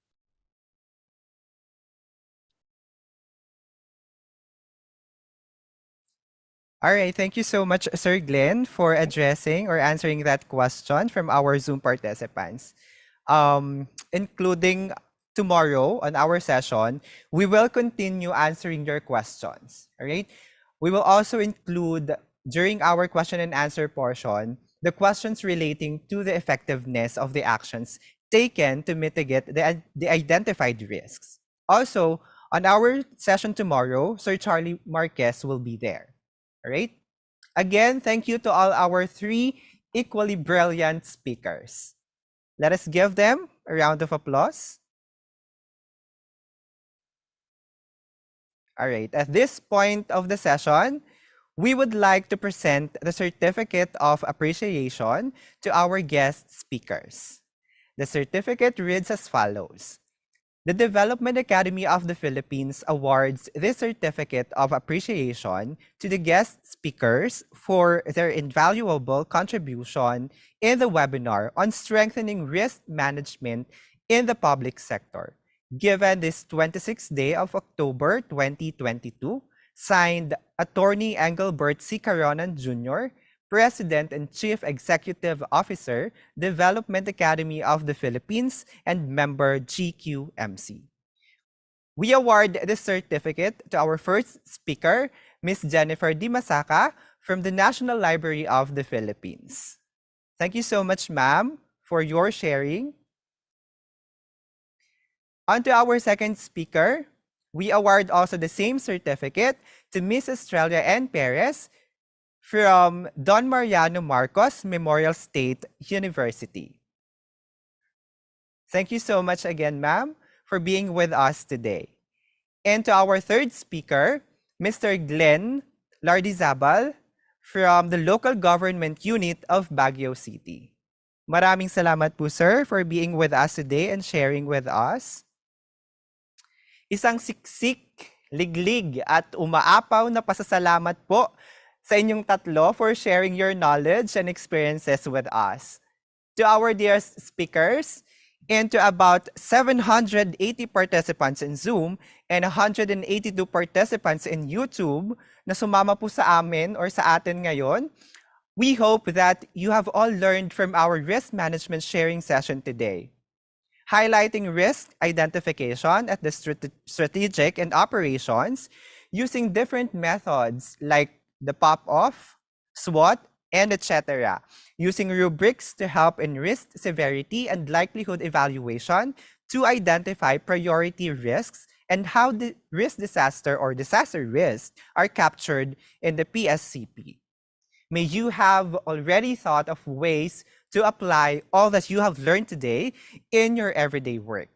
All right, thank you so much, Sir Glenn, for addressing or answering that question from our Zoom participants. Including tomorrow on our session, we will continue answering your questions. All right. We will also include during our question and answer portion the questions relating to the effectiveness of the actions taken to mitigate the identified risks. Also, on our session tomorrow, Sir Charlie Marquez will be there. All right. Again, thank you to all our 3 equally brilliant speakers. Let us give them a round of applause. All right, at this point of the session, we would like to present the Certificate of Appreciation to our guest speakers. The certificate reads as follows. The Development Academy of the Philippines awards this Certificate of Appreciation to the guest speakers for their invaluable contribution in the webinar on strengthening risk management in the public sector, given this 26th day of October 2022, signed Attorney Engelbert C. Caronan Jr., President and Chief Executive Officer, Development Academy of the Philippines, and member GQMC. We award this certificate to our first speaker, Ms. Jennifer Di Masaka from the National Library of the Philippines. Thank you so much, ma'am, for your sharing. On to our second speaker, we award also the same certificate to Ms. Estrella N. Perez from Don Mariano Marcos Memorial State University. Thank you so much again, ma'am, for being with us today. And to our third speaker, Mr. Glenn Lardizabal from the Local Government Unit of Baguio City. Maraming salamat po, sir, for being with us today and sharing with us. Isang siksik, liglig at umaapaw na pasasalamat po sa inyong tatlo for sharing your knowledge and experiences with us. To our dear speakers, and to about 780 participants in Zoom and 182 participants in YouTube na sumama po sa amin or sa atin ngayon, we hope that you have all learned from our risk management sharing session today, highlighting risk identification at the strategic and operations using different methods like the pop-off, SWOT, and etc., using rubrics to help in risk severity and likelihood evaluation to identify priority risks and how the risk disaster or disaster risks are captured in the PSCP. May you have already thought of ways to apply all that you have learned today in your everyday work.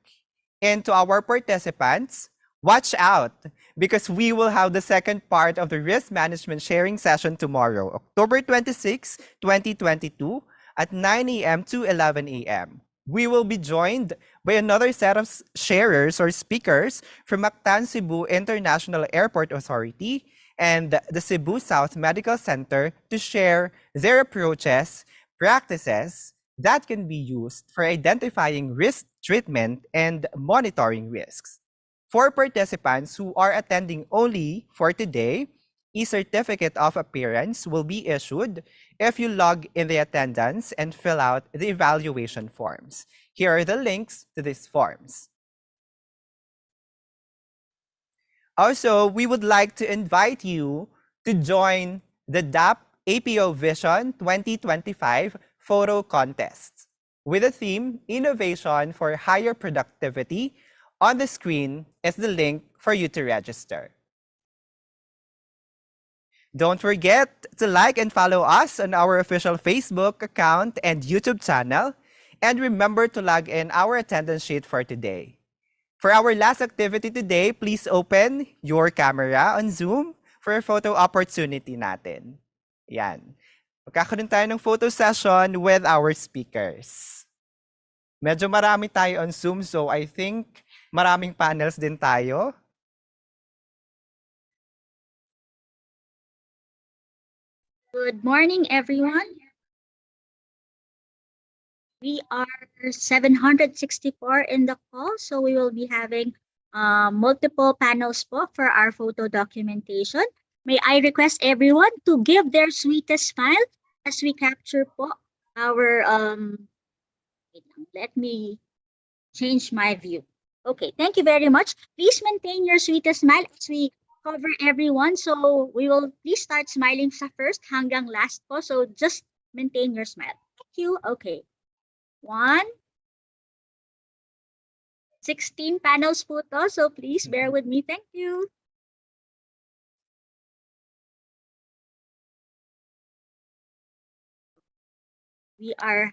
And to our participants, Watch out, because we will have the second part of the risk management sharing session tomorrow, October 26, 2022 at 9 a.m. to 11 a.m. We will be joined by another set of sharers or speakers from Mactan Cebu International Airport Authority and the Cebu South Medical Center to share their approaches, practices that can be used for identifying risk treatment and monitoring risks. For participants who are attending only for today, a certificate of appearance will be issued if you log in the attendance and fill out the evaluation forms. Here are the links to these forms. Also, we would like to invite you to join the DAP APO Vision 2025 photo contest with the theme Innovation for Higher Productivity. On the screen is the link for you to register. Don't forget to like and follow us on our official Facebook account and YouTube channel. And remember to log in our attendance sheet for today. For our last activity today, please open your camera on Zoom for a photo opportunity natin. Yan. Magkakaroon tayo ng photo session with our speakers. Medyo marami tayo on Zoom, so I think maraming panels din tayo. Good morning, everyone. We are 764 in the call, so we will be having multiple panels po for our photo documentation. May I request everyone to give their sweetest smile as we capture po our, wait lang, let me change my view. Okay, thank you very much. Please maintain your sweetest smile as we cover everyone. So we will please start smiling sa first hanggang last po. So just maintain your smile. Thank you. Okay. 16 panels po to. So please bear with me. Thank you. We are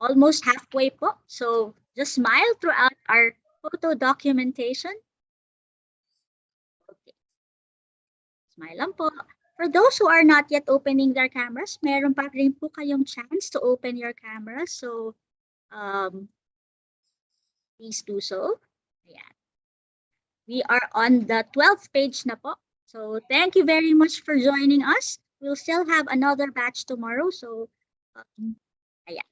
almost halfway po. So just smile throughout our photo documentation. Okay. Smile lang po. For those who are not yet opening their cameras, meron pa rin po kayong chance to open your camera. So please do so. Ayan. We are on the 12th page na po. So thank you very much for joining us. We'll still have another batch tomorrow. So ayan.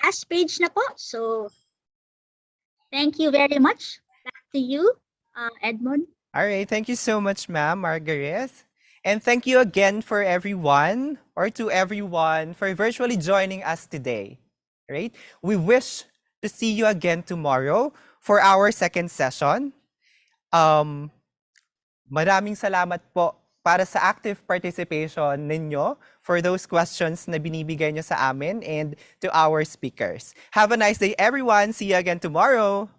Last page na po. So thank you very much. Back to you, Edmund. All right, thank you so much, ma'am, Margaret. And thank you again for everyone or to everyone for virtually joining us today. Right? We wish to see you again tomorrow for our second session. Maraming salamat po para sa active participation ninyo for those questions na binibigay nyo sa amin and to our speakers. Have a nice day, everyone. See you again tomorrow.